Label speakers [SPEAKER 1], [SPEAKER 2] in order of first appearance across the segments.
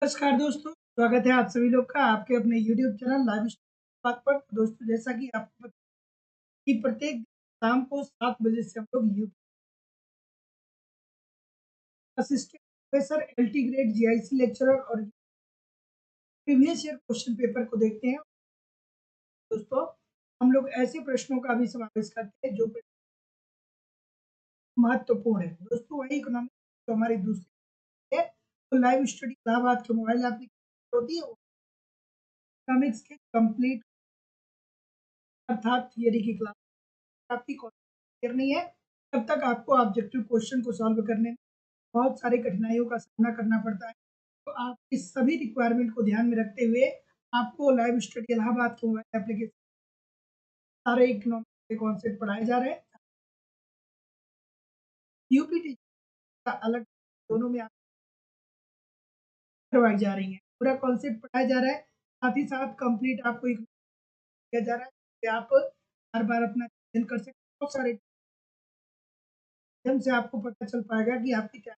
[SPEAKER 1] नमस्कार दोस्तों, स्वागत है आप सभी लोग का आपके अपने यूट्यूब चैनल लाइव बात पर। दोस्तों, जैसा कि आपको पता है कि प्रत्येक दिन शाम को 7 बजे से हम लोग assistant professor LT grade GIC lecturer और प्रीवियस ईयर क्वेश्चन पेपर को देखते हैं। दोस्तों, हम लोग ऐसे प्रश्नों का भी समावेश करते हैं जो महत्वपूर्ण है। दोस्तों, वही इकोनॉमिक्स जो हमारी दूसरी है, तो लाइव स्टडी इलाहाबाद के मोबाइल एप्लीकेशन होती है, इकोनॉमिक्स के कंप्लीट अर्थात थियरी की क्लास आपकी करनी है। तब तक आपको ऑब्जेक्टिव क्वेश्चन को सॉल्व करने में बहुत सारी कठिनाइयों का सामना करना पड़ता है। तो आप इस सभी रिक्वायरमेंट को ध्यान में रखते हुए आपको लाइव स्टडी इलाहाबाद के मोबाइल एप्लीकेशन सारे इकोनॉमिक्स के कॉन्सेप्ट पढ़ाए जा रहे हैं। यूपीटी का अलग दोनों में आप करवाई जा रही है, पूरा कॉन्सेप्ट पढ़ाया जा रहा है। साथ ही साथ कंप्लीट आपको किया जा रहा है कि आप हर बार अपना चयन कर सकते हैं। बहुत सारे माध्यम से आपको पता चल पाएगा कि आपकी क्या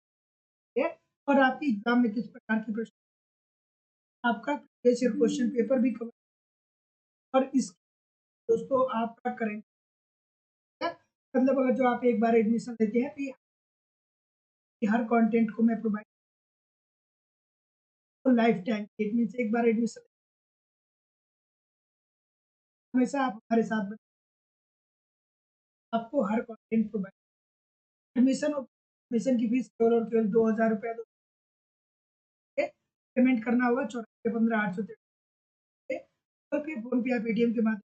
[SPEAKER 1] है और आपकी एग्जाम में किस प्रकार की प्रश्न आपका प्रीवियस ईयर क्वेश्चन पेपर भी कवर और इस दोस्तों आपका करेंट मतलब अगर जो आप एक बार एडमिशन लेते हैं तो ये हर कंटेंट को मैं provide life time it means एक बार एडमिशन हमेशा आप हमारे साथ आपको हर कंटेंट प्रोवाइड एडमिशन की फीस केवल और केवल 2000 रुपये पेमेंट करना होगा 94 15 8 फोन पे या पेटीएम के माध्यम से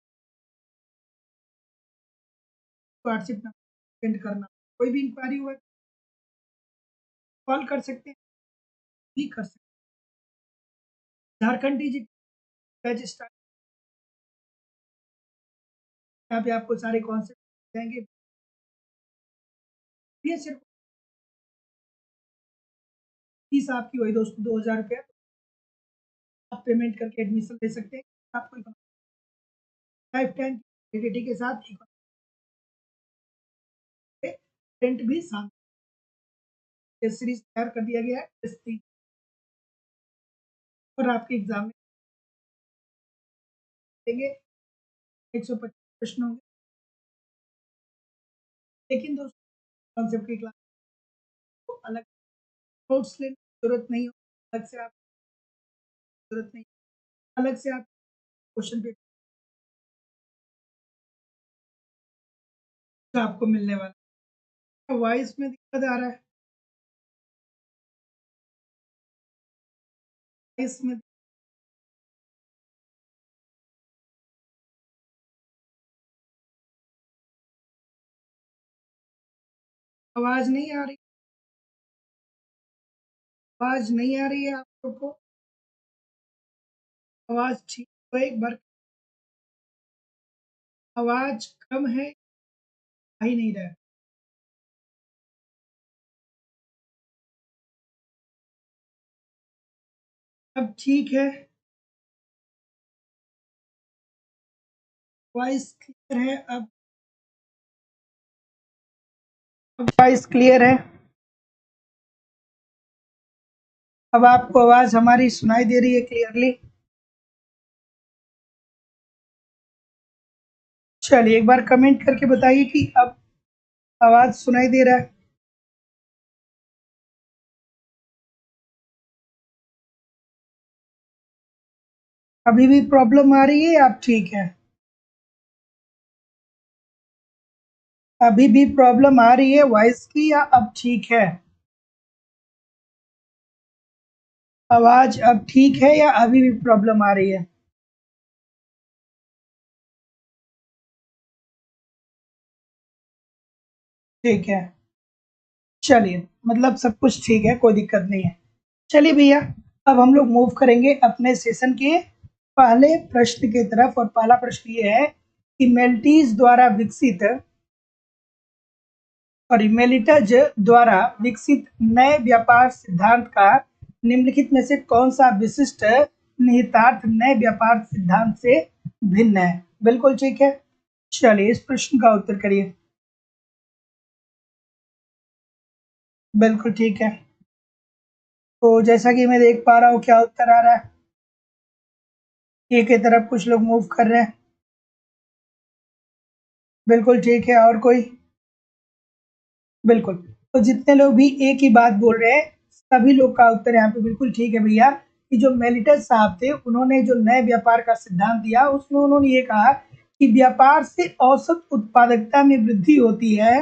[SPEAKER 1] व्हाट्सएप नंबर सेंड करना। कोई भी इंक्वायरी हुआ कॉल कर सकते हैं, भी कर सकते हैं। झारखंड डिजिटल बैच स्टार्ट यहाँ पे आपको सारे कॉन्सेप्ट जाएंगे। ये सिर्फ फीस आपकी वही दोस्तों 2000 रुपये आप पेमेंट करके एडमिशन ले सकते हैं। आपको लाइफ टाइम वैलिडिटी के साथ टेंट भी साथ टेस्ट सीरीज तैयार कर दिया गया है। और आपके एग्जाम में देंगे 125 प्रश्न होंगे, लेकिन दोस्तों कॉन्सेप्ट की क्लास को अलग नोट्स लेने की जरूरत नहीं हो, अलग से आप जरूरत नहीं, अलग से आप क्वेश्चन पेपर आपको मिलने वाला है। वॉइस में दिक्कत आ रहा है, वॉइस में आवाज नहीं आ रही, आवाज नहीं आ रही है आप लोग को? आवाज ठीक तो एक बार आवाज कम है, आ ही नहीं रहा है। अब ठीक है, वॉइस क्लियर है। अब वॉइस क्लियर है। अब आपको आवाज हमारी सुनाई दे रही है क्लियरली? चलिए एक बार कमेंट करके बताइए कि अब आवाज सुनाई दे रहा है। अभी भी प्रॉब्लम आ रही है? आप ठीक है? अभी भी प्रॉब्लम आ रही है वॉइस की या अब ठीक है? आवाज अब ठीक है या अभी भी प्रॉब्लम आ रही है? ठीक है, चलिए मतलब सब कुछ ठीक है, कोई दिक्कत नहीं है। चलिए भैया, अब हम लोग मूव करेंगे अपने सेशन के पहले प्रश्न की तरफ। और पहला प्रश्न ये है कि मेल्टीज द्वारा विकसित और मेलिटज द्वारा विकसित नए व्यापार सिद्धांत का निम्नलिखित में से कौन सा विशिष्ट निहितार्थ नए व्यापार सिद्धांत से भिन्न है? बिल्कुल ठीक है, चलिए इस प्रश्न का उत्तर करिए। बिल्कुल ठीक है, तो जैसा कि मैं देख पा रहा हूँ, क्या उत्तर आ रहा है? ए की तरफ कुछ लोग मूव कर रहे हैं। बिल्कुल ठीक है। और कोई? बिल्कुल। तो जितने लोग भी ए की बात बोल रहे हैं, सभी लोग का उत्तर यहाँ पे बिल्कुल ठीक है भैया। कि जो मेलिटस साहब थे, उन्होंने जो नए व्यापार का सिद्धांत दिया, उसमें उन्होंने ये कहा कि व्यापार से औसत उत्पादकता में वृद्धि होती है,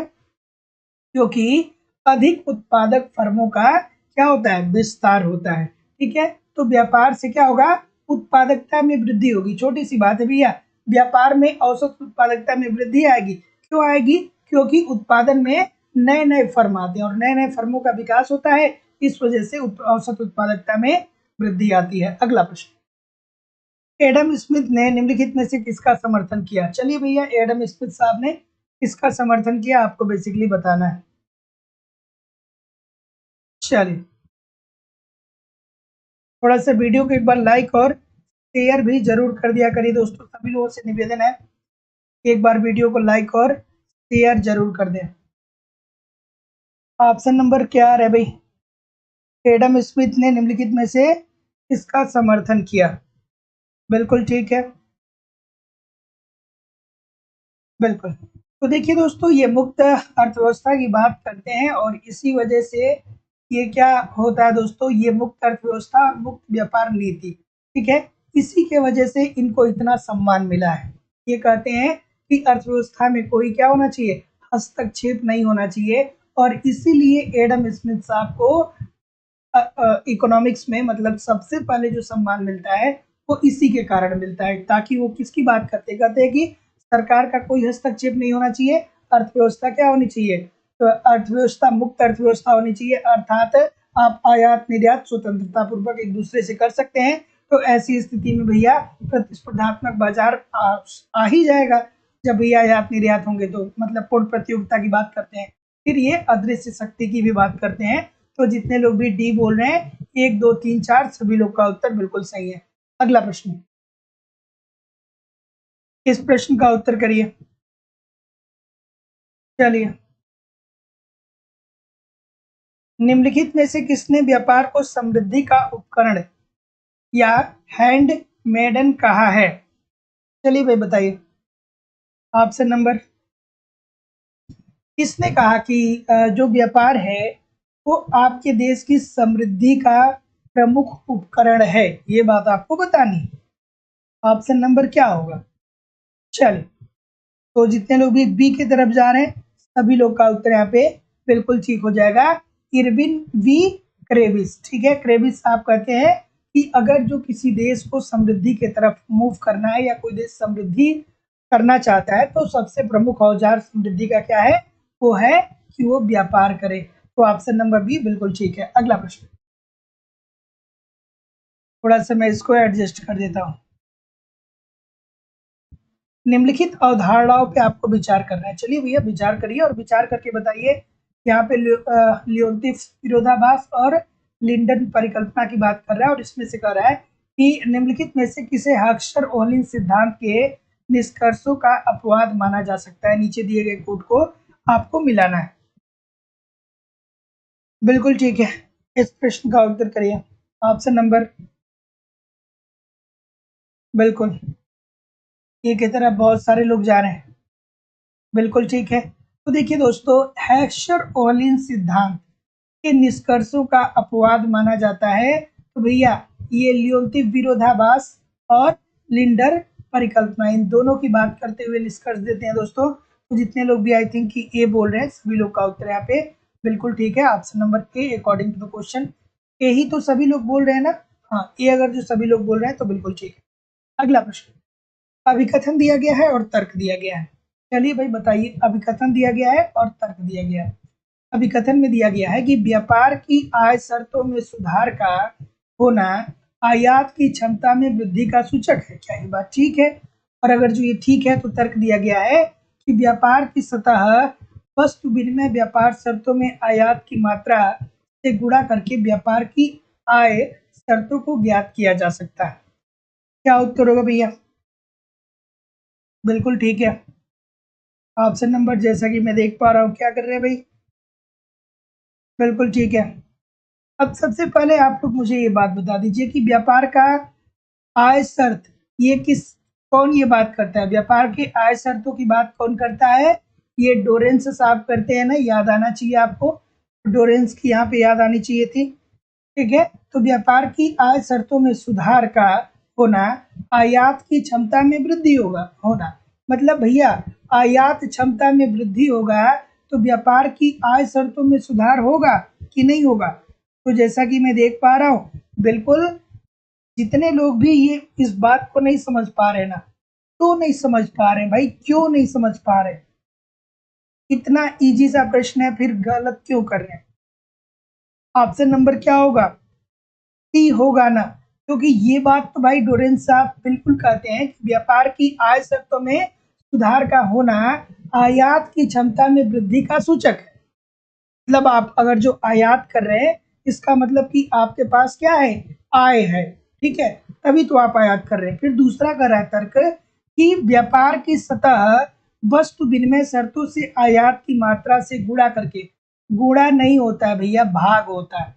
[SPEAKER 1] क्योंकि अधिक उत्पादक फर्मों का क्या होता है? विस्तार होता है। ठीक है, तो व्यापार से क्या होगा? उत्पादकता में वृद्धि होगी। छोटी सी बात है भैया, व्यापार में औसत उत्पादकता में वृद्धि आएगी। क्यों आएगी? क्योंकि उत्पादन में नए नए फर्म आते हैं और नए नए फर्मों का विकास होता है, इस वजह से औसत उत्पादकता में वृद्धि आती है। अगला प्रश्न, एडम स्मिथ ने निम्नलिखित में से किसका समर्थन किया? चलिए भैया, एडम स्मिथ साहब ने किसका समर्थन किया, आपको बेसिकली बताना है। चलिए, थोड़ा सा वीडियो को एक बार लाइक और शेयर भी जरूर कर दिया करिए दोस्तों। सभी लोगों से निवेदन है, एक बार वीडियो को लाइक और शेयर जरूर कर दें। ऑप्शन नंबर क्या आ रहा है भाई? एडम स्मिथ ने निम्नलिखित में से किसका समर्थन किया? बिल्कुल ठीक है। बिल्कुल। तो देखिए दोस्तों, ये मुक्त अर्थव्यवस्था की बात करते हैं और इसी वजह से ये क्या होता है दोस्तों, ये मुक्त अर्थव्यवस्था और मुक्त व्यापार नीति, ठीक है, इसी के वजह से इनको इतना सम्मान मिला है। ये कहते हैं कि अर्थव्यवस्था में कोई क्या होना चाहिए? हस्तक्षेप नहीं होना चाहिए। और इसीलिए एडम स्मिथ साहब को इकोनॉमिक्स में मतलब सबसे पहले जो सम्मान मिलता है, वो इसी के कारण मिलता है। ताकि वो किसकी बात करते कहते हैं कि सरकार का कोई हस्तक्षेप नहीं होना चाहिए, अर्थव्यवस्था क्या होनी चाहिए? तो अर्थव्यवस्था मुक्त अर्थव्यवस्था होनी चाहिए, अर्थात आप आयात निर्यात स्वतंत्रता पूर्वक एक दूसरे से कर सकते हैं। तो ऐसी स्थिति में भैया प्रतिस्पर्धात्मक बाजार आ ही जाएगा। जब भैया आयात निर्यात होंगे तो मतलब पूर्ण प्रतियोगिता की बात करते हैं। फिर ये अदृश्य शक्ति की भी बात करते हैं। तो जितने लोग भी डी बोल रहे हैं, 1 2 3 4 सभी लोग का उत्तर बिल्कुल सही है। अगला प्रश्न, इस प्रश्न का उत्तर करिए। चलिए, निम्नलिखित में से किसने व्यापार को समृद्धि का उपकरण या हैंड मेडन कहा है? चलिए भाई बताइए। ऑप्शन नंबर, किसने कहा कि जो व्यापार है वो आपके देश की समृद्धि का प्रमुख उपकरण है? ये बात आपको बतानी। ऑप्शन नंबर क्या होगा? चलिए, तो जितने लोग भी बी की तरफ जा रहे हैं, सभी लोग का उत्तर यहाँ पे बिल्कुल ठीक हो जाएगा। Irving B Kravis. ठीक है, क्रेविस साहब कहते हैं कि अगर जो किसी देश को समृद्धि की तरफ मूव करना है या कोई देश समृद्धि करना चाहता है, तो सबसे प्रमुख औजार समृद्धि का क्या है? वो है कि वो व्यापार करे। तो ऑप्शन नंबर बी बिल्कुल ठीक है। अगला प्रश्न, थोड़ा सा मैं इसको एडजस्ट कर देता हूँ। निम्नलिखित अवधारणाओं पे आपको विचार करना है। चलिए भैया, विचार करिए और विचार करके बताइए। यहाँ पे लियोन्तिफ विरोधाभास और लिंडन परिकल्पना की बात कर रहा है और इसमें से कह रहा है कि निम्नलिखित में से किसे हर्शर ओहलिन सिद्धांत के निष्कर्षों का अपवाद माना जा सकता है? नीचे दिए गए कोड को आपको मिलाना है। बिल्कुल ठीक है, इस प्रश्न का उत्तर करिए। ऑप्शन नंबर, बिल्कुल, ये की तरफ बहुत सारे लोग जा रहे हैं। बिल्कुल ठीक है। तो देखिए दोस्तों, हैशर ओहलिन सिद्धांत के निष्कर्षों का अपवाद माना जाता है। तो भैया, ये लियोन्तिफ विरोधाभास और लिंडर परिकल्पना, इन दोनों की बात करते हुए निष्कर्ष देते हैं दोस्तों। तो जितने लोग भी आई थिंक कि ए बोल रहे हैं, सभी लोग का उत्तर यहाँ पे बिल्कुल ठीक है। Option number A according to the question. A ही तो सभी लोग बोल रहे हैं ना? हाँ, ए अगर जो सभी लोग बोल रहे हैं तो बिल्कुल ठीक है। अगला प्रश्न, अभिकथन दिया गया है और तर्क दिया गया है। चलिए भाई बताइए, अभिकथन दिया गया है और तर्क दिया गया है। अभिकथन में दिया गया है कि व्यापार की आय शर्तों में सुधार का होना आयात की क्षमता में वृद्धि का सूचक है। क्या ये बात ठीक है? और अगर जो ये ठीक है, तो तर्क दिया गया है कि व्यापार की सतह वस्तु विनिमय व्यापार शर्तों में आयात की मात्रा से गुणा करके व्यापार की आय शर्तों को ज्ञात किया जा सकता है। क्या उत्तर होगा भैया? बिल्कुल ठीक है। ऑप्शन नंबर, जैसा कि मैं देख पा रहा हूँ, क्या कर रहे हैं भाई? बिल्कुल ठीक है। अब सबसे पहले आप लोग मुझे ये बात बता दीजिए कि व्यापार का आय शर्त ये कौन ये बात करता है? व्यापार के आय शर्तों की बात कौन करता है? ये डोरेंस साहब करते हैं ना, याद आना चाहिए आपको। डोरेंस की यहाँ पे याद आनी चाहिए थी। ठीक है, तो व्यापार की आय शर्तों में सुधार का होना आयात की क्षमता में वृद्धि होना मतलब भैया आयात क्षमता में वृद्धि होगा तो व्यापार की आय शर्तों में सुधार होगा कि नहीं होगा? तो जैसा कि मैं देख पा रहा हूँ, बिल्कुल जितने लोग भी ये इस बात को नहीं समझ पा रहे ना, तो नहीं समझ पा रहे भाई, क्यों नहीं समझ पा रहे? इतना इजी सा प्रश्न है, फिर गलत क्यों कर रहे हैं? ऑप्शन नंबर क्या होगा? सी होगा ना, क्योंकि ये बात तो भाई डोरेंस साहब बिल्कुल कहते हैं कि व्यापार की आय शर्तों में सुधार का होना आयात की क्षमता में वृद्धि का सूचक है। मतलब आप अगर जो आयात कर रहे हैं इसका मतलब कि आपके पास क्या है? आय है। ठीक है, तभी तो आप आयात कर रहे हैं। फिर दूसरा कर रहा है तर्क कि व्यापार की सतह वस्तु विनिमय शर्तों से आयात की मात्रा से गुणा करके, गुणा नहीं होता है भैया, भाग होता है।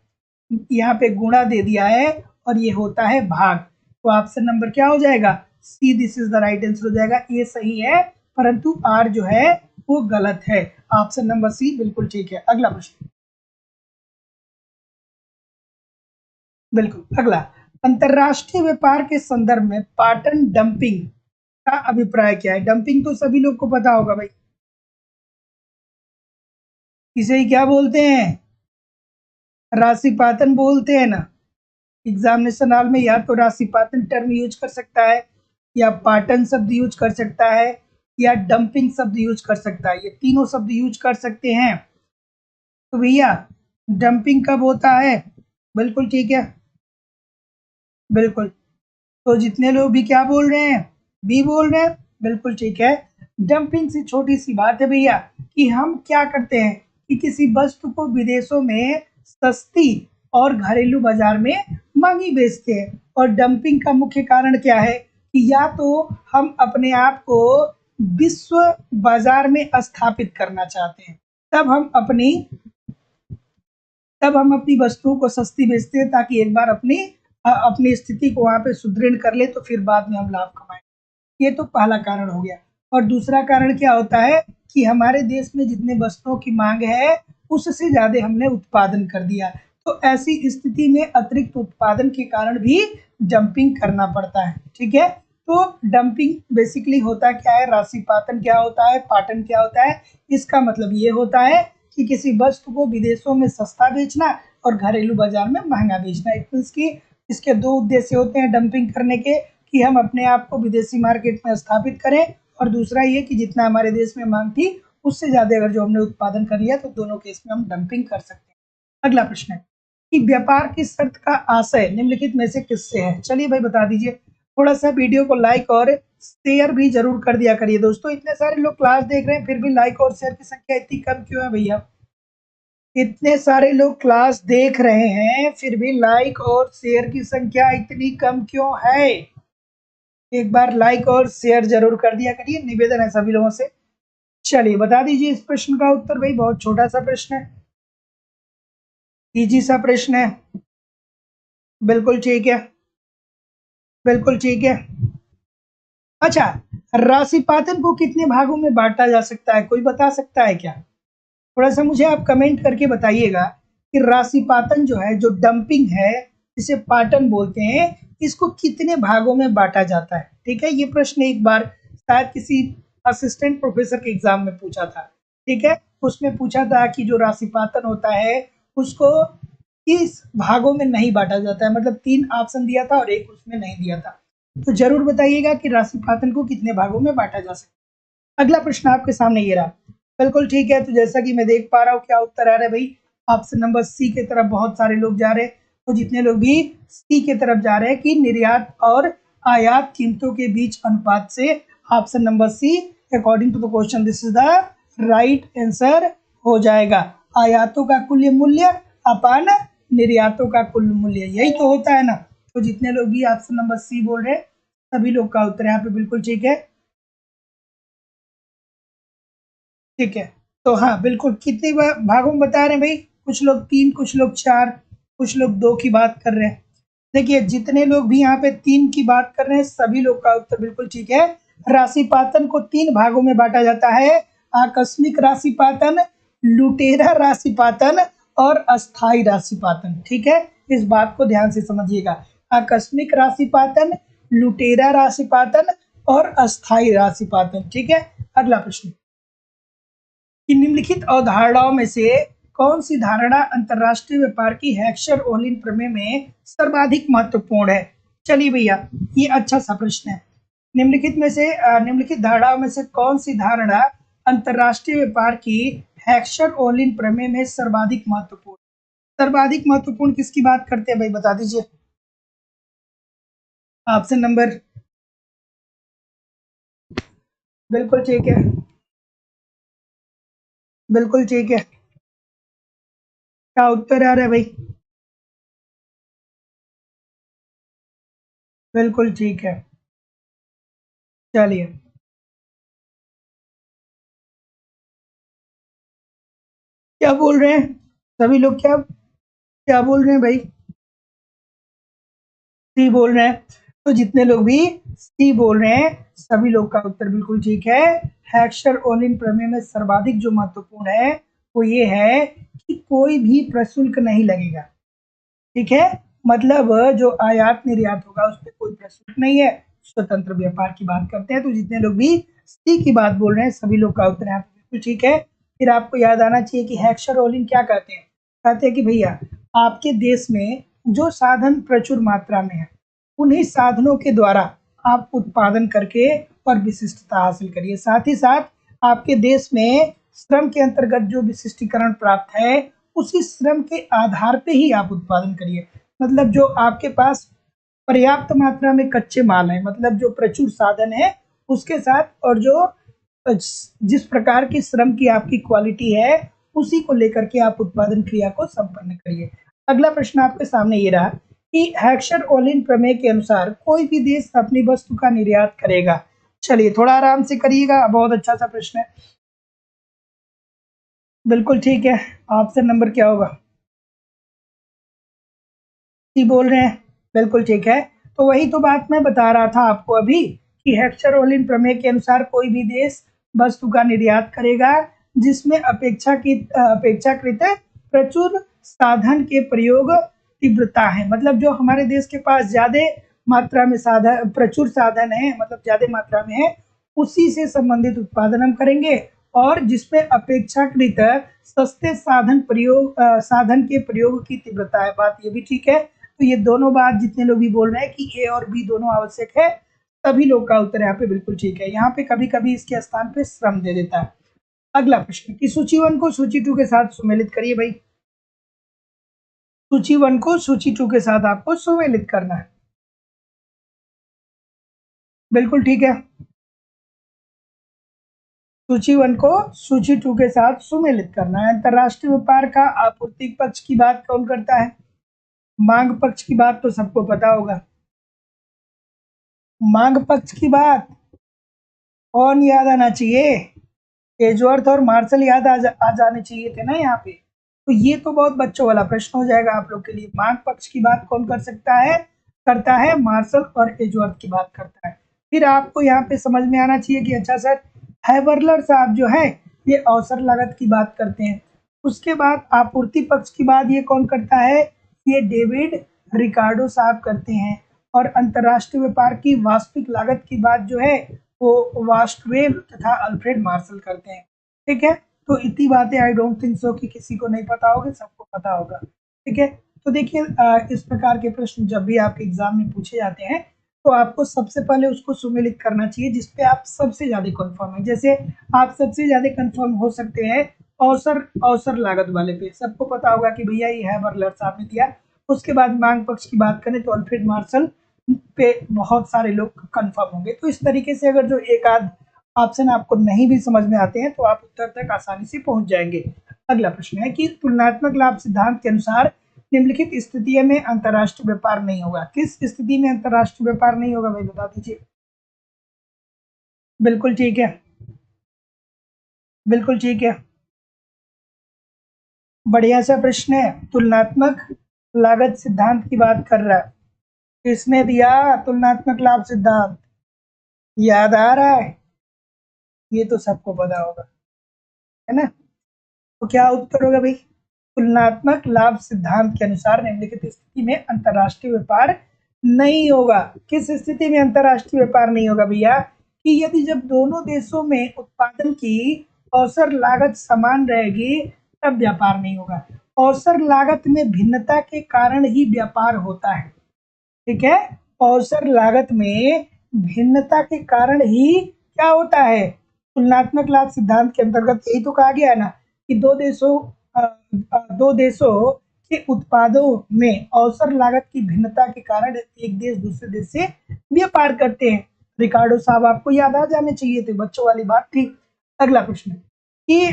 [SPEAKER 1] यहाँ पे गुणा दे दिया है और ये होता है भाग। तो ऑप्शन नंबर क्या हो जाएगा? C, this is the right answer हो जाएगा। ये सही है, परंतु आर जो है वो गलत है। ऑप्शन नंबर सी बिल्कुल ठीक है। अगला प्रश्न, बिल्कुल अगला, अंतरराष्ट्रीय व्यापार के संदर्भ में पाटन डंपिंग का अभिप्राय क्या है? डंपिंग तो सभी लोग को पता होगा भाई, इसे ही क्या बोलते हैं? राशिपातन बोलते हैं ना। एग्जामिनेशन हॉल में या तो राशिपातन टर्म यूज कर सकता है, या पाटन शब्द यूज कर सकता है, या डंपिंग शब्द यूज कर सकता है। ये तीनों शब्द यूज कर सकते हैं। तो भैया डंपिंग कब होता है? बिल्कुल ठीक है, बिल्कुल। तो जितने लोग भी क्या बोल रहे हैं? बी बोल रहे हैं, बिल्कुल ठीक है। डंपिंग से छोटी सी बात है भैया कि हम क्या करते हैं कि किसी वस्तु को विदेशों में सस्ती और घरेलू बाजार में महंगी बेचते हैं। और डंपिंग का मुख्य कारण क्या है कि या तो हम अपने आप को विश्व बाजार में स्थापित करना चाहते हैं, तब हम अपनी वस्तुओं को सस्ती बेचते हैं ताकि एक बार अपनी स्थिति को वहां पे सुदृढ़ कर ले, तो फिर बाद में हम लाभ कमाएं। ये तो पहला कारण हो गया। और दूसरा कारण क्या होता है कि हमारे देश में जितने वस्तुओं की मांग है उससे ज्यादा हमने उत्पादन कर दिया। तो ऐसी स्थिति में अतिरिक्त उत्पादन के कारण भी डंपिंग करना पड़ता है। ठीक है, तो डंपिंग बेसिकली होता क्या है? राशिपातन क्या होता है, पाटन क्या होता है? इसका मतलब ये होता है कि किसी वस्तु को विदेशों में सस्ता बेचना और घरेलू बाजार में महंगा बेचना। इट मीन्स की इसके दो उद्देश्य होते हैं डंपिंग करने के, कि हम अपने आप को विदेशी मार्केट में स्थापित करें, और दूसरा ये कि जितना हमारे देश में मांग थी उससे ज्यादा अगर जो हमने उत्पादन कर लिया तो दोनों केस में हम डंपिंग कर सकते हैं। अगला प्रश्न है कि व्यापार की शर्त का आशय निम्नलिखित में से किससे है? चलिए भाई बता दीजिए। थोड़ा सा वीडियो को लाइक और शेयर भी जरूर कर दिया करिए दोस्तों। इतने सारे लोग क्लास देख रहे हैं फिर भी लाइक और शेयर की संख्या इतनी कम क्यों है भैया? इतने सारे लोग क्लास देख रहे हैं फिर भी लाइक और शेयर की संख्या इतनी कम क्यों है? एक बार लाइक और शेयर जरूर कर दिया करिए, निवेदन है सभी लोगों से। चलिए बता दीजिए इस प्रश्न का उत्तर। भाई बहुत छोटा सा प्रश्न है, इजी सा प्रश्न है। बिल्कुल ठीक है, बिल्कुल ठीक है। अच्छा, राशिपातन को कितने भागों में बांटा जा सकता है? कोई बता सकता है क्या? थोड़ा सा मुझे आप कमेंट करके बताइएगा कि राशिपातन जो है, जो डंपिंग है, जिसे पाटन बोलते हैं, इसको कितने भागों में बांटा जाता है? ठीक है, ये प्रश्न एक बार शायद किसी असिस्टेंट प्रोफेसर के एग्जाम में पूछा था। ठीक है, उसमें पूछा था कि जो राशिपातन होता है उसको किस भागों में नहीं बांटा जाता है। मतलब 3 ऑप्शन दिया था और एक उसमें नहीं दिया था। तो जरूर बताइएगा कि राशिपातन को कितने भागों में बांटा जा सकता है। अगला प्रश्न आपके सामने ये रहा। बिल्कुल ठीक है, तो जैसा कि मैं देख पा रहा हूँ क्या उत्तर आ रहा है भाई? ऑप्शन नंबर सी की तरफ बहुत सारे लोग जा रहे हैं। तो जितने लोग भी सी की तरफ जा रहे हैं कि निर्यात और आयात कीमतों के बीच अनुपात से, option number C according to the question this is the right answer हो जाएगा। आयातों का कुल मूल्य अपान निर्यातों का कुल मूल्य, यही तो होता है ना। तो जितने लोग भी ऑप्शन नंबर सी बोल रहे हैं सभी लोग का उत्तर यहाँ पे बिल्कुल ठीक है। ठीक है, तो हाँ बिल्कुल, कितने भागों में बता रहे हैं भाई? कुछ लोग 3, कुछ लोग 4। कुछ लोग 2 की बात कर रहे हैं। देखिए जितने लोग भी यहाँ पे 3 की बात कर रहे हैं सभी लोग का उत्तर बिल्कुल ठीक है। राशिपातन को 3 भागों में बांटा जाता है, आकस्मिक राशिपातन, लुटेरा राशिपातन और अस्थाई राशिपातन। ठीक है, इस बात को ध्यान से समझिएगा। आकस्मिक राशिपातन, लुटेरा राशिपातन और अस्थाई राशिपातन। ठीक है, अगला प्रश्न कि निम्नलिखित अवधारणाओं में से कौन सी धारणा अंतरराष्ट्रीय व्यापार की हेक्सर ओलिन प्रमेय में सर्वाधिक महत्वपूर्ण है? चलिए भैया, ये अच्छा सा प्रश्न है। निम्नलिखित धारणाओं में से कौन सी धारणा अंतरराष्ट्रीय व्यापार की हेक्सर ओलिन प्रमेय में सर्वाधिक महत्वपूर्ण? सर्वाधिक महत्वपूर्ण किसकी बात करते हैं भाई, बता दीजिए। ऑप्शन नंबर, बिल्कुल ठीक है, बिल्कुल ठीक है। क्या उत्तर आ रहा है भाई? बिल्कुल ठीक है। चलिए, क्या बोल रहे हैं सभी लोग? क्या क्या बोल रहे हैं भाई? सी बोल रहे हैं। तो जितने लोग भी सी बोल रहे हैं सभी लोग का उत्तर बिल्कुल ठीक है। हेक्सर ओलिन प्रमेय में सर्वाधिक जो महत्वपूर्ण है वो ये है कि कोई भी प्रशुल्क नहीं लगेगा। ठीक है, मतलब जो आयात निर्यात होगा उस पर कोई प्रशुल्क नहीं है, स्वतंत्र व्यापार की बात करते हैं। तो जितने लोग भी सी की बात बोल रहे हैं सभी लोग का उत्तर यहाँ पे बिल्कुल ठीक है। फिर आपको याद आना चाहिए कि हेक्सर ओलिन क्या कहते हैं। कहते हैं कि भैया आपके देश में जो साधन प्रचुर मात्रा में है उन्हीं साधनों के द्वारा आप उत्पादन करके और विशिष्टता हासिल करिए। साथ ही साथ आपके देश में श्रम के अंतर्गत जो विशिष्टीकरण प्राप्त है उसी श्रम के आधार पे ही आप उत्पादन करिए। मतलब जो आपके पास पर्याप्त मात्रा में कच्चे माल है, मतलब जो प्रचुर साधन है उसके साथ, और जो जिस प्रकार की श्रम की आपकी क्वालिटी है उसी को लेकर के आप उत्पादन क्रिया को संपन्न करिए। अगला प्रश्न आपके सामने ये रहा कि हेक्सर ओलिन प्रमेय के अनुसार कोई भी देश अपनी वस्तु का निर्यात करेगा। चलिए थोड़ा आराम से करिएगा, बहुत अच्छा सा प्रश्न है। बिल्कुल ठीक है, ऑप्शन नंबर क्या होगा? सी बोल रहे हैं, बिल्कुल ठीक है। तो वही तो बात मैं बता रहा था आपको अभी कि हेक्सर ओलिन प्रमेय के अनुसार कोई भी देश वस्तु का निर्यात करेगा जिसमें अपेक्षाकृत प्रचुर साधन के प्रयोग तीव्रता है। मतलब जो हमारे देश के पास ज्यादा मात्रा में साधन, प्रचुर साधन है, मतलब ज्यादा मात्रा में है, उसी से संबंधित उत्पादन हम करेंगे। और जिसमें अपेक्षाकृत सस्ते साधन के प्रयोग की तीव्रता है, बात ये भी ठीक है। तो ये दोनों बात जितने लोग भी बोल रहे हैं कि ए और बी दोनों आवश्यक है, सभी लोग का उत्तर यहाँ पे बिल्कुल ठीक है। यहाँ पे कभी कभी इसके स्थान पे श्रम दे देता है। अगला प्रश्न कि सूची 1 को सूची 2 के साथ सुमेलित करिए भाई। सूची 1 को सूची 2 के साथ आपको सुमेलित करना है। बिल्कुल ठीक है, सूची 1 को सूची 2 के साथ सुमेलित करना है। अंतरराष्ट्रीय व्यापार का आपूर्ति पक्ष की बात कौन करता है? मांग पक्ष की बात तो सबको पता होगा। मांग पक्ष की बात कौन याद आना चाहिए? एजवर्थ और मार्शल याद आ जाने चाहिए थे ना यहाँ पे। तो ये तो बहुत बच्चों वाला प्रश्न हो जाएगा आप लोग के लिए। मांग पक्ष की बात कौन कर सकता है? करता है मार्शल और एजवर्थ की बात करता है। फिर आपको यहाँ पे समझ में आना चाहिए कि अच्छा सर, हैबरलर साहब जो है ये अवसर लागत की बात करते हैं। उसके बाद आपूर्ति पक्ष की बात ये कौन करता है? ये डेविड रिकार्डो साहब करते हैं। और अंतरराष्ट्रीय व्यापार की वास्तविक लागत की बात जो है वो वास्टवेल तथा अल्फ्रेड मार्शल करते हैं। ठीक है, तो इतनी बातें आई डोंट थिंक सो कि किसी को नहीं पता होगी, सबको पता होगा। ठीक है, तो देखिए इस प्रकार के प्रश्न जब भी आपके एग्जाम में पूछे जाते हैं तो आपको सबसे पहले उसको सुमेलित करना चाहिए जिसपे आप सबसे ज्यादा कंफर्म है। जैसे आप सबसे ज्यादा कंफर्म हो सकते हैं अवसर अवसर लागत वाले पे, सबको पता होगा कि भैया ये है बर्लर साहब ने दिया। उसके बाद मांग पक्ष की बात करें तो अल्फ्रेड मार्शल पे बहुत सारे लोग कंफर्म होंगे। तो इस तरीके से अगर जो एक आध ऑप्शन आपको नहीं भी समझ में आते हैं तो आप उत्तर तक आसानी से पहुंच जाएंगे। अगला प्रश्न है कि तुलनात्मक लाभ सिद्धांत के अनुसार निम्नलिखित स्थिति में अंतरराष्ट्रीय व्यापार नहीं होगा। किस स्थिति में अंतरराष्ट्रीय व्यापार नहीं होगा भाई, बता दीजिए। बिल्कुल ठीक है, बिल्कुल ठीक है, बढ़िया सा प्रश्न है। तुलनात्मक लागत सिद्धांत की बात कर रहा है। किसने दिया? तुलनात्मक लाभ सिद्धांत। याद आ रहा है? ये तो सबको पता होगा, है ना? तो क्या उत्तर होगा भाई? तुलनात्मक लाभ सिद्धांत के अनुसार निम्नलिखित स्थिति में अंतरराष्ट्रीय व्यापार नहीं होगा। किस स्थिति में अंतरराष्ट्रीय व्यापार नहीं होगा भैया? कि यदि जब दोनों देशों में उत्पादन की औसत लागत समान रहेगी तब व्यापार नहीं होगा। औसत लागत में भिन्नता के कारण ही व्यापार होता है, ठीक है? औसत लागत में भिन्नता के कारण ही क्या होता है? तुलनात्मक लाभ सिद्धांत के अंतर्गत यही तो कहा गया है ना कि दो देशों के उत्पादों में औसत लागत की भिन्नता के कारण एक देश दूसरे देश से व्यापार करते हैं। रिकार्डो साहब आपको याद आ जाने चाहिए थे, बच्चों वाली बात थी। अगला प्रश्न कि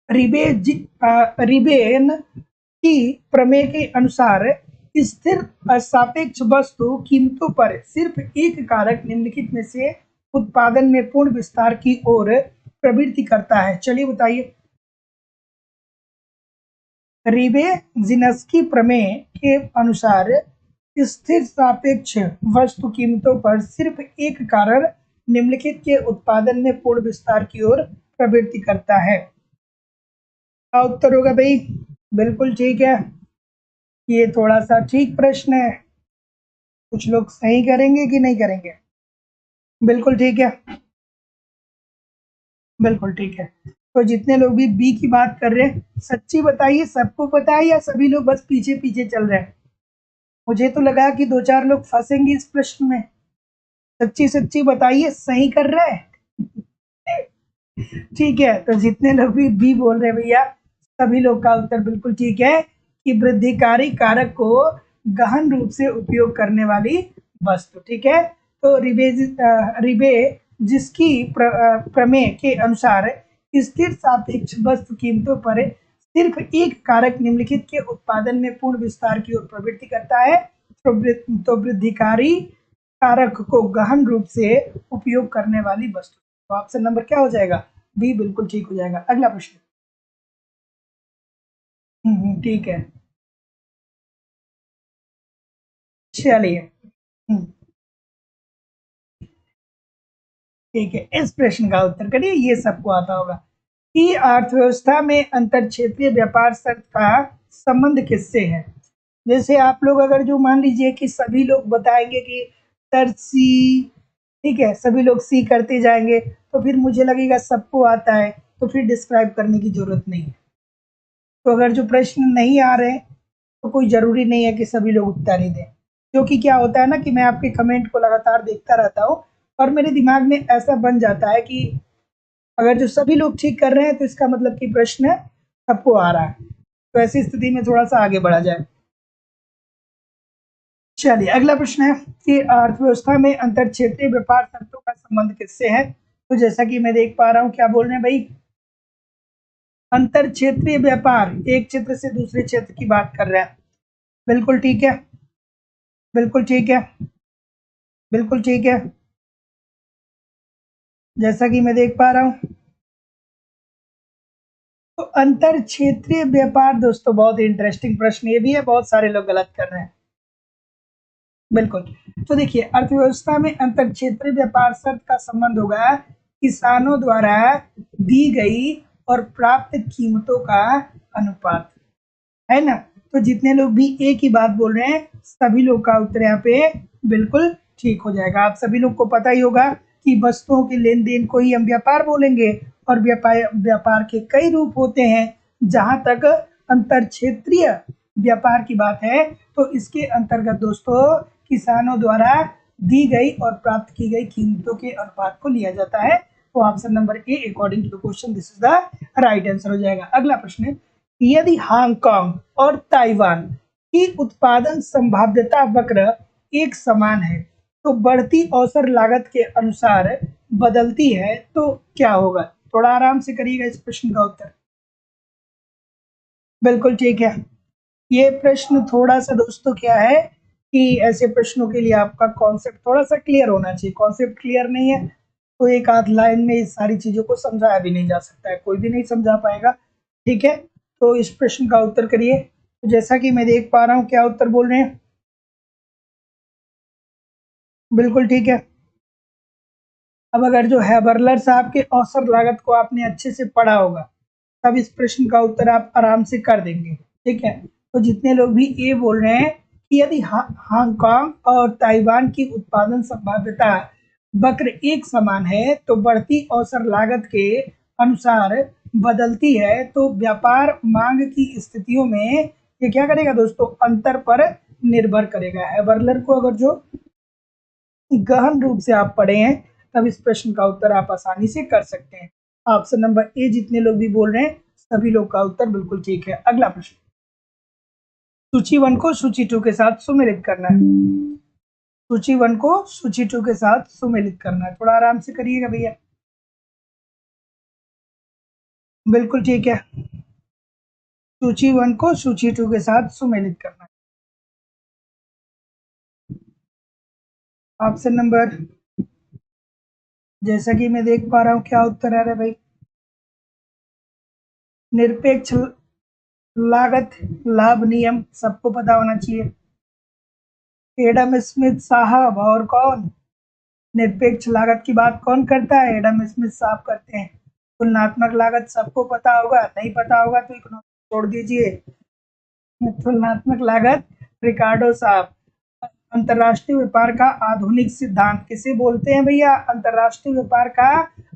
[SPEAKER 1] रिबेन की प्रमेय के अनुसार स्थिर सापेक्ष वस्तु कीमतों पर सिर्फ एक कारक निम्नलिखित में से उत्पादन में पूर्ण विस्तार की ओर प्रवृत्ति करता है। चलिए बताइए। रिबेजिनस्की प्रमेय के अनुसार स्थिर सापेक्ष वस्तु कीमतों पर सिर्फ एक कारक निम्नलिखित के उत्पादन में पूर्ण विस्तार की ओर प्रवृत्ति करता है। क्या उत्तर होगा भाई? बिल्कुल ठीक है। ये थोड़ा सा ठीक प्रश्न है, कुछ लोग सही करेंगे कि नहीं करेंगे? बिल्कुल ठीक है, बिल्कुल ठीक है। तो जितने लोग भी बी की बात कर रहे हैं, सच्ची बताइए, सबको पता है या सभी लोग बस पीछे पीछे चल रहे हैं? मुझे तो लगा कि 2-4 लोग फंसेंगे इस प्रश्न में। सच्ची सच्ची बताइए, सही कर रहे हैं? ठीक है, तो जितने लोग भी बी बोल रहे हैं भैया, सभी लोग का उत्तर बिल्कुल ठीक है कि वृद्धिकारी कारक को गहन रूप से उपयोग करने वाली वस्तु, ठीक है? तो रिबे जिसकी प्रमेय के अनुसार स्थिर सापेक्ष वस्तु कीमतों पर सिर्फ एक कारक निम्नलिखित के उत्पादन में पूर्ण विस्तार की ओर प्रवृत्ति करता है, तो वृद्धिकारी कारक को गहन रूप से उपयोग करने वाली वस्तु। तो ऑप्शन नंबर क्या हो जाएगा? बी बिल्कुल ठीक हो जाएगा। अगला प्रश्न। ठीक है, चलिए। ठीक है, इस प्रश्न का उत्तर करिए, ये सबको आता होगा कि अर्थव्यवस्था में अंतर क्षेत्रीय व्यापार शर्त का संबंध किससे है? जैसे आप लोग अगर जो मान लीजिए कि सभी लोग बताएंगे कि सर सी, ठीक है, सभी लोग सी करते जाएंगे तो फिर मुझे लगेगा सबको आता है, तो फिर डिस्क्राइब करने की जरूरत नहीं है। तो अगर जो प्रश्न नहीं आ रहे तो कोई ज़रूरी नहीं है कि सभी लोग उत्तर ही दें, क्योंकि क्या होता है ना कि मैं आपके कमेंट को लगातार देखता रहता हूँ और मेरे दिमाग में ऐसा बन जाता है कि अगर जो सभी लोग ठीक कर रहे हैं तो इसका मतलब कि प्रश्न सबको आ रहा है। तो ऐसी स्थिति में थोड़ा सा आगे बढ़ा जाए। चलिए, अगला प्रश्न है कि अर्थव्यवस्था में अंतर क्षेत्रीय व्यापार शर्तों का संबंध किससे है? तो जैसा कि मैं देख पा रहा हूँ, क्या बोल रहे हैं भाई? अंतर क्षेत्रीय व्यापार, एक क्षेत्र से दूसरे क्षेत्र की बात कर रहे हैं। बिल्कुल ठीक है, बिल्कुल ठीक है, बिल्कुल ठीक है, जैसा कि मैं देख पा रहा हूँ। तो अंतर क्षेत्रीय व्यापार दोस्तों बहुत इंटरेस्टिंग प्रश्न ये भी है, बहुत सारे लोग गलत कर रहे हैं। बिल्कुल, तो देखिए, अर्थव्यवस्था में अंतर क्षेत्रीय व्यापार शर्त का संबंध होगा किसानों द्वारा दी गई और प्राप्त कीमतों का अनुपात, है ना? तो जितने लोग भी एक ही बात बोल रहे हैं, सभी लोग का उत्तर यहाँ पे बिल्कुल ठीक हो जाएगा। आप सभी लोग को पता ही होगा कि वस्तुओं के लेन देन को ही हम व्यापार बोलेंगे और व्यापार के कई रूप होते हैं। जहां तक अंतर क्षेत्रीय व्यापार की बात है तो इसके अंतर्गत दोस्तों किसानों द्वारा दी गई और प्राप्त की गई कीमतों के अनुपात को लिया जाता है। तो option number A according to the question this is the right answer हो जाएगा। अगला प्रश्न, यदि हांगकांग और ताइवान की उत्पादन संभाव्यता वक्र एक समान है तो बढ़ती औसत लागत के अनुसार बदलती है तो क्या होगा? थोड़ा आराम से करिएगा इस प्रश्न का उत्तर। बिल्कुल ठीक है। ये प्रश्न थोड़ा सा दोस्तों क्या है कि ऐसे प्रश्नों के लिए आपका कॉन्सेप्ट थोड़ा सा क्लियर होना चाहिए। कॉन्सेप्ट क्लियर नहीं है तो एक आध लाइन में इस सारी चीजों को समझाया भी नहीं जा सकता है, कोई भी नहीं समझा पाएगा। ठीक है, तो इस प्रश्न का उत्तर करिए। तो जैसा कि मैं देख पा रहा हूँ, क्या उत्तर बोल रहे हैं? बिल्कुल ठीक है। अब अगर जो हैबरलर साहब के औसत लागत को आपने अच्छे से पढ़ा होगा, तब इस प्रश्न का उत्तर आप आराम से कर देंगे। ठीक है, तो जितने लोग भी ये बोल रहे हैं कि यदि हांगकांग और ताइवान की उत्पादन संभाव्यता वक्र एक समान है तो बढ़ती औसत लागत के अनुसार बदलती है, तो व्यापार मांग की स्थितियों में ये क्या करेगा दोस्तों? अंतर पर निर्भर करेगा। हैबरलर को अगर जो गहन रूप से आप पढ़े हैं, तब इस प्रश्न का उत्तर आप आसानी से कर सकते हैं। ऑप्शन नंबर ए जितने लोग भी बोल रहे हैं, सभी लोग का उत्तर बिल्कुल ठीक है। अगला प्रश्न, सूची 1 को सूची 2 के साथ सुमेलित करना है। सूची 1 को सूची 2 के साथ सुमेलित करना है। थोड़ा आराम से करिएगा भैया। बिल्कुल ठीक है, सूची 1 को सूची 2 के साथ सुमेलित करना है। ऑप्शन नंबर, जैसा कि मैं देख पा रहा हूँ, क्या उत्तर आ रहा है भाई? निरपेक्ष लागत लाभ नियम सबको पता होना चाहिए। एडम स्मिथ साहब और कौन? निरपेक्ष लागत की बात कौन करता है? एडम स्मिथ साहब करते हैं। तुलनात्मक लागत सबको पता होगा, नहीं पता होगा तो इकोनॉमिक्स छोड़ दीजिए। तुलनात्मक लागत रिकार्डो साहब। अंतरराष्ट्रीय व्यापार का आधुनिक सिद्धांत किसे बोलते हैं भैया? अंतरराष्ट्रीय व्यापार का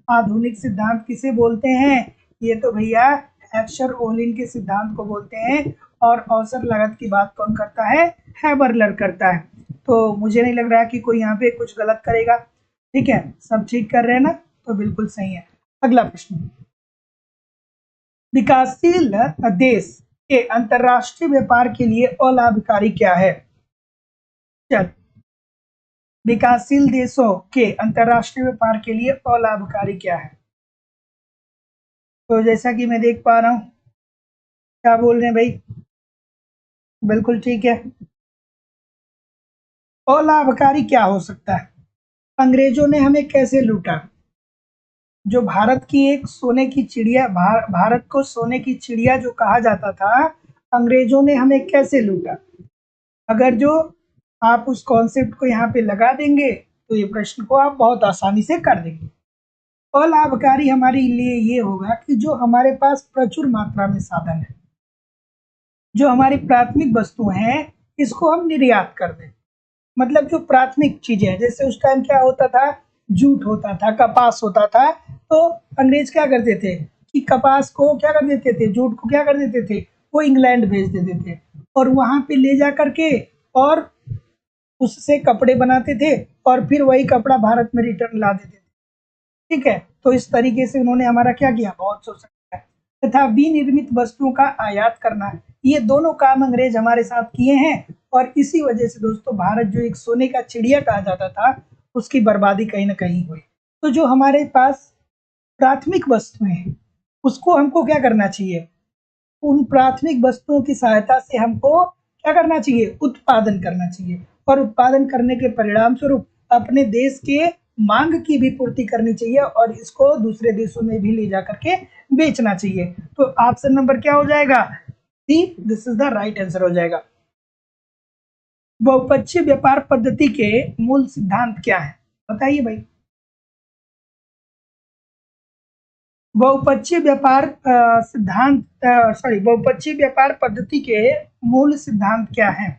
[SPEAKER 1] आधुनिक सिद्धांत किसे बोलते हैं? ये तो भैया एक्शर ओलिन के सिद्धांत को बोलते हैं। और औसत लागत की बात कौन करता है? हैबरलर करता है। तो मुझे नहीं लग रहा है कि कोई यहाँ पे कुछ गलत करेगा। ठीक है, सब ठीक कर रहे हैं ना? तो बिल्कुल सही है। अगला प्रश्न, विकासशील देश के अंतरराष्ट्रीय व्यापार के लिए अलाभकारी क्या है? चल, विकासशील देशों के अंतरराष्ट्रीय व्यापार के लिए अलाभकारी क्या है? तो जैसा कि मैं देख पा रहा हूँ, क्या बोल रहे हैं भाई? बिल्कुल ठीक है। अलाभकारी क्या हो सकता है? अंग्रेजों ने हमें कैसे लूटा? जो भारत की एक सोने की चिड़िया, भारत को सोने की चिड़िया जो कहा जाता था, अंग्रेजों ने हमें कैसे लूटा? अगर जो आप उस कॉन्सेप्ट को यहाँ पे लगा देंगे, तो ये प्रश्न को आप बहुत आसानी से कर देंगे। अलाभकारी हमारे लिए ये होगा कि जो हमारे पास प्रचुर मात्रा में साधन है, जो हमारी प्राथमिक वस्तु हैं, इसको हम निर्यात कर दें। मतलब जो प्राथमिक चीजें हैं, जैसे उस टाइम क्या होता था, जूट होता था, कपास होता था, तो अंग्रेज क्या करते थे कि कपास को क्या कर देते थे, जूट को क्या कर देते थे, वो इंग्लैंड भेज देते थे और वहां पे ले जा करके और उससे कपड़े बनाते थे और फिर वही कपड़ा भारत में रिटर्न ला देते थे। ठीक है, तो इस तरीके से उन्होंने हमारा क्या किया, बहुत शोषण किया। तथा विनिर्मित वस्तुओं का आयात करना, ये दोनों काम अंग्रेज हमारे साथ किए हैं और इसी वजह से दोस्तों भारत जो एक सोने का चिड़िया कहा जाता था, उसकी बर्बादी कहीं ना कहीं हुई। तो जो हमारे पास प्राथमिक वस्तुएं हैं, उसको हमको क्या करना चाहिए? उन प्राथमिक वस्तुओं की सहायता से हमको क्या करना चाहिए? उत्पादन करना चाहिए। और उत्पादन करने के परिणाम स्वरूप अपने देश के मांग की भी पूर्ति करनी चाहिए और इसको दूसरे देशों में भी ले जा करके बेचना चाहिए। तो ऑप्शन नंबर क्या हो जाएगा? C, this is the right answer हो जाएगा। बहुपक्षीय व्यापार पद्धति के मूल सिद्धांत क्या है? बताइए भाई। बहुपक्षीय व्यापार सिद्धांत, सॉरी, बहुपक्षीय व्यापार पद्धति के मूल सिद्धांत क्या है?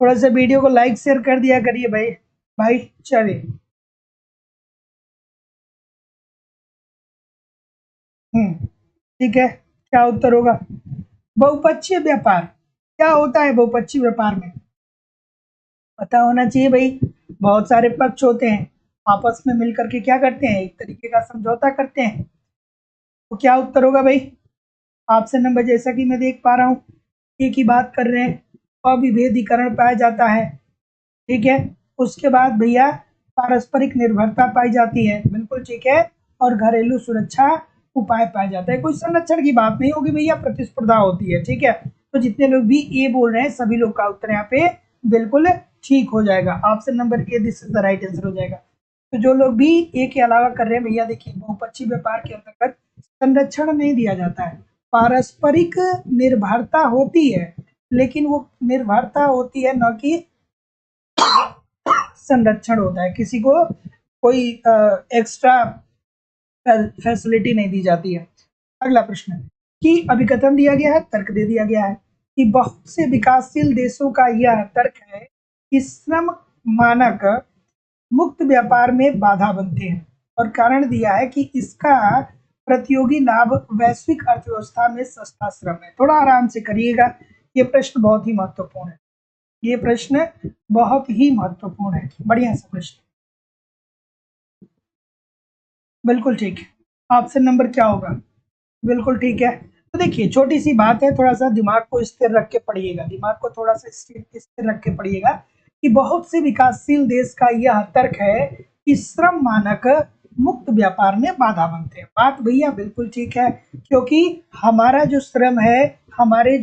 [SPEAKER 1] थोड़ा सा वीडियो को लाइक शेयर कर दिया करिए भाई। भाई चलिए। ठीक है, क्या उत्तर होगा? बहुपक्षीय व्यापार क्या होता है? बहुपक्षीय व्यापार में पता होना चाहिए भाई, बहुत सारे पक्ष होते हैं, आपस में मिलकर के क्या करते हैं, एक तरीके का समझौता करते हैं। तो क्या उत्तर होगा भाई? ऑप्शन नंबर, जैसा कि मैं देख पा रहा हूँ, एक ही बात कर रहे हैं, अविभेदीकरण पाया जाता है। ठीक है, उसके बाद भैया पारस्परिक निर्भरता पाई जाती है, बिल्कुल ठीक है, और घरेलू सुरक्षा उपाय पाया जाता है। कोई संरक्षण की बात नहीं होगी भैया, प्रतिस्पर्धा होती है। ठीक है, तो जितने लोग भी ए बोल रहे हैं, सभी लोग का उत्तर यहाँ पे बिल्कुल ठीक हो जाएगा। Option number A, this is the right answer हो जाएगा। तो जो लोग भी ए के अलावा कर रहे हैं भैया, देखिए, बहुपक्षीय व्यापार के अंतर्गत संरक्षण नहीं दिया जाता है, पारस्परिक निर्भरता होती है, लेकिन वो निर्भरता होती है न कि संरक्षण होता है, किसी को कोई एक्स्ट्रा फैसिलिटी नहीं दी जाती है। अगला प्रश्न कि अभिकथन दिया गया है, तर्क दे दिया गया है कि बहुत से विकासशील देशों का यह तर्क है कि श्रम मानक मुक्त व्यापार में बाधा बनते हैं, और कारण दिया है कि इसका प्रतियोगी लाभ वैश्विक अर्थव्यवस्था में सस्ता श्रम है। थोड़ा आराम से करिएगा, ये प्रश्न बहुत ही महत्वपूर्ण है, ये प्रश्न बहुत ही महत्वपूर्ण है। बढ़िया सा प्रश्न, बिल्कुल ठीक है। ऑप्शन नंबर क्या होगा? बिल्कुल ठीक है। तो देखिए, छोटी सी बात है, थोड़ा सा दिमाग को स्थिर रख के पढ़िएगा, दिमाग को थोड़ा सा स्थिर रख के पढ़िएगा कि बहुत से विकासशील देश का यह तर्क है कि श्रम मानक मुक्त व्यापार में बाधा बनते हैं। बात भैया बिल्कुल ठीक है, क्योंकि हमारा जो श्रम है, हमारे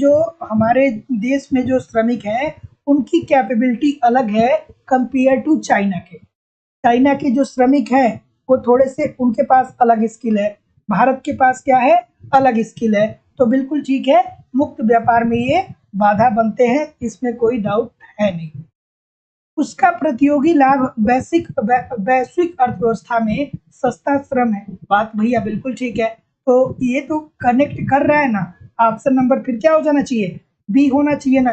[SPEAKER 1] देश में जो श्रमिक हैं उनकी कैपेबिलिटी अलग है कंपेयर टू चाइना के। चाइना के जो श्रमिक हैं वो थोड़े से, उनके पास अलग स्किल है, भारत के पास क्या है, अलग स्किल है। तो बिल्कुल ठीक है, मुक्त व्यापार में ये बाधा बनते हैं, इसमें कोई डाउट है नहीं। उसका प्रतियोगी लाभ वैश्विक अर्थव्यवस्था में सस्ता श्रम है। बात भैया बिल्कुल ठीक है, तो ये तो कनेक्ट कर रहा है ना। ऑप्शन नंबर फिर क्या हो जाना चाहिए? बी होना चाहिए ना।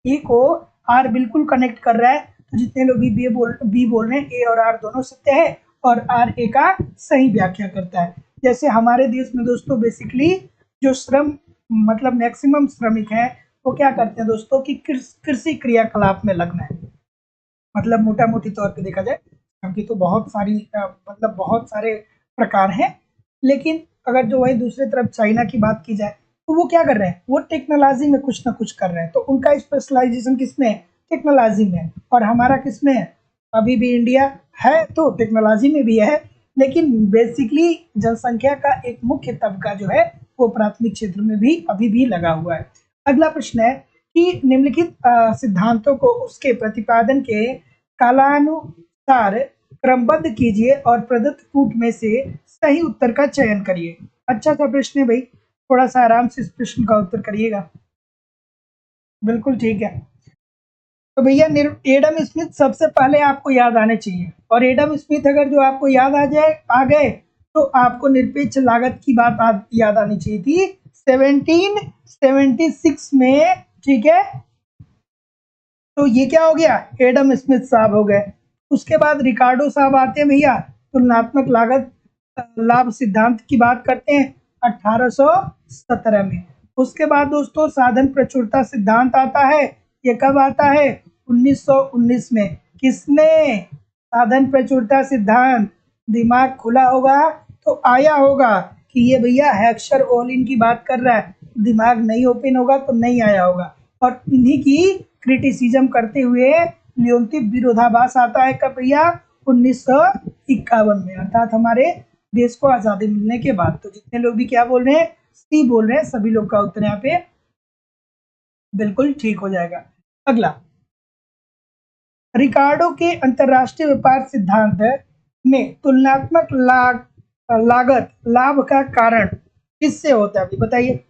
[SPEAKER 1] ए को आर बिल्कुल कनेक्ट कर रहा है, तो जितने लोग भी बी बोल रहे हैं, ए और आर दोनों सत्य है, और आर ए का सही व्याख्या करता है। जैसे हमारे देश में दोस्तों बेसिकली जो श्रम मतलब मैक्सिमम श्रमिक हैं वो क्या करते हैं दोस्तों कि कृषि क्रियाकलाप में लगना है। मतलब मोटा मोटी तौर पे देखा जाए, क्योंकि तो बहुत सारी मतलब बहुत सारे प्रकार हैं, लेकिन अगर जो वही दूसरी तरफ चाइना की बात की जाए तो वो क्या कर रहे हैं, वो टेक्नोलॉजी में कुछ ना कुछ कर रहे हैं। तो उनका स्पेशलाइजेशन किसमें है? टेक्नोलॉजी में। और हमारा किसमें है? अभी भी इंडिया है तो टेक्नोलॉजी में भी है, लेकिन बेसिकली जनसंख्या का एक मुख्य तबका जो है वो प्राथमिक क्षेत्र में भी अभी भी लगा हुआ है। अगला प्रश्न है कि निम्नलिखित सिद्धांतों को उसके प्रतिपादन के कालानुसार क्रमबद्ध कीजिए और प्रदत्त कूट में से सही उत्तर का चयन करिए। अच्छा सा प्रश्न है भाई, थोड़ा सा आराम से इस प्रश्न का उत्तर करिएगा। बिल्कुल ठीक है। तो भैया एडम स्मिथ सबसे पहले आपको याद आने चाहिए, और एडम स्मिथ अगर जो आपको याद आ गए तो आपको निरपेक्ष लागत की बात याद आनी चाहिए थी 1776 में, ठीक है। तो ये क्या हो गया? एडम स्मिथ साहब हो गए। उसके बाद रिकार्डो साहब आते हैं भैया, तुलनात्मक लागत लाभ सिद्धांत की बात करते हैं 1817 में। उसके बाद दोस्तों साधन प्रचुरता सिद्धांत आता है, ये कब आता है? 1919 में। किसने साधन प्रचुरता सिद्धांत? दिमाग खुला होगा तो आया होगा कि ये भैया हेक्सर ओलिन की बात कर रहा है, दिमाग नहीं ओपन होगा तो नहीं आया होगा। और इन्हीं की क्रिटिसिज्म करते हुए लियोन्तिफ विरोधाभास आता है कब भैया? 1951 में, अर्थात हमारे देश को आजादी मिलने के बाद। तो जितने लोग भी क्या बोल रहे हैं, सी बोल रहे हैं, सभी लोग का उत्तर यहाँ पे बिल्कुल ठीक हो जाएगा। अगला, रिकार्डो के अंतरराष्ट्रीय व्यापार सिद्धांत में तुलनात्मक लागत लाभ का कारण किससे होता है? अभी बताइए।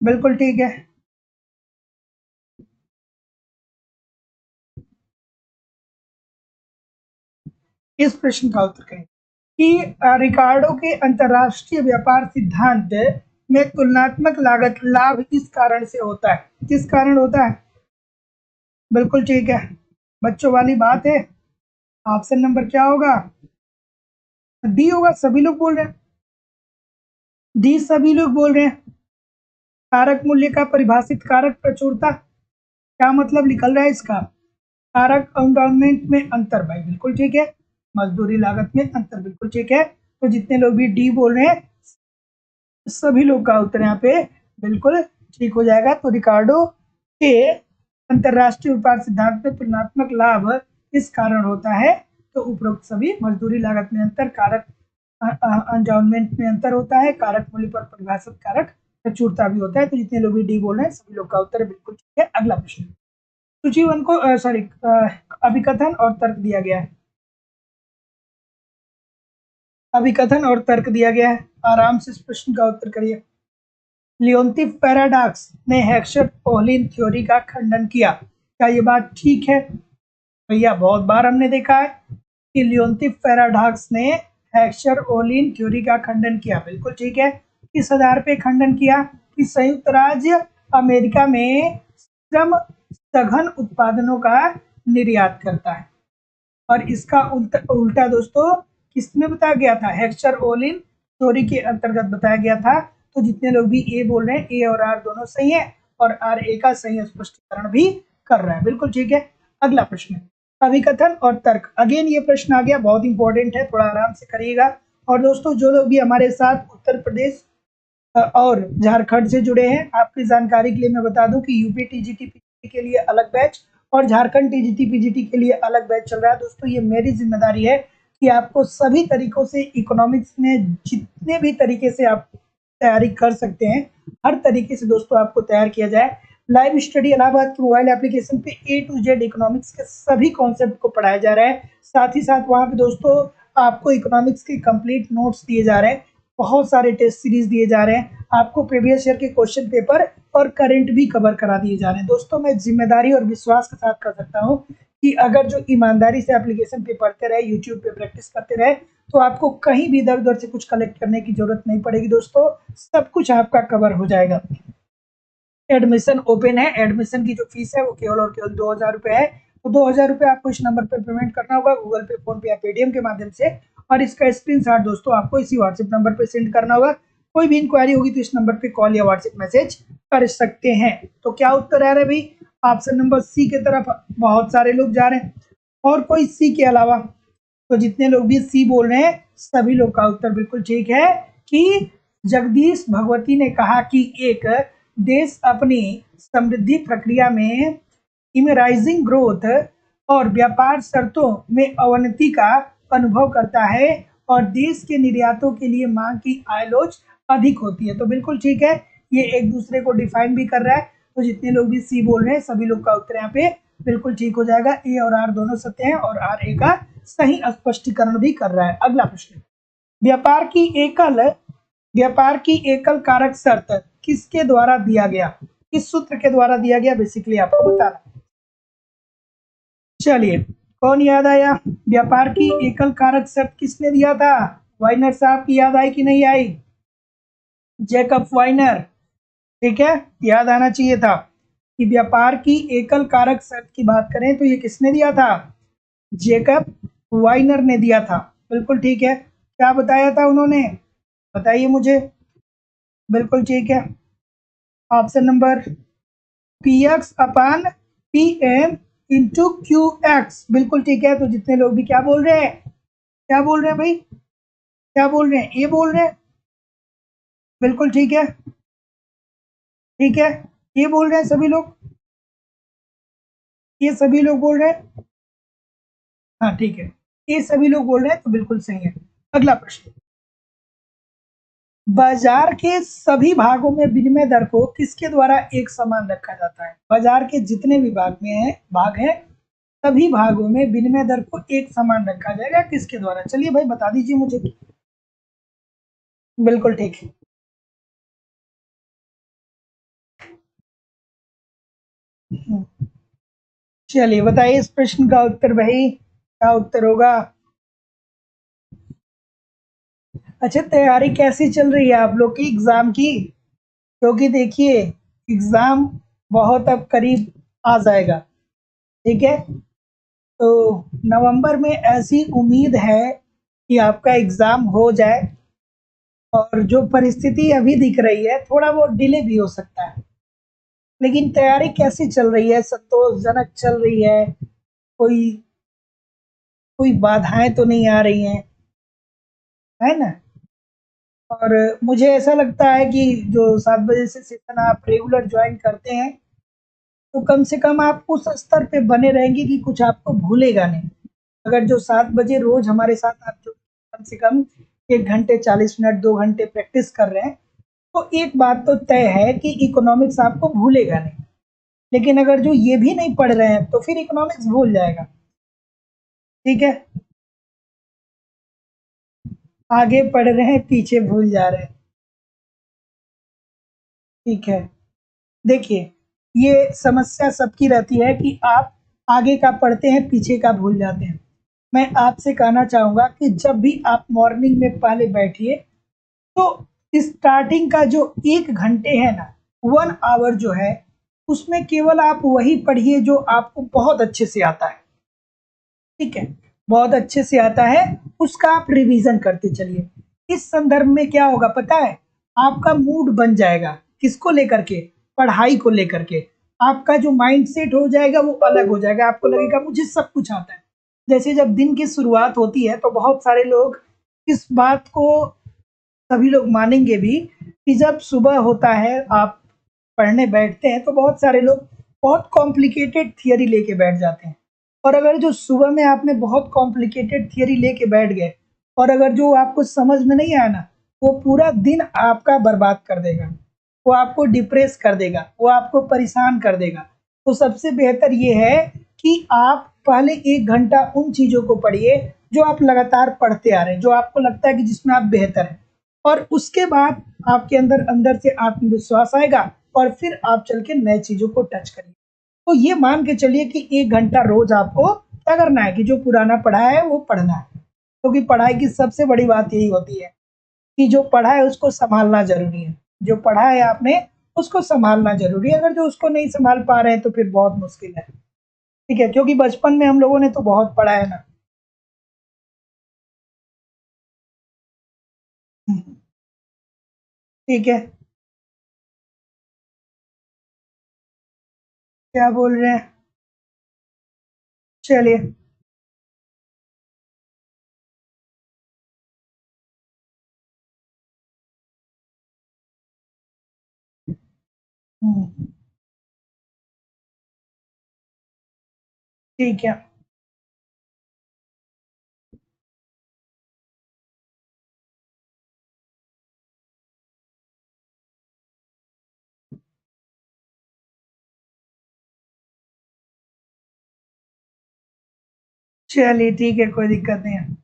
[SPEAKER 1] बिल्कुल ठीक है। इस प्रश्न का उत्तर करें कि रिकार्डो के अंतरराष्ट्रीय व्यापार सिद्धांत में तुलनात्मक लागत लाभ इस कारण से होता है। किस कारण होता है? बिल्कुल ठीक है, बच्चों वाली बात है। ऑप्शन नंबर क्या होगा? डी होगा। सभी लोग बोल रहे हैं डी, सभी लोग बोल रहे हैं। कारक मूल्य का परिभाषित कारक प्रचुरता, क्या मतलब निकल रहा है इसका? कारक एंडोमेंट में अंतर, भाई बिल्कुल ठीक है। मजदूरी लागत में अंतर, बिल्कुल ठीक है। तो जितने लोग भी डी बोल रहे हैं सभी लोग का उत्तर यहाँ पे बिल्कुल ठीक हो जाएगा। तो रिकार्डो के अंतरराष्ट्रीय व्यापार सिद्धांत में तुलनात्मक लाभ इस कारण होता है, तो उपरोक्त सभी मजदूरी लागत में अंतर, कारक एंडोमेंट में अंतर होता है, कारक मूल्य पर परिभाषित कारक प्रचुरता भी होता है। तो जितने लोग भी डी बोल रहे हैं सभी लोग का उत्तर बिल्कुल ठीक है। अगला प्रश्न, सूची 1 को सॉरी अभिकथन और तर्क दिया गया है। अभिकथन और तर्क दिया गया है, आराम से इस प्रश्न का उत्तर करिए। लियोन्तीफ पैराडॉक्स ने हेक्सर-ओह्लिन थ्योरी का खंडन किया, क्या ये बात ठीक है? भैया बहुत बार हमने देखा है कि लियोन्तीफ पैराडॉक्स ने हेक्सर-ओह्लिन थ्योरी का खंडन किया, बिल्कुल ठीक है। किस आधार पे खंडन किया? कि संयुक्त राज्य अमेरिका में श्रम सघन उत्पादनों का निर्यात करता है, और इसका उल्टा दोस्तों किसमें बताया गया था? हेक्सर-ओह्लिन थ्योरी के अंतर्गत बताया गया था। तो जितने लोग भी ए बोल रहे हैं, ए और आर दोनों सही है, और आर ए का सही स्पष्टीकरण भी कर रहा है, बिल्कुल ठीक है। अगला प्रश्न, अभिकथन और तर्क। अगेन ये प्रश्न आ गया, बहुत इंपॉर्टेंट है, थोड़ा आराम से करिएगा। और दोस्तों जो लोग भी हमारे साथ उत्तर प्रदेश और झारखंड से जुड़े हैं, आपकी जानकारी के लिए मैं बता दूं कि यूपी टीजीटी पीजीटी के लिए अलग बैच और झारखंड टीजीटी पीजीटी के लिए अलग बैच चल रहा है। दोस्तों ये मेरी जिम्मेदारी है कि आपको सभी तरीकों से इकोनॉमिक्स में जितने भी तरीके से आप तैयारी कर सकते हैं, हर तरीके से दोस्तों आपको तैयार किया जाए। लाइव स्टडी इलाहाबाद के मोबाइल एप्लीकेशन पे ए टू जेड इकोनॉमिक्स के सभी कॉन्सेप्ट को पढ़ाया जा रहा है। साथ ही साथ वहाँ पे दोस्तों आपको इकोनॉमिक्स के कंप्लीट नोट्स दिए जा रहे हैं, बहुत सारे टेस्ट सीरीज दिए जा रहे हैं, आपको प्रीवियस ईयर के क्वेश्चन पेपर और करंट भी कवर करा दिए जा रहे हैं। दोस्तों मैं जिम्मेदारी और विश्वास के साथ कर सकता हूँ कि अगर जो ईमानदारी से एप्लीकेशन पे पढ़ते रहे, यूट्यूब पे प्रैक्टिस करते रहे, तो आपको कहीं भी इधर उधर से कुछ कलेक्ट करने की जरूरत नहीं पड़ेगी। दोस्तों सब कुछ आपका कवर हो जाएगा। एडमिशन ओपन है, एडमिशन की जो फीस है वो केवल और केवल 2000 रुपये है। तो 2000 रुपये आपको इस नंबर पर पेमेंट करना होगा, गूगल पे, फोन पे या पेटीएम के माध्यम से, और इसका स्क्रीनशॉट दोस्तों आपको इसी व्हाट्सएप नंबर पर सेंड करना होगा। कोई भी इंक्वायरी होगी तो इस नंबर पे कॉल या व्हाट्सएप मैसेज कर सकते हैं। तो क्या उत्तर है भाई? ऑप्शन नंबर सी की तरफ बहुत सारे लोग जा रहे हैं, और कोई सी के अलावा? तो जितने लोग भी सी बोल रहे हैं सभी लोग का उत्तर बिल्कुल ठीक है कि जगदीश भगवती ने कहा कि एक देश अपनी समृद्धि प्रक्रिया में इमराइजिंग ग्रोथ और व्यापार शर्तों में अवनति का अनुभव करता है, और देश के निर्यातों के लिए मांग की आयलोच अधिक होती है। तो बिल्कुल ठीक है, ये एक दूसरे को डिफाइन भी कर रहा है। तो जितने लोग भी सी बोल रहे हैं सभी लोग का उत्तर यहाँ पे बिल्कुल ठीक हो जाएगा। ए और आर दोनों सत्य हैं, और आर ए का सही स्पष्टीकरण भी कर रहा है। अगला प्रश्न, व्यापार की एकल कारक शर्त किसके द्वारा दिया गया? किस सूत्र के द्वारा दिया गया, बेसिकली आपको बताना। चलिए, कौन याद आया? व्यापार की एकल कारक शर्त किसने दिया था? वाइनर साहब की याद आई कि नहीं आई? जैकब वाइनर, ठीक है, याद आना चाहिए था कि व्यापार की एकल कारक शर्त की बात करें तो ये किसने दिया था? जैकब वाइनर ने दिया था, बिल्कुल ठीक है। क्या बताया था उन्होंने, बताइए मुझे। बिल्कुल ठीक है, option number P X upon P M into Q X, बिल्कुल ठीक है। तो जितने लोग भी क्या बोल रहे हैं, क्या बोल रहे हैं भाई, क्या बोल रहे हैं? ये बोल रहे हैं, बिल्कुल ठीक है, ठीक है, ये बोल रहे हैं सभी लोग, ये सभी लोग बोल रहे हैं, हाँ ठीक है, ये सभी लोग बोल रहे हैं, तो बिल्कुल सही है। अगला प्रश्न, बाजार के सभी भागों में विनिमय दर को किसके द्वारा एक समान रखा जाता है? बाजार के जितने भी भाग हैं सभी भागों में विनिमय दर को एक समान रखा जाएगा, किसके द्वारा? चलिए भाई बता दीजिए मुझे। बिल्कुल ठीक है, चलिए बताइए इस प्रश्न का उत्तर भाई, क्या उत्तर होगा? अच्छा, तैयारी कैसी चल रही है आप लोग की एग्जाम की? क्योंकि देखिए एग्जाम बहुत अब करीब आ जाएगा, ठीक है। तो नवंबर में ऐसी उम्मीद है कि आपका एग्जाम हो जाए, और जो परिस्थिति अभी दिख रही है थोड़ा बहुत डिले भी हो सकता है, लेकिन तैयारी कैसी चल रही है? संतोषजनक चल रही है? कोई कोई बाधाएं तो नहीं आ रही हैं, है ना? और मुझे ऐसा लगता है कि जो 7 बजे से सेशन आप रेगुलर ज्वाइन करते हैं, तो कम से कम आप उस स्तर पे बने रहेंगे कि कुछ आपको भूलेगा नहीं। अगर जो 7 बजे रोज हमारे साथ आप जो कम से कम 1 घंटे 40 मिनट 2 घंटे प्रैक्टिस कर रहे हैं, तो एक बात तो तय है कि इकोनॉमिक्स आपको भूलेगा नहीं। लेकिन अगर जो ये भी नहीं पढ़ रहे हैं तो फिर इकोनॉमिक्स भूल जाएगा, ठीक है। आगे पढ़ रहे हैं, पीछे भूल जा रहे हैं। ठीक है, देखिए, ये समस्या सबकी रहती है कि आप आगे का पढ़ते हैं, पीछे का भूल जाते हैं। मैं आपसे कहना चाहूँगा कि जब भी आप मॉर्निंग में पहले बैठिए, तो स्टार्टिंग का जो 1 घंटे है ना, 1 आवर जो है, उसमें केवल आप वही पढ़िए जो आपको बहुत अच्छे से आता है। ठीक है, बहुत अच्छे से आता है, उसका आप रिवीजन करते चलिए। इस संदर्भ में क्या होगा पता है, आपका मूड बन जाएगा, किसको लेकर के, पढ़ाई को लेकर के। आपका जो माइंड सेट हो जाएगा वो अलग हो जाएगा, आपको लगेगा मुझे सब कुछ आता है। जैसे जब दिन की शुरुआत होती है तो बहुत सारे लोग इस बात को, सभी लोग मानेंगे भी, कि जब सुबह होता है आप पढ़ने बैठते हैं तो बहुत सारे लोग बहुत कॉम्प्लिकेटेड थियरी लेके बैठ जाते हैं। और अगर जो सुबह में आपने बहुत कॉम्प्लिकेटेड थियरी लेके बैठ गए और अगर जो आपको समझ में नहीं आया ना, वो पूरा दिन आपका बर्बाद कर देगा, वो आपको डिप्रेस कर देगा, वो आपको परेशान कर देगा। तो सबसे बेहतर ये है कि आप पहले 1 घंटा उन चीज़ों को पढ़िए जो आप लगातार पढ़ते आ रहे हैं, जो आपको लगता है कि जिसमें आप बेहतर हैं। और उसके बाद आपके अंदर अंदर से आत्मविश्वास आएगा और फिर आप चल के नए चीज़ों को टच करिए। तो ये मान के चलिए कि 1 घंटा रोज आपको क्या करना है कि जो पुराना पढ़ा है वो पढ़ना है। क्योंकि पढ़ाई की सबसे बड़ी बात यही होती है कि जो पढ़ा है उसको सँभालना ज़रूरी है। जो पढ़ा है आपने उसको सँभालना ज़रूरी है। अगर जो उसको नहीं सँभाल पा रहे हैं तो फिर बहुत मुश्किल है। ठीक है? क्योंकि बचपन में हम लोगों ने तो बहुत पढ़ा है ना। ठीक है, क्या बोल रहे हैं? चलिए। हुँ, ठीक है। चलिए ठीक है, कोई दिक्कत नहीं है।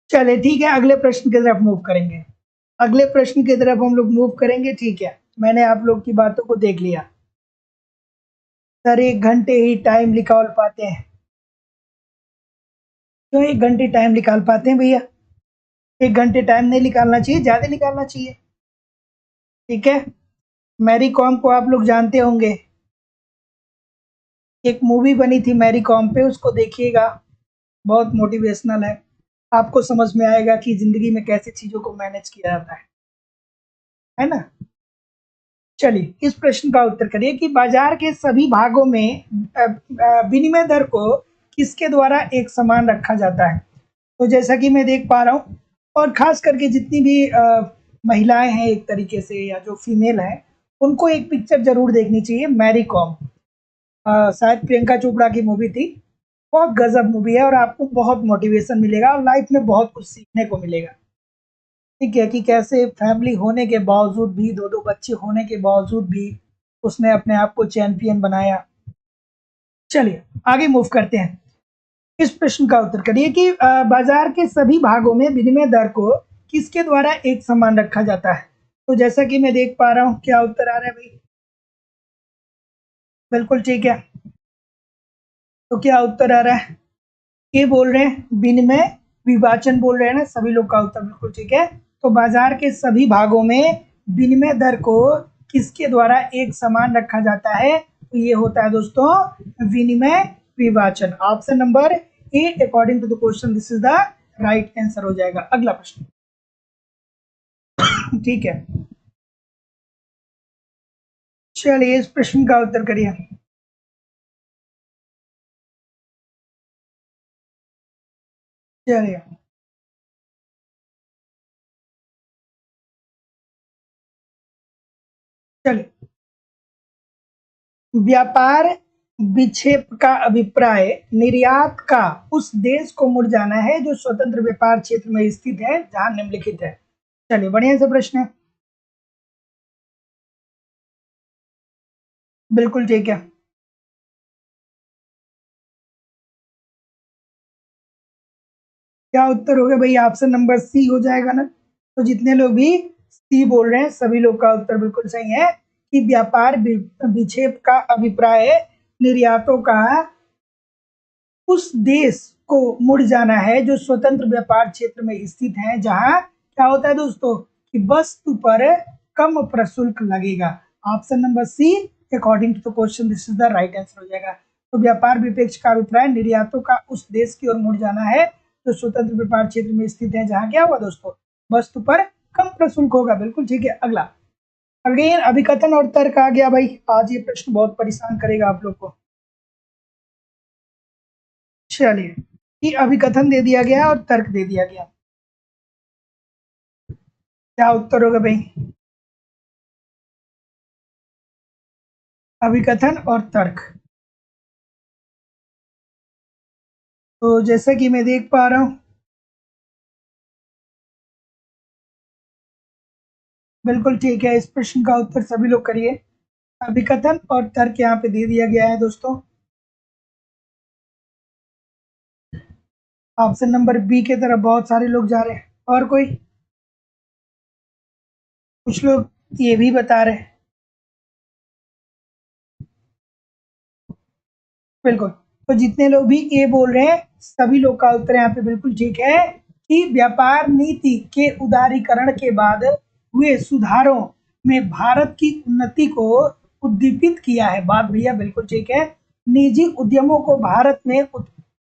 [SPEAKER 1] चलिए ठीक है, अगले प्रश्न की तरफ मूव करेंगे। अगले प्रश्न की तरफ हम लोग मूव करेंगे, ठीक है। मैंने आप लोग की बातों को देख लिया। सर 1 घंटे ही टाइम निकाल पाते हैं। क्यों 1 घंटे टाइम निकाल पाते हैं भैया? 1 घंटे टाइम नहीं निकालना चाहिए, ज़्यादा निकालना चाहिए। ठीक है, मैरी कॉम को आप लोग जानते होंगे। एक मूवी बनी थी मैरी कॉम पे, उसको देखिएगा, बहुत मोटिवेशनल है। आपको समझ में आएगा कि ज़िंदगी में कैसे चीज़ों को मैनेज किया जाता है ना? चलिए, इस प्रश्न का उत्तर करिए कि बाजार के सभी भागों में विनिमय दर को किसके द्वारा एक समान रखा जाता है? तो जैसा कि मैं देख पा रहा हूँ, और ख़ास करके जितनी भी महिलाएँ हैं एक तरीके से, या जो फीमेल हैं, उनको एक पिक्चर ज़रूर देखनी चाहिए, मैरी कॉम। शायद प्रियंका चोपड़ा की मूवी थी। बहुत गज़ब मूवी है और आपको बहुत मोटिवेशन मिलेगा और लाइफ़ में बहुत कुछ सीखने को मिलेगा। ठीक है, कि कैसे फैमिली होने के बावजूद भी, 2-2 बच्चे होने के बावजूद भी उसने अपने आप को चैंपियन बनाया। चलिए, आगे मूव करते हैं। इस प्रश्न का उत्तर करिए कि बाज़ार के सभी भागों में विनिमय दर को किसके द्वारा एक समान रखा जाता है? तो जैसा कि मैं देख पा रहा हूँ, क्या उत्तर आ रहा है भई? बिल्कुल ठीक है। तो क्या उत्तर आ रहा है? ये बोल रहे हैं विनिमय विभाजन बोल रहे हैं ना, सभी लोग का उत्तर बिल्कुल ठीक है। तो बाजार के सभी भागों में विनिमय दर को किसके द्वारा एक समान रखा जाता है? तो ये होता है दोस्तों विनिमय विभाजन। Option number A according to the question this is the right answer हो जाएगा। अगला प्रश्न। ठीक है, चलिए इस प्रश्न का उत्तर करिए। चलिए, चलिए, व्यापार विक्षेप का अभिप्राय निर्यात का उस देश को मुड़ जाना है जो स्वतंत्र व्यापार क्षेत्र में स्थित है, जहां निम्नलिखित है। चलिए, बढ़िया सा प्रश्न है। बिल्कुल ठीक है। क्या उत्तर हो गया भाई? ऑप्शन नंबर सी हो जाएगा ना। तो जितने लोग भी सी बोल रहे हैं सभी लोग का उत्तर बिल्कुल सही है कि व्यापार विक्षेप का अभिप्राय निर्यातों का उस देश को मुड़ जाना है जो स्वतंत्र व्यापार क्षेत्र में स्थित है, जहां क्या होता है दोस्तों कि वस्तु पर कम प्रशुल्क लगेगा। Option number C according to the question this is the right answer हो जाएगा। तो व्यापार विपेक्ष का अभिप्राय निर्यातों का उस देश की ओर मुड़ जाना है जो स्वतंत्र व्यापार क्षेत्र में स्थित है, जहां क्या हुआ दोस्तों वस्तु पर कम प्रशुल्क होगा। बिल्कुल ठीक है। अगला अगेन अभिकथन और तर्क आ गया भाई। आज ये प्रश्न बहुत परेशान करेगा आप लोग को। चलिए कि अभिकथन दे दिया गया और तर्क दे दिया गया। क्या उत्तर होगा भाई? अभिकथन और तर्क। तो जैसा कि मैं देख पा रहा हूं, बिल्कुल ठीक है। इस प्रश्न का उत्तर सभी लोग करिए। अभिकथन और तर्क यहाँ पे दे दिया गया है दोस्तों। ऑप्शन नंबर बी के तरफ बहुत सारे लोग जा रहे हैं। और कोई? कुछ लोग ये भी बता रहे हैं। बिल्कुल। तो जितने लोग भी ए बोल रहे हैं सभी लोग का उत्तर यहाँ पे बिल्कुल ठीक है कि व्यापार नीति के उदारीकरण के बाद हुए सुधारों में भारत की उन्नति को उद्दीपित किया है। बात भैया बिल्कुल ठीक है। निजी उद्यमों को भारत में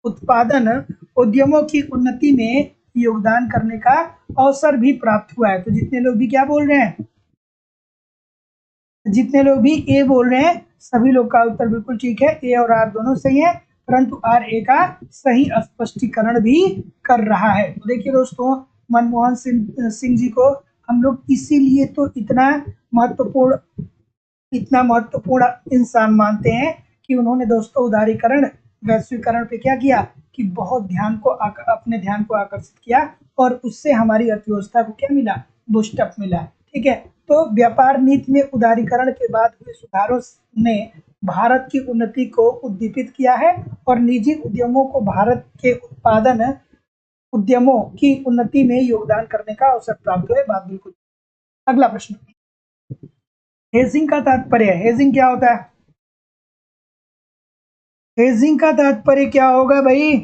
[SPEAKER 1] उत्पादन उद्यमों की उन्नति में योगदान करने का अवसर भी प्राप्त हुआ है। तो जितने लोग भी क्या बोल रहे हैं, जितने लोग भी ए बोल रहे हैं सभी लोग का उत्तर बिल्कुल ठीक है। ए और आर दोनों सही है, परंतु आर ए का सही स्पष्टीकरण भी कर रहा है। तो देखिए दोस्तों, मनमोहन सिंह जी को हम लोग इसीलिए तो इतना महत्वपूर्ण इंसान मानते हैं कि उन्होंने दोस्तों उदारीकरण वैश्वीकरण पे क्या किया कि बहुत अपने ध्यान को आकर्षित किया और उससे हमारी अर्थव्यवस्था को क्या मिला? बूस्टअप मिला। ठीक है। तो व्यापार नीति में उदारीकरण के बाद हुए सुधारों ने भारत की उन्नति को उद्दीपित किया है और निजी उद्यमों को भारत के उत्पादन उद्यमों की उन्नति में योगदान करने का अवसर प्राप्त हुआ। बात बिल्कुल। अगला प्रश्न, हेजिंग का तात्पर्य। हेजिंग क्या होता है? हेजिंग का तात्पर्य क्या होगा भाई?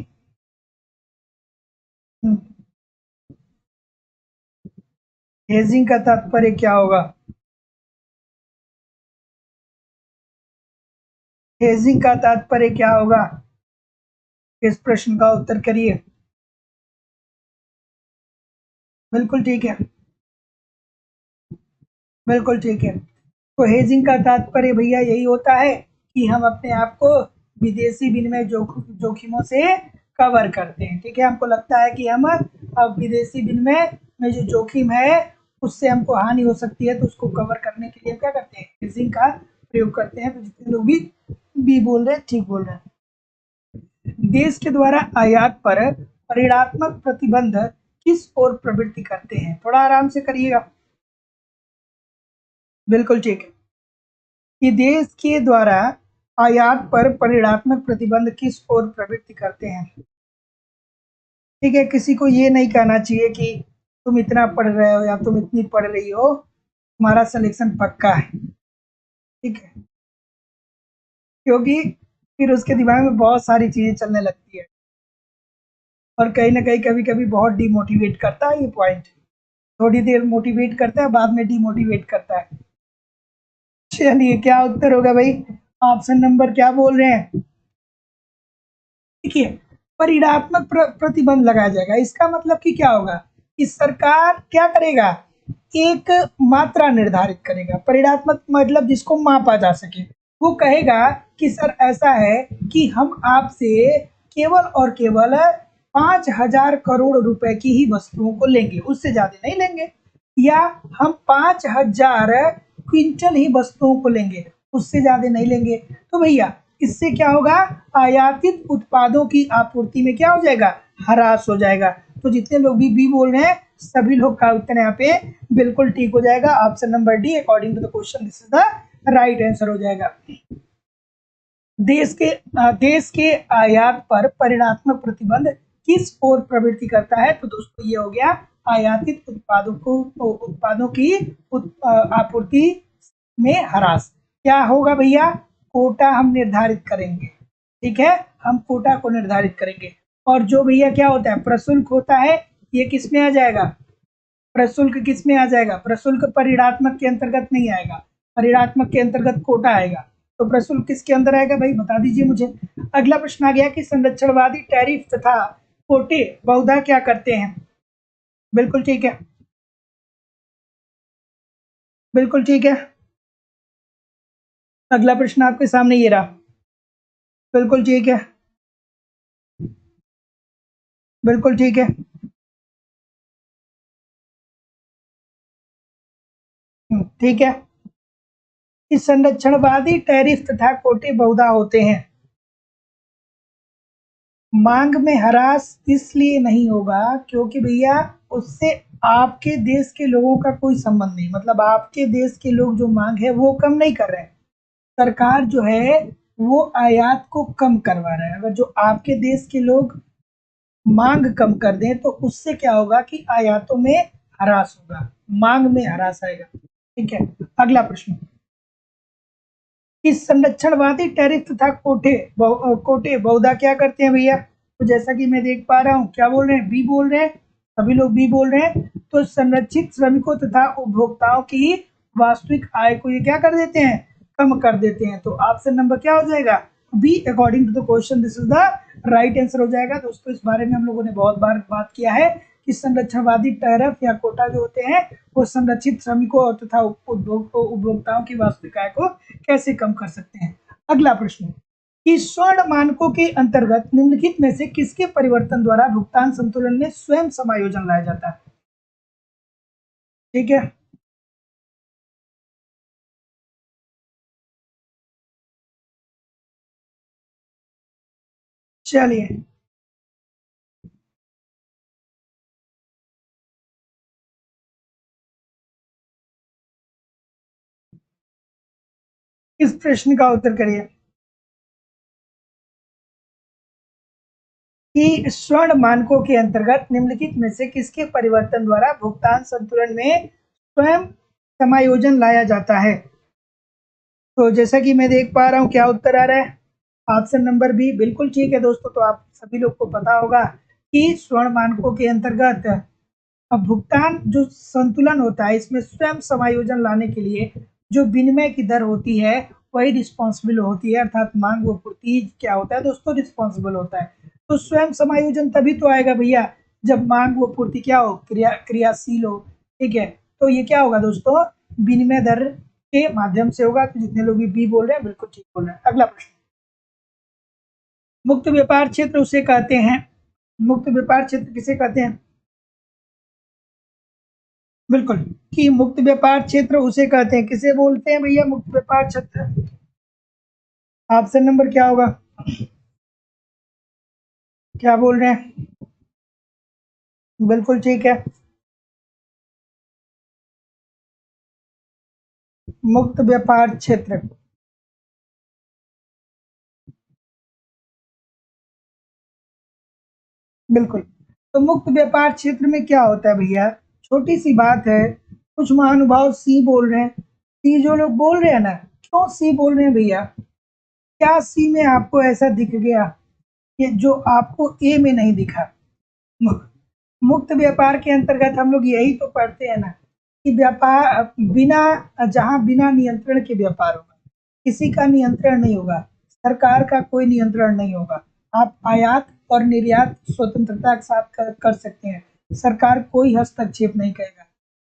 [SPEAKER 1] हेजिंग का तात्पर्य क्या होगा? हेजिंग का तात्पर्य क्या होगा? इस प्रश्न का उत्तर करिए। बिल्कुल ठीक है। बिल्कुल ठीक है। तो हेजिंग का तात्पर्य भैया यही होता है कि हम अपने आप को विदेशी विनिमय जोखिमों से कवर करते हैं। ठीक है। हमको लगता है कि हम अब विदेशी विनिमय में जो जोखिम है उससे हमको हानि हो सकती है, तो उसको कवर करने के लिए क्या करते हैं? हेजिंग का प्रयोग करते हैं। तो जितने लोग भी बी बोल रहे हैं ठीक बोल रहे हैं। देश के द्वारा आयात पर परिणात्मक प्रतिबंध किस ओर प्रवृत्ति करते हैं? थोड़ा आराम से करिएगा। बिल्कुल ठीक है कि देश के द्वारा आयात पर परिणात्मक प्रतिबंध किस ओर प्रवृत्ति करते हैं। ठीक है। किसी को ये नहीं कहना चाहिए कि तुम इतना पढ़ रहे हो या तुम इतनी पढ़ रही हो, तुम्हारा सिलेक्शन पक्का है। ठीक है। क्योंकि फिर उसके दिमाग में बहुत सारी चीजें चलने लगती है और कहीं ना कहीं कभी कभी बहुत डिमोटिवेट करता है ये पॉइंट। थोड़ी देर मोटिवेट करता है, बाद में डिमोटिवेट करता है। चलिए क्या उत्तर होगा भाई? ऑप्शन नंबर क्या बोल रहे हैं? देखिए, परिणात्मक प्रतिबंध लगाया जाएगा। इसका मतलब कि क्या होगा कि सरकार क्या करेगा? एक मात्रा निर्धारित करेगा। परिणात्मक मतलब जिसको मापा जा सके। वो कहेगा कि सर ऐसा है कि हम आपसे केवल और केवल 5,000 करोड़ रुपए की ही वस्तुओं को लेंगे, उससे ज्यादा नहीं लेंगे। या हम 5,000 क्विंटल ही वस्तुओं को लेंगे, उससे ज्यादा नहीं लेंगे। तो भैया इससे क्या होगा? आयातित उत्पादों की आपूर्ति में क्या हो जाएगा? ह्रास हो जाएगा। तो जितने लोग भी बी बोल रहे हैं सभी लोग का उत्तर यहाँ पे बिल्कुल ठीक हो जाएगा। Option number D according to the question this is the right answer हो जाएगा। देश के आयात पर परिणात्मक प्रतिबंध किस ओर प्रवृत्ति करता है? तो दोस्तों ये हो गया आयातित उत्पादों की आपूर्ति में ह्रास। क्या होगा भैया? कोटा हम निर्धारित करेंगे, ठीक है, हम कोटा को निर्धारित करेंगे। और जो भैया क्या होता है प्रशुल्क होता है, ये किस में आ जाएगा? प्रशुल्क किस में आ जाएगा? प्रशुल्क परिणात्मक के अंतर्गत नहीं आएगा, परिणात्मक के अंतर्गत कोटा आएगा। तो प्रशुल्क किसके अंदर आएगा भाई, बता दीजिए मुझे। अगला प्रश्न आ गया कि संरक्षणवादी टैरिफ तथा कोटे बहुधा क्या करते हैं? बिल्कुल ठीक है, बिल्कुल ठीक है। अगला प्रश्न आपके सामने ये रहा, बिल्कुल ठीक है, बिल्कुल ठीक है। ठीक है। इस संरक्षणवादी टैरिफ तथा कोटे बहुधा होते हैं। मांग में ह्रास इसलिए नहीं होगा क्योंकि भैया उससे आपके देश के लोगों का कोई संबंध नहीं, मतलब आपके देश के लोग जो मांग है वो कम नहीं कर रहे हैं, सरकार जो है वो आयात को कम करवा रहा है। अगर जो आपके देश के लोग मांग कम कर दें तो उससे क्या होगा कि आयातों में ह्रास होगा, मांग में ह्रास आएगा। ठीक है। अगला प्रश्न, इस संरक्षणवादी टैरिफ तथा कोटे बहुधा क्या करते हैं भैया? तो जैसा कि मैं देख पा रहा हूँ, क्या बोल रहे हैं? बी बोल रहे हैं, सभी लोग बी बोल रहे हैं। तो संरक्षित श्रमिकों तथा उपभोक्ताओं की वास्तविक आय को ये क्या कर देते हैं? कम कर देते हैं। तो ऑप्शन नंबर क्या हो जाएगा? B, according to the question this is the right answer हो जाएगा। दोस्तों इस बारे में हम लोगों ने बहुत बार बात किया है कि संरक्षणवादी टैरिफ या कोटा जो होते हैं वो संरक्षित श्रमिकों तथा उपभोक्ताओं की वास्तविक आय को कैसे कम कर सकते हैं। अगला प्रश्न, कि स्वर्ण मानकों के अंतर्गत निम्नलिखित में से किसके परिवर्तन द्वारा भुगतान संतुलन में स्वयं समायोजन लाया जाता है? ठीक है, चलिए इस प्रश्न का उत्तर करिए कि स्वर्ण मानकों के अंतर्गत निम्नलिखित में से किसके परिवर्तन द्वारा भुगतान संतुलन में स्वयं समायोजन लाया जाता है? तो जैसा कि मैं देख पा रहा हूँ क्या उत्तर आ रहा है? ऑप्शन नंबर बी, बिल्कुल ठीक है दोस्तों। तो आप सभी लोग को पता होगा कि स्वर्ण मानकों के अंतर्गत भुगतान जो संतुलन होता है इसमें स्वयं समायोजन लाने के लिए जो विनिमय की दर होती है वही रिस्पॉन्सिबल होती है, अर्थात मांग व पूर्ति क्या होता है दोस्तों? रिस्पॉन्सिबल होता है। तो स्वयं समायोजन तभी तो आएगा भैया जब मांग व पूर्ति क्या हो? क्रियाशील हो। ठीक है, तो ये क्या होगा दोस्तों? विनिमय दर के माध्यम से होगा। तो जितने लोग भी बी बोल रहे हैं बिल्कुल ठीक बोल रहे हैं। अगला प्रश्न, मुक्त व्यापार क्षेत्र उसे कहते हैं, मुक्त व्यापार क्षेत्र किसे कहते हैं? बिल्कुल, कि मुक्त व्यापार क्षेत्र उसे कहते हैं, किसे बोलते हैं भैया मुक्त व्यापार क्षेत्र? ऑप्शन नंबर क्या होगा? क्या बोल रहे हैं? बिल्कुल ठीक है, मुक्त व्यापार क्षेत्र। बिल्कुल, तो मुक्त व्यापार क्षेत्र में क्या होता है भैया? छोटी सी बात है, कुछ महानुभाव सी बोल रहे हैं। सी जो लोग बोल रहे हैं ना, क्यों सी बोल रहे हैं भैया? क्या सी में आपको ऐसा दिख गया कि जो आपको ए में नहीं दिखा? मुक्त व्यापार के अंतर्गत हम लोग यही तो पढ़ते हैं ना कि व्यापार बिना, जहां बिना नियंत्रण के व्यापार होगा, किसी का नियंत्रण नहीं होगा, सरकार का कोई नियंत्रण नहीं होगा, आप आयात और निर्यात स्वतंत्रता के साथ कर सकते हैं, सरकार कोई हस्तक्षेप नहीं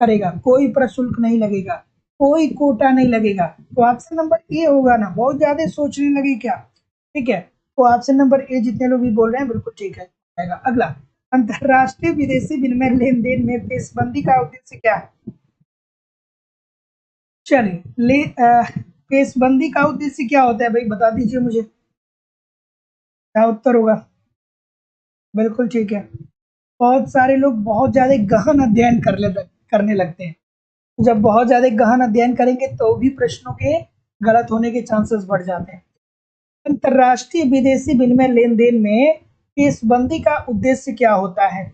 [SPEAKER 1] करेगा, कोई प्रशुल्क नहीं लगेगा, कोई कोटा नहीं लगेगा। तो ऑप्शन नंबर ए होगा ना, बहुत ज्यादा सोचने लगे क्या? ठीक है, तो ऑप्शन नंबर ए जितने लोग भी बोल रहे हैं बिल्कुल ठीक है। अगला, अंतरराष्ट्रीय विदेशी विनिमय लेन देन में पेशबंदी का उद्देश्य क्या है? चलिए पेशबंदी का उद्देश्य क्या होता है भाई, बता दीजिए मुझे, क्या उत्तर होगा? बिल्कुल ठीक है, बहुत सारे लोग बहुत ज्यादा गहन अध्ययन करने लगते हैं। जब बहुत ज्यादा गहन अध्ययन करेंगे तो भी प्रश्नों के गलत होने के चांसेस बढ़ जाते हैं। अंतर्राष्ट्रीय विदेशी विनिमय लेन देन में पेशबंदी का उद्देश्य क्या होता है?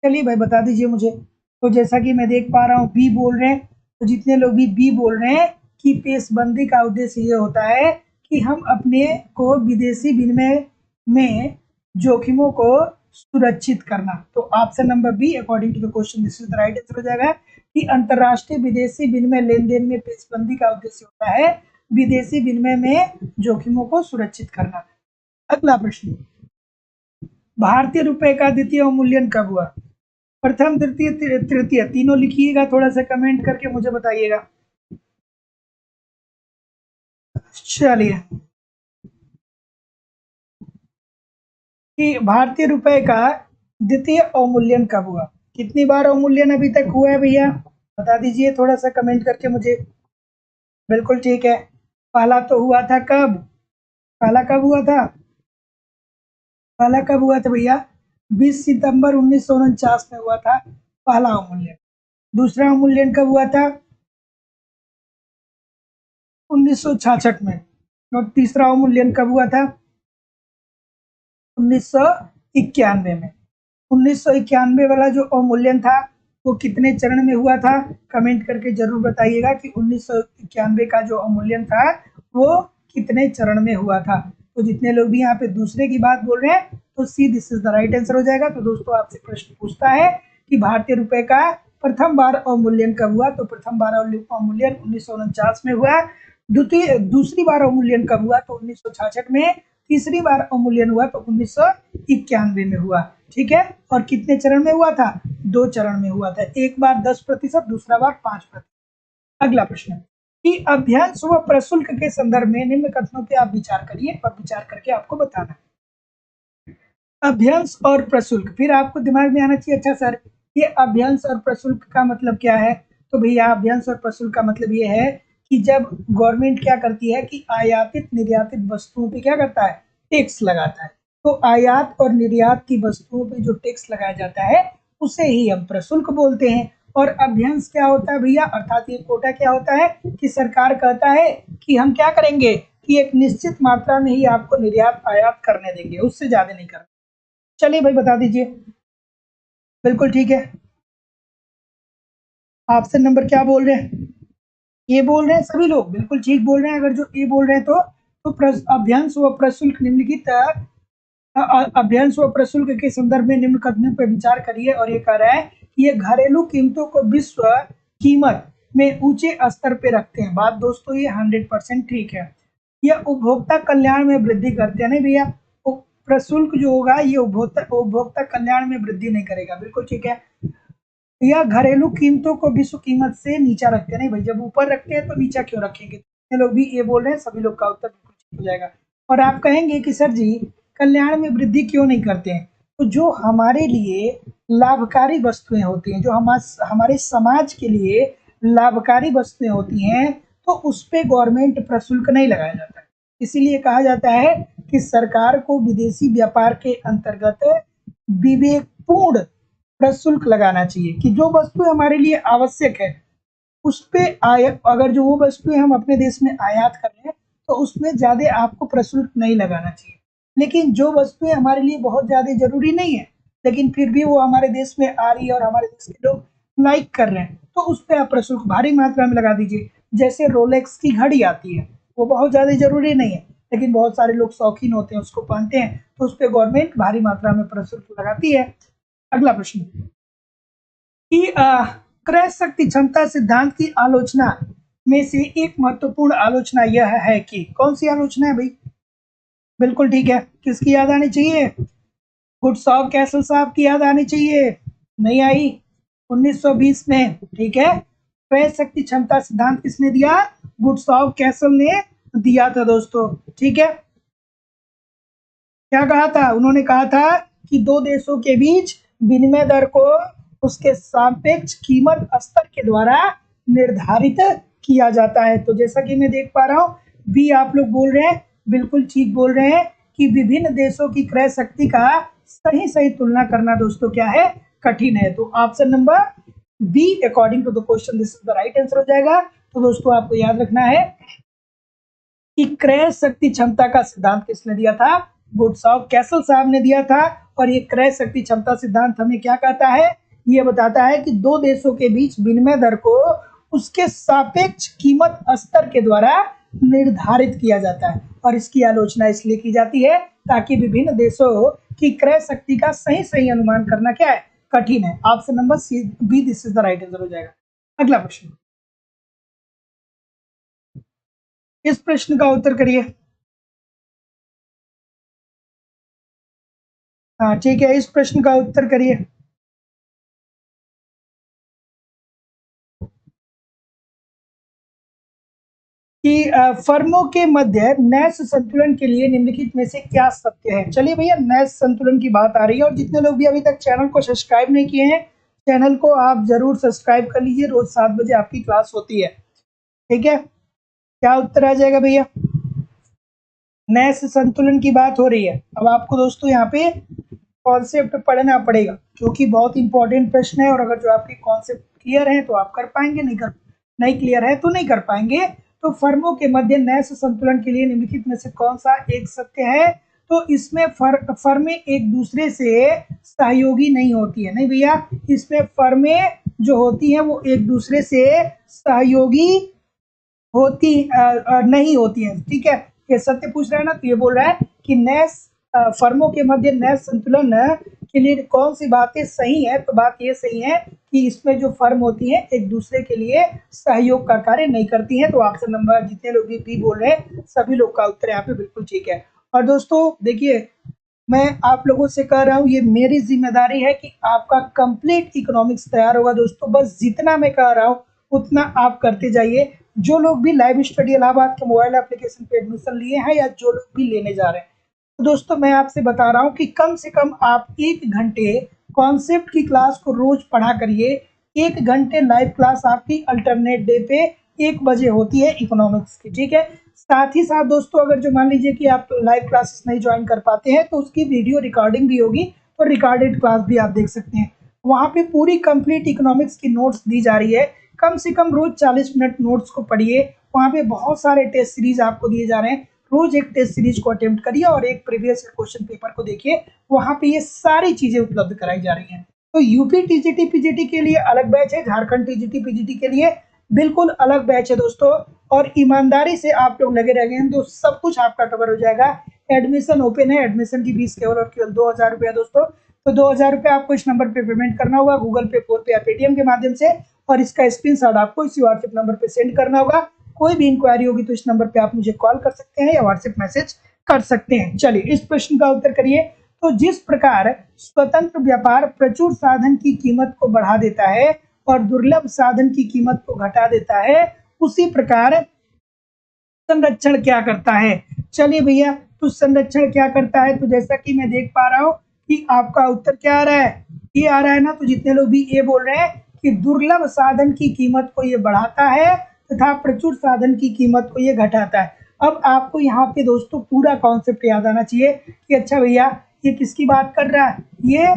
[SPEAKER 1] चलिए भाई बता दीजिए मुझे। तो जैसा कि मैं देख पा रहा हूँ बी बोल रहे हैं, तो जितने लोग भी बी बोल रहे हैं कि पेशबंदी का उद्देश्य ये होता है कि हम अपने को विदेशी विनिमय में जोखिमों को सुरक्षित करना। तो option number B according to the question this is the right answer हो जाएगा कि अंतर्राष्ट्रीय विदेशी विनिमय लेन देन में पेशबंदी का उद्देश्य होता है विदेशी विनिमय में जोखिमों को सुरक्षित करना। अगला प्रश्न, भारतीय रुपए का द्वितीय अवमूल्यन कब हुआ? प्रथम, द्वितीय, तृतीय, तीनों लिखिएगा, थोड़ा सा कमेंट करके मुझे बताइएगा। चलिए, कि भारतीय रुपए का द्वितीय अवमूल्यन कब हुआ? कितनी बार अवमूल्यन अभी तक हुआ है भैया, बता दीजिए थोड़ा सा कमेंट करके मुझे। बिल्कुल ठीक है, पहला तो हुआ था कब? पहला कब हुआ था? पहला कब हुआ था भैया? 20 सितंबर 1949 में हुआ था पहला अवमूल्यन। दूसरा अवमूल्यन कब हुआ था? 1966 में। और तीसरा अवमूल्यन कब हुआ था? 1991 में। 1991 वाला जो अवमूल्यन था वो कितने चरण में हुआ था? कमेंट करके जरूर बताइएगा कि 1991 का जो अवमूल्यन था वो कितने चरण में हुआ था। तो जितने लोग भी यहाँ पे दूसरे की बात बोल रहे हैं तो सी this is the right answer हो जाएगा। तो दोस्तों आपसे प्रश्न पूछता है कि भारतीय रुपए का प्रथम बार अवमूल्यन कब हुआ? तो प्रथम बार अवमूल्यन 1949 में हुआ। दूसरी बार अवमूल्यन कब हुआ? तो 1966 में। तीसरी बार अवमूल्यन हुआ तो 1991 में हुआ। ठीक है, और कितने चरण में हुआ था? 2 चरण में हुआ था, एक बार 10%, दूसरा बार 5%। अगला प्रश्न, कि अभ्यांश व प्रशुल्क के संदर्भ में निम्न कथनों पे आप विचार करिए और विचार करके आपको बताना। अभ्यांश और प्रशुल्क, फिर आपको दिमाग में आना चाहिए अच्छा सर ये अभ्यांश और प्रशुल्क का मतलब क्या है? तो भैया अभ्यांश और प्रशुल्क का मतलब ये है कि जब गवर्नमेंट क्या करती है कि आयातित निर्यातित वस्तुओं पे क्या करता है? टैक्स लगाता है। तो आयात और निर्यात की वस्तुओं पे जो टैक्स लगाया जाता है उसे ही हम प्रशुल्क बोलते हैं। और अभ्यांश क्या होता है भैया? अर्थात ये कोटा क्या होता है कि सरकार कहता है कि हम क्या करेंगे कि एक निश्चित मात्रा में ही आपको निर्यात आयात करने देंगे, उससे ज्यादा नहीं करना। चलिए भाई बता दीजिए। बिल्कुल ठीक है, ऑप्शन नंबर क्या बोल रहे हैं? ये बोल रहे हैं सभी लोग, बिल्कुल ठीक बोल रहे हैं। अगर जो ये बोल रहे हैं तो अभ्यांश व प्रशुल्क निम्नलिखित अभ्यांश व प्रशुल्क के संदर्भ में निम्न कथनों पर विचार करिए। और ये कह रहा है कि ये घरेलू कीमतों को विश्व कीमत में ऊंचे स्तर पे रखते हैं। बात दोस्तों ये 100% ठीक है। यह उपभोक्ता कल्याण में वृद्धि करते हैं। नहीं भैया, प्रशुल्क जो होगा ये उपभोक्ता कल्याण में वृद्धि नहीं करेगा। बिल्कुल ठीक है। यह घरेलू कीमतों को विश्व कीमत से नीचा रखते हैं। नहीं भाई, जब ऊपर रखते हैं तो नीचा क्यों रखेंगे? ये लोग भी ये बोल रहे हैं, सभी लोग का उत्तर बिल्कुल ठीक हो जाएगा। और आप कहेंगे कि सर जी कल्याण में वृद्धि क्यों नहीं करते हैं? तो जो हमारे लिए लाभकारी वस्तुएं होती हैं, जो हमारे समाज के लिए लाभकारी वस्तुएं होती हैं, तो उस पर गवर्नमेंट प्रशुल्क नहीं लगाया जाता है। इसीलिए कहा जाता है कि सरकार को विदेशी व्यापार के अंतर्गत विवेकपूर्ण प्रशुल्क लगाना चाहिए कि जो वस्तु हमारे लिए आवश्यक है उस पे अगर जो वो वस्तुएं हम अपने देश में आयात कर रहे हैं तो उसमें ज्यादा आपको प्रशुल्क नहीं लगाना चाहिए। लेकिन जो वस्तुएं हमारे लिए बहुत ज्यादा जरूरी नहीं है लेकिन फिर भी वो हमारे देश में आ रही है और हमारे देश के लोग लाइक कर रहे हैं तो उस पर आप प्रशुल्क भारी मात्रा में लगा दीजिए। जैसे रोलेक्स की घड़ी आती है, वो बहुत ज्यादा जरूरी नहीं है लेकिन बहुत सारे लोग शौकीन होते हैं, उसको पहनते हैं, तो उस पर गवर्नमेंट भारी मात्रा में प्रशुल्क लगाती है। अगला प्रश्न, कि क्रय शक्ति क्षमता सिद्धांत की आलोचना में से एक महत्वपूर्ण आलोचना यह है कि कौन सी आलोचना है भाई? बिल्कुल ठीक है, किसकी याद आनी चाहिए? गुडसॉफ कैसल साहब की याद आनी चाहिए। नहीं आई? 1920 में। ठीक है, क्रय शक्ति क्षमता सिद्धांत किसने दिया? गुडसॉफ कैसल ने दिया था दोस्तों। ठीक है, क्या कहा था? उन्होंने कहा था कि दो देशों के बीच विनिमय दर को उसके सापेक्ष कीमत स्तर के द्वारा निर्धारित किया जाता है। तो जैसा कि मैं देख पा रहा हूँ बी आप लोग बोल रहे हैं, बिल्कुल ठीक बोल रहे हैं कि विभिन्न देशों की क्रय शक्ति का सही सही तुलना करना दोस्तों क्या है? कठिन है। तो option number B according to the question this is the right answer हो जाएगा। तो दोस्तों आपको याद रखना है कि क्रय शक्ति क्षमता का सिद्धांत किसने दिया था? गुडसाव कैसल साहब ने दिया था। और ये क्रय शक्ति क्षमता सिद्धांत हमें क्या कहता है? ये बताता है कि दो देशों के बीच विनिमय दर को उसके सापेक्ष कीमत स्तर के द्वारा निर्धारित किया जाता है। और इसकी आलोचना इसलिए की जाती है ताकि विभिन्न देशों की क्रय शक्ति का सही अनुमान करना क्या है? कठिन है। Option number C B this is the right answer हो जाएगा। अगला प्रश्न, इस प्रश्न का उत्तर करिए। हाँ ठीक है, इस प्रश्न का उत्तर करिए। कि फर्मों के मध्य नैश संतुलन के लिए निम्नलिखित में से क्या सत्य है? चलिए भैया, नैश संतुलन की बात आ रही है और जितने लोग भी अभी तक चैनल को सब्सक्राइब नहीं किए हैं, चैनल को आप जरूर सब्सक्राइब कर लीजिए। रोज 7 बजे आपकी क्लास होती है, ठीक है। क्या उत्तर आ जाएगा भैया? नैश संतुलन की बात हो रही है। अब आपको दोस्तों यहाँ पे कॉन्सेप्ट पढ़ना पड़ेगा क्योंकि बहुत इंपॉर्टेंट प्रश्न है। और अगर जो आपके कॉन्सेप्ट क्लियर है तो आप कर पाएंगे, नहीं क्लियर है तो नहीं कर पाएंगे। तो फर्मों के मध्य नैश संतुलन के लिए निम्नलिखित में से कौन सा एक सत्य है? तो इसमें फर्में एक दूसरे से सहयोगी नहीं होती है। नहीं भैया, इसमें फर्में जो होती हैं वो एक दूसरे से सहयोगी होती नहीं होती है, ठीक है। ये सत्य पूछ रहा है ना, तो ये बोल रहा है कि नैश फर्मों के मध्य नैश संतुलन के लिए कौन सी बातें सही है? तो बात ये सही है कि इसमें जो फर्म होती है एक दूसरे के लिए सहयोग का कार्य नहीं करती है। तो ऑप्शन नंबर जितने लोग भी बोल रहे हैं सभी लोग का उत्तर यहाँ पे बिल्कुल ठीक है। और दोस्तों देखिए, मैं आप लोगों से कह रहा हूँ, ये मेरी जिम्मेदारी है कि आपका कंप्लीट इकोनॉमिक्स तैयार होगा दोस्तों। बस जितना मैं कह रहा हूँ उतना आप करते जाइए। जो लोग भी लाइव स्टडी इलाहाबाद के मोबाइल एप्लीकेशन पे एडमिशन लिए हैं या जो लोग भी लेने जा रहे हैं, तो दोस्तों मैं आपसे बता रहा हूँ कि कम से कम आप 1 घंटे कॉन्सेप्ट की क्लास को रोज पढ़ा करिए। 1 घंटे लाइव क्लास आपकी अल्टरनेट डे पे 1 बजे होती है इकोनॉमिक्स की, ठीक है। साथ ही साथ दोस्तों, अगर जो मान लीजिए कि आप लाइव क्लासेस नहीं ज्वाइन कर पाते हैं तो उसकी वीडियो रिकॉर्डिंग भी होगी और रिकॉर्डेड क्लास भी आप देख सकते हैं। वहाँ पे पूरी कंप्लीट इकोनॉमिक्स की नोट्स दी जा रही है। कम से कम रोज 40 मिनट नोट्स को पढ़िए। वहाँ पे बहुत सारे टेस्ट सीरीज आपको दिए जा रहे हैं। रोज एक टेस्ट सीरीज को अटेम्प्ट करिए और एक प्रीवियस क्वेश्चन पेपर को देखिए। वहाँ पे ये सारी चीजें उपलब्ध कराई जा रही हैं। तो यूपी टीजीटी पीजीटी के लिए अलग बैच है, झारखंड टीजीटी पीजीटी के लिए बिल्कुल अलग बैच है दोस्तों। और ईमानदारी से आप लोग लगे रहेंगे तो सब कुछ आपका कवर हो जाएगा। एडमिशन ओपन है, एडमिशन की फीस केवल और केवल 2000 रुपया दोस्तों। तो 2000 रुपया आपको इस नंबर पे पेमेंट करना होगा, गूगल पे, फोन पे या पेटीएम के माध्यम से। और इसका स्क्रीनशॉट आपको इसी व्हाट्सएप नंबर पे सेंड करना होगा। कोई भी इंक्वायरी होगी तो इस नंबर पे आप मुझे कॉल कर सकते हैं या व्हाट्सएप मैसेज कर सकते हैं। चलिए इस प्रश्न का उत्तर करिए। तो जिस प्रकार स्वतंत्र व्यापार प्रचुर साधन की कीमत को बढ़ा देता है और दुर्लभ साधन की कीमत को घटा देता है, उसी प्रकार संरक्षण क्या करता है? चलिए भैया, तो संरक्षण क्या करता है? तो जैसा कि मैं देख पा रहा हूँ कि आपका उत्तर क्या आ रहा है, ये आ रहा है ना। तो जितने लोग भी ये बोल रहे हैं कि दुर्लभ साधन की कीमत को ये बढ़ाता है तथा प्रचुर साधन की कीमत को ये घटाता है। अब आपको यहाँ पे दोस्तों पूरा कॉन्सेप्ट याद आना चाहिए कि अच्छा भैया ये किसकी बात कर रहा है। ये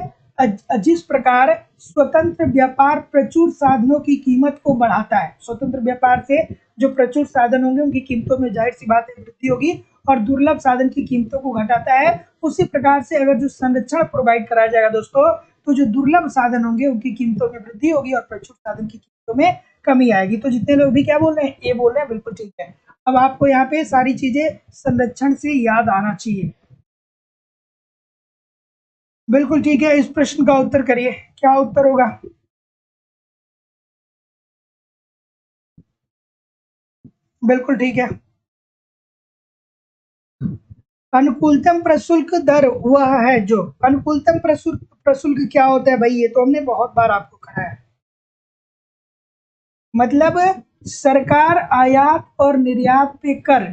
[SPEAKER 1] जिस प्रकार स्वतंत्र व्यापार प्रचुर साधनों की कीमत को बढ़ाता है, स्वतंत्र व्यापार से जो प्रचुर साधन होंगे उनकी कीमतों में जाहिर सी बात है वृद्धि होगी और दुर्लभ साधन की कीमतों को घटाता है। उसी प्रकार से अगर जो संरक्षण प्रोवाइड कराया जाएगा दोस्तों, तो जो दुर्लभ साधन होंगे उनकी कीमतों में वृद्धि होगी और प्रचुर साधन की कीमतों में कमी आएगी। तो जितने लोग भी क्या बोल रहे हैं, ये बोल रहे हैं, बिल्कुल ठीक है। अब आपको यहाँ पे सारी चीजें संरक्षण से याद आना चाहिए। बिल्कुल ठीक है, इस प्रश्न का उत्तर करिए, क्या उत्तर होगा? बिल्कुल ठीक है। अनुकूलतम प्रशुल्क दर वह है जो, अनुकूलतम प्रशुल्क क्या होता है भाई? ये तो हमने बहुत बार आपको कहा है। मतलब सरकार आयात और निर्यात पे कर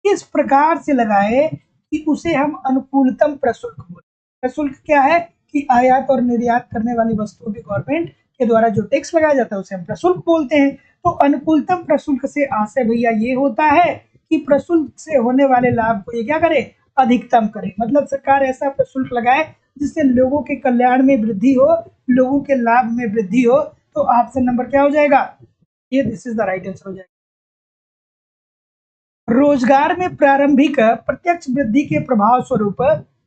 [SPEAKER 1] इस प्रकार से लगाए कि उसे हम अनुकूलतम प्रशुल्क बोले। प्रशुल्क क्या है? कि आयात और निर्यात करने वाली वस्तुओं पे गवर्नमेंट के द्वारा जो टैक्स लगाया जाता है उसे हम प्रशुल्क बोलते हैं। तो अनुकूलतम प्रशुल्क से आशय भैया ये होता है कि प्रशुल्क से होने वाले लाभ को ये क्या करे? अधिकतम करे। मतलब सरकार ऐसा प्रशुल्क लगाए जिससे लोगों के कल्याण में वृद्धि हो, लोगों के लाभ में वृद्धि हो। तो ऑप्शन नंबर क्या हो जाएगा? ये this is the right answer हो जाएगा। रोजगार में प्रारंभिक प्रत्यक्ष वृद्धि के प्रभाव स्वरूप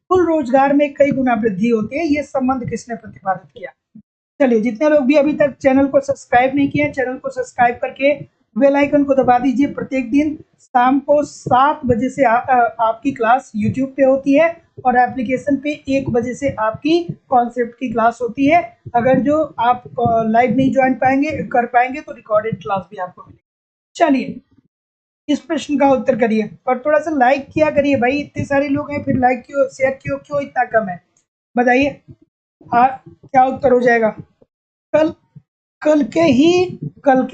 [SPEAKER 1] कुल रोजगार में कई गुना वृद्धि होती है, ये संबंध किसने प्रतिपादित किया? चलिए, जितने लोग भी अभी तक चैनल को सब्सक्राइब नहीं किए, चैनल को सब्सक्राइब करके बेल आइकन को दबा दीजिए। प्रत्येक दिन शाम को 7 बजे से आपकी क्लास यूट्यूब पे होती है और एप्लीकेशन पे 1 बजे से आपकी कॉन्सेप्ट की क्लास होती है। अगर जो आप लाइव नहीं ज्वाइन कर पाएंगे तो रिकॉर्डेड क्लास भी आपको मिलेगी। चलिए, इस प्रश्न का उत्तर करिए और थोड़ा सा लाइक किया करिए भाई, इतने सारे लोग हैं, फिर लाइक क्यों, शेयर क्यों इतना कम है, बताइए। क्या उत्तर हो जाएगा? कल कल के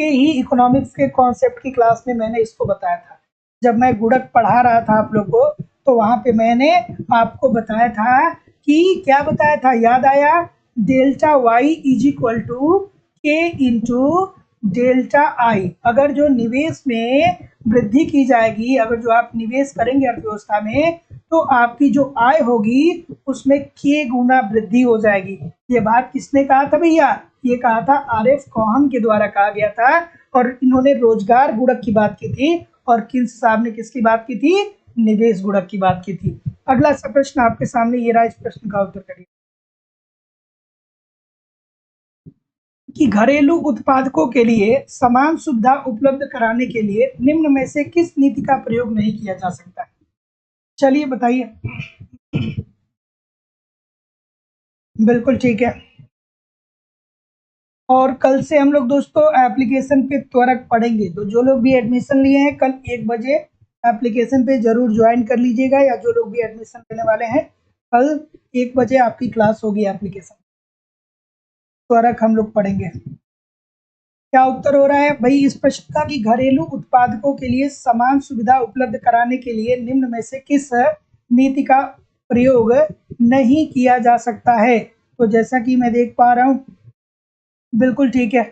[SPEAKER 1] ही इकोनॉमिक्स के कॉन्सेप्ट की क्लास में मैंने इसको बताया था। जब मैं गुणक पढ़ा रहा था आप लोग को, तो वहां पे मैंने आपको बताया था कि क्या बताया था, याद आया? Delta Y is equal to K into delta I. अगर जो निवेश में वृद्धि की जाएगी, अगर जो आप निवेश करेंगे अर्थव्यवस्था में, तो आपकी जो आय होगी उसमें के गुना वृद्धि हो जाएगी। ये बात किसने कहा था भैया? ये कहा था आरएफ कोहन के द्वारा कहा गया था, और इन्होंने रोजगार गुणक की बात की थी, और किन्स साहब ने किसकी बात की थी? निवेश गुणक की बात की थी। अगला सा प्रश्न आपके सामने ये रहा, इस प्रश्न का उत्तर करिए कि घरेलू उत्पादकों के लिए समान सुविधा उपलब्ध कराने के लिए निम्न में से किस नीति का प्रयोग नहीं किया जा सकता है? चलिए बताइए। बिल्कुल ठीक है। और कल से हम लोग दोस्तों एप्लीकेशन पे त्वरक पढ़ेंगे, तो जो लोग भी एडमिशन लिए हैं कल 1 बजे एप्लीकेशन पे जरूर ज्वाइन कर लीजिएगा, या जो लोग भी एडमिशन लेने वाले हैं कल 1 बजे आपकी क्लास होगी एप्लीकेशन, त्वरक हम लोग पढ़ेंगे। क्या उत्तर हो रहा है भाई इस प्रश्न का कि घरेलू उत्पादकों के लिए समान सुविधा उपलब्ध कराने के लिए निम्न में से किस नीति का प्रयोग नहीं किया जा सकता है? तो जैसा कि मैं देख पा रहा हूँ, बिल्कुल ठीक है,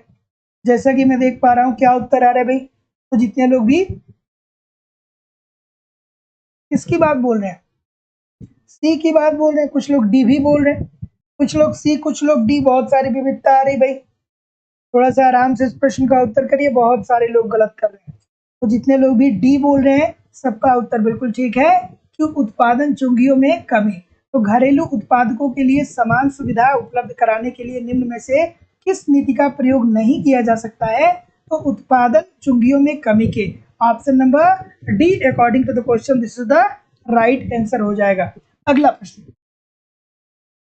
[SPEAKER 1] जैसा कि मैं देख पा रहा हूँ, क्या उत्तर आ रहा है भाई? तो जितने लोग भी किसकी बात बोल रहे हैं? सी की बात बोल रहे हैं, कुछ लोग डी भी बोल रहे हैं, कुछ लोग सी, कुछ लोग डी, बहुत सारी विविधता आ रही भाई। थोड़ा सा आराम से इस प्रश्न का उत्तर करिए, बहुत सारे लोग गलत कर रहे हैं। तो जितने लोग भी डी बोल रहे हैं सबका उत्तर बिल्कुल ठीक है, कि उत्पादन चुंगियों में कमी। तो घरेलू उत्पादकों के लिए समान सुविधा उपलब्ध कराने के लिए निम्न में से किस नीति का प्रयोग नहीं किया जा सकता है? तो उत्पादन चुंगियों में कमी के। Option number D according to the question this is the right answer हो जाएगा। अगला प्रश्न,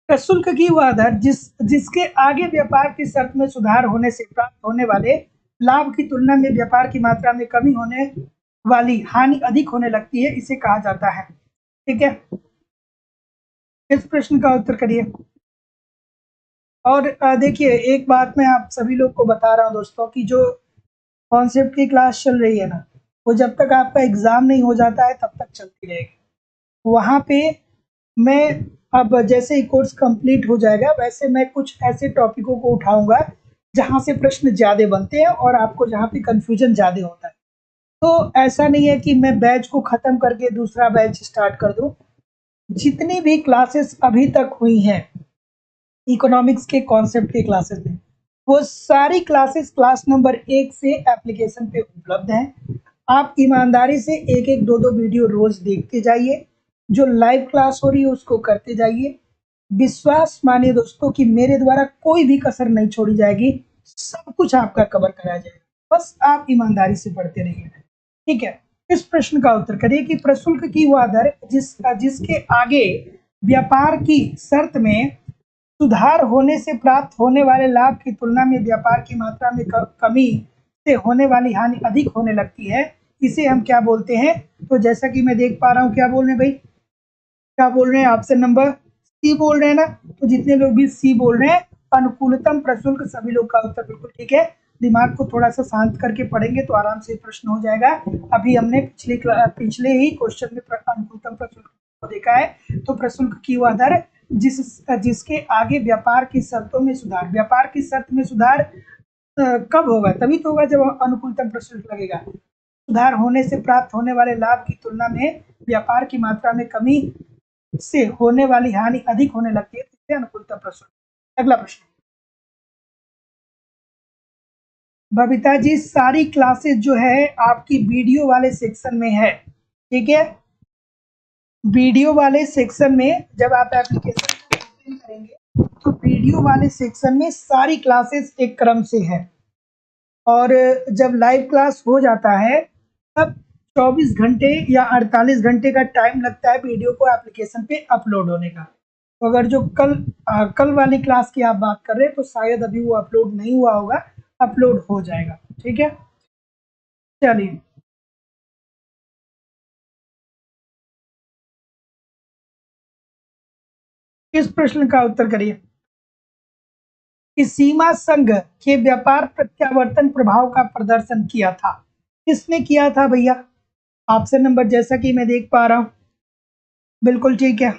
[SPEAKER 1] प्रशुल्क की वह दर जिसके आगे व्यापार की शर्त में सुधार होने से प्राप्त होने वाले लाभ की तुलना में व्यापार की मात्रा में कमी होने वाली हानि अधिक होने लगती है, इसे कहा जाता है। ठीक है, इस प्रश्न का उत्तर करिए। और देखिए, एक बात मैं आप सभी लोग को बता रहा हूँ दोस्तों, कि जो कॉन्सेप्ट की क्लास चल रही है ना, वो जब तक आपका एग्जाम नहीं हो जाता है तब तक चलती रहेगी। वहाँ पे मैं अब जैसे ही कोर्स कंप्लीट हो जाएगा, वैसे मैं कुछ ऐसे टॉपिकों को उठाऊंगा जहाँ से प्रश्न ज़्यादा बनते हैं और आपको जहाँ पे कंफ्यूजन ज़्यादा होता है। तो ऐसा नहीं है कि मैं बैच को ख़त्म करके दूसरा बैच स्टार्ट कर दूँ। जितनी भी क्लासेस अभी तक हुई हैं इकोनॉमिक्स के कॉन्सेप्ट के क्लासेस में, वो सारी क्लासेस क्लास नंबर 1 से एप्लीकेशन पे उपलब्ध हैं। आप ईमानदारी से एक एक दो दो वीडियो रोज देखते जाइए, जो लाइव क्लास हो रही है उसको करते जाइए। विश्वास मानिए दोस्तों कि मेरे द्वारा कोई भी कसर नहीं छोड़ी जाएगी, सब कुछ आपका कवर कराया जाएगा, बस आप ईमानदारी से पढ़ते रहिए। ठीक है, इस प्रश्न का उत्तर करिए कि प्रशुल्क की वह दर जिसके आगे व्यापार की शर्त में सुधार होने से प्राप्त होने वाले लाभ की तुलना में व्यापार की मात्रा में कमी से होने वाली हानि अधिक होने लगती है, इसे हम क्या बोलते हैं? तो जैसा कि मैं देख पा रहा हूँ, क्या बोल रहे हैं भाई, क्या बोल रहे हैं? ऑप्शन नंबर सी बोल रहे हैं ना। तो जितने लोग भी सी बोल रहे हैं, अनुकूलतम प्रशुल्क, सभी लोग का उत्तर बिल्कुल ठीक है। दिमाग को थोड़ा सा शांत करके पढ़ेंगे तो आराम से प्रश्न हो जाएगा। अभी हमने पिछले ही क्वेश्चन में अनुकूलतम प्रशुल्क को देखा है। तो प्रशुल्क की वह दर जिसके आगे व्यापार की शर्तों में सुधार, व्यापार की शर्त में सुधार कब होगा? तभी तो होगा जब अनुकूलतम प्रशुल्क लगेगा। सुधार होने से प्राप्त होने वाले लाभ की तुलना में व्यापार की मात्रा में कमी से होने वाली हानि अधिक होने लगती है, इससे अनुकूलतम प्रशुल्क। अगला प्रश्न, बबीता जी सारी क्लासेस जो है आपकी वीडियो वाले सेक्शन में है, ठीक है। वीडियो वाले सेक्शन में जब आप एप्लीकेशन को ओपन करेंगे तो वीडियो वाले सेक्शन में सारी क्लासेस एक क्रम से है, और जब लाइव क्लास हो जाता है तब 24 घंटे या 48 घंटे का टाइम लगता है वीडियो को एप्लीकेशन पे अपलोड होने का। तो अगर जो कल वाली क्लास की आप बात कर रहे हैं तो शायद अभी वो अपलोड नहीं हुआ होगा, अपलोड हो जाएगा, ठीक है। चलिए, इस प्रश्न का उत्तर करिए कि सीमा संघ के व्यापार प्रत्यावर्तन प्रभाव का प्रदर्शन किया था, किसने किया था भैया? ऑप्शन नंबर जैसा कि मैं देख पा रहा हूं, बिल्कुल ठीक है,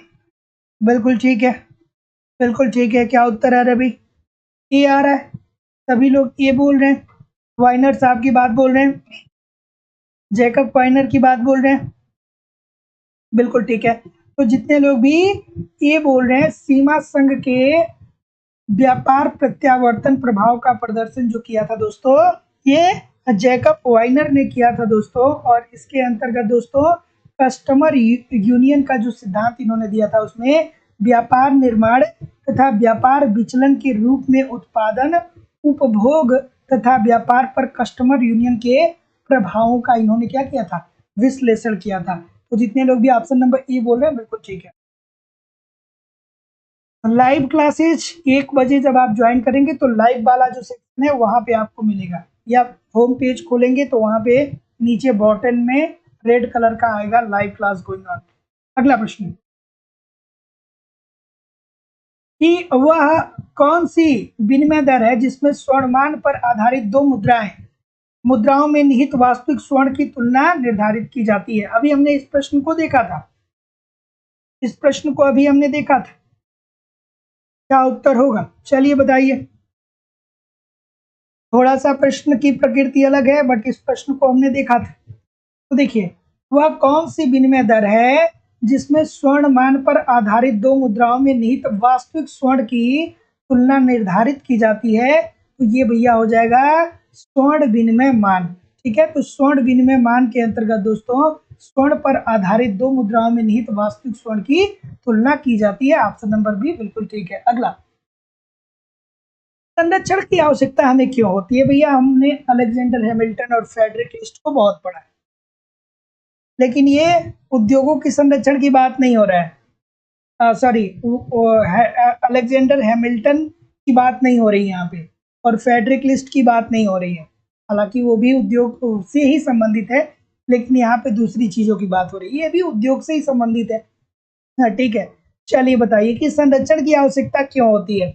[SPEAKER 1] बिल्कुल ठीक है, बिल्कुल ठीक है। क्या उत्तर है रवि? ए आ रहा है, सभी लोग ये बोल रहे हैं। वाइनर साहब की बात बोल रहे हैं, जैकब वाइनर की बात बोल रहे हैं, बिल्कुल ठीक है। तो जितने लोग भी ये बोल रहे हैं सीमा संघ के व्यापार प्रत्यावर्तन प्रभाव का प्रदर्शन जो किया था दोस्तों, ये जैकब वाइनर ने किया था दोस्तों। और इसके अंतर्गत दोस्तों कस्टमर यूनियन का जो सिद्धांत इन्होंने दिया था उसमें व्यापार निर्माण तथा व्यापार विचलन के रूप में उत्पादन, उपभोग तथा व्यापार पर कस्टमर यूनियन के प्रभावों का इन्होंने क्या किया था? विश्लेषण किया था। तो जितने लोग भी ऑप्शन नंबर ए बोल रहे हैं बिल्कुल ठीक है। लाइव क्लासेज 1 बजे जब आप ज्वाइन करेंगे तो लाइव वाला जो सेक्शन है वहां पे आपको मिलेगा, या होम पेज खोलेंगे तो वहां पे नीचे बॉटम में रेड कलर का आएगा लाइव क्लास गोइंग ऑन। अगला प्रश्न कि वह कौन सी विनिमय दर है जिसमें स्वर्णमान पर आधारित दो मुद्राओं में निहित वास्तविक स्वर्ण की तुलना निर्धारित की जाती है? अभी हमने इस प्रश्न को देखा था, इस प्रश्न को अभी हमने देखा था। क्या उत्तर होगा? चलिए बताइए। थोड़ा सा प्रश्न की प्रकृति अलग है बट इस प्रश्न को हमने देखा था। तो देखिए, वह कौन सी विनिमय दर है जिसमें स्वर्ण मान पर आधारित दो मुद्राओं में निहित वास्तविक स्वर्ण की तुलना निर्धारित की जाती है? तो ये भैया हो जाएगा स्वर्ण विनिमय मान, ठीक है। तो स्वर्ण विनिमय मान के अंतर्गत दोस्तों स्वर्ण पर आधारित दो मुद्राओं में निहित वास्तविक स्वर्ण की तुलना की जाती है। ऑप्शन नंबर बी बिल्कुल ठीक है। अगला, संरक्षण की आवश्यकता हमें क्यों होती है? भैया हमने अलेक्जेंडर हैमिल्टन और फ्रेडरिक लिस्ट को बहुत पढ़ा है, लेकिन ये उद्योगों की संरक्षण की बात नहीं हो रहा है। सॉरी, अलेक्जेंडर हैमिल्टन की बात नहीं हो रही है यहाँ पे, और फ्रेडरिक लिस्ट की बात नहीं हो रही है। हालांकि वो भी उद्योग से ही संबंधित है, लेकिन यहाँ पे दूसरी चीजों की बात हो रही है। ये भी उद्योग से ही संबंधित है। हाँ ठीक है। चलिए बताइए कि संरक्षण की आवश्यकता क्यों होती है?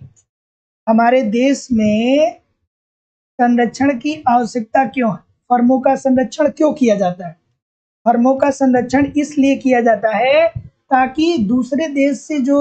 [SPEAKER 1] हमारे देश में संरक्षण की आवश्यकता क्यों है? फर्मों का संरक्षण क्यों किया जाता है? फर्मों का संरक्षण इसलिए किया जाता है ताकि दूसरे देश से जो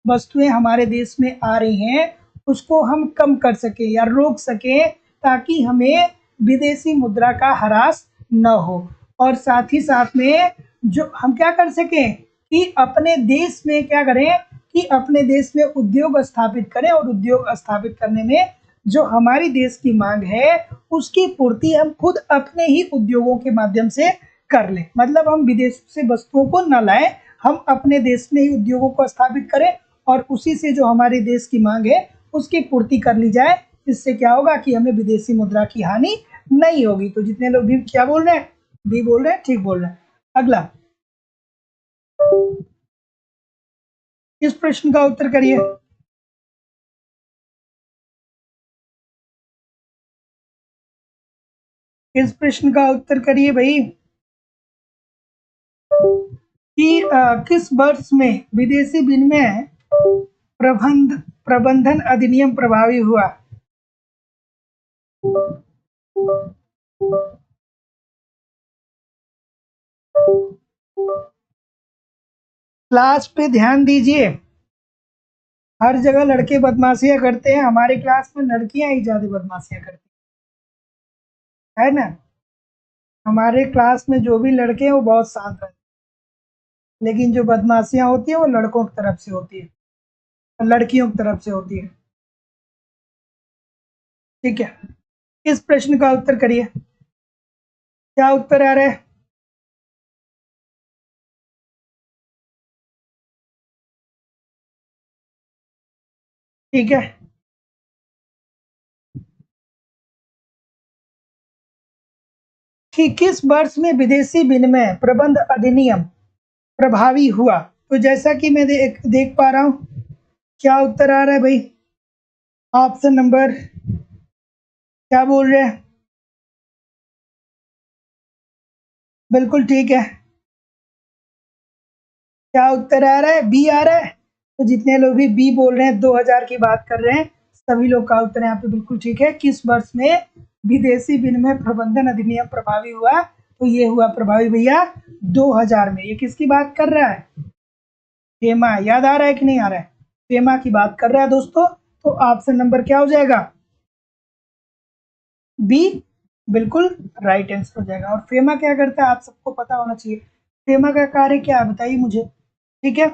[SPEAKER 1] वस्तुएं हमारे देश में आ रही हैं उसको हम कम कर सके या रोक सके, ताकि हमें विदेशी मुद्रा का ह्रास न हो। और साथ ही साथ में जो हम क्या कर सकें कि अपने देश में क्या करें कि अपने देश में उद्योग स्थापित करें, और उद्योग स्थापित करने में जो हमारी देश की मांग है उसकी पूर्ति हम खुद अपने ही उद्योगों के माध्यम से कर ले। मतलब हम विदेश से वस्तुओं को न लाएं, हम अपने देश में ही उद्योगों को स्थापित करें और उसी से जो हमारे देश की मांग है उसकी पूर्ति कर ली जाए। इससे क्या होगा कि हमें विदेशी मुद्रा की हानि नहीं होगी। तो जितने लोग भी क्या बोल रहे हैं, बी बोल रहे हैं, ठीक बोल रहे हैं। अगला, इस प्रश्न का उत्तर करिए। इस प्रश्न का उत्तर करिए भाई कि किस वर्ष में विदेशी विनिमय प्रबंधन अधिनियम प्रभावी हुआ? क्लास पे ध्यान दीजिए। हर जगह लड़के बदमाशियां करते हैं, हमारे क्लास में लड़कियां ही ज्यादा बदमाशियां करती है ना। हमारे क्लास में जो भी लड़के हैं वो बहुत शांत रहते हैं, लेकिन जो बदमाशियां होती है वो लड़कों की तरफ से होती है, लड़कियों की तरफ से होती है, ठीक है। इस प्रश्न का उत्तर करिए, क्या उत्तर आ रहा है? ठीक है, कि किस वर्ष में विदेशी विनिमय प्रबंध अधिनियम प्रभावी हुआ? तो जैसा कि मैं देख पा रहा हूं, क्या उत्तर आ रहा है भाई? ऑप्शन नंबर क्या बोल रहे हैं? बिल्कुल ठीक है, क्या उत्तर आ रहा है? बी आ रहा है। तो जितने लोग भी बी बोल रहे हैं, 2000 की बात कर रहे हैं, सभी लोग का उत्तर यहाँ पे बिल्कुल ठीक है। किस वर्ष में विदेशी विनिमय प्रबंधन अधिनियम प्रभावी हुआ? तो ये हुआ प्रभावी भैया 2000 में। ये किसकी बात कर रहा है? फेमा। याद आ रहा है कि नहीं आ रहा है? फेमा की बात कर रहा है दोस्तों। तो ऑप्शन नंबर क्या हो जाएगा? बी बिल्कुल राइट आंसर हो जाएगा। और फेमा क्या करता है आप सबको पता होना चाहिए। फेमा का कार्य क्या है बताइए मुझे। ठीक है,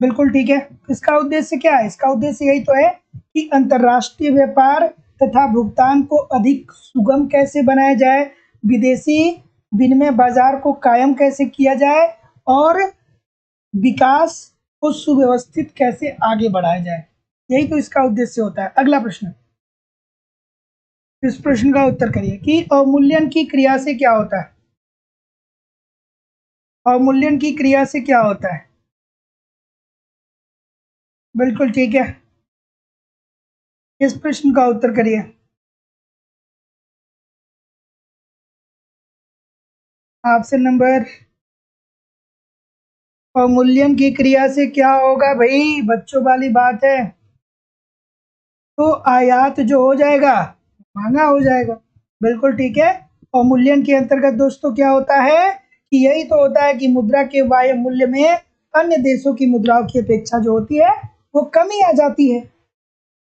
[SPEAKER 1] बिल्कुल ठीक है। इसका उद्देश्य क्या है? इसका उद्देश्य यही तो है कि अंतर्राष्ट्रीय व्यापार तथा भुगतान को अधिक सुगम कैसे बनाया जाए, विदेशी विनिमय बाजार को कायम कैसे किया जाए, और विकास को सुव्यवस्थित कैसे आगे बढ़ाया जाए। यही तो इसका उद्देश्य होता है। अगला प्रश्न, इस प्रश्न का उत्तर करिए कि अवमूल्यन की क्रिया से क्या होता है? अवमूल्यन की क्रिया से क्या होता है? बिल्कुल ठीक है, इस प्रश्न का उत्तर करिए। ऑप्शन नंबर, अवमूल्यन की क्रिया से क्या होगा भाई? बच्चों वाली बात है। तो आयात जो हो जाएगा महंगा हो जाएगा। बिल्कुल ठीक है। अवमूल्यन के अंतर्गत दोस्तों क्या होता है कि यही तो होता है कि मुद्रा के बाह्य मूल्य में अन्य देशों की मुद्राओं की अपेक्षा जो होती है वो कमी आ जाती है,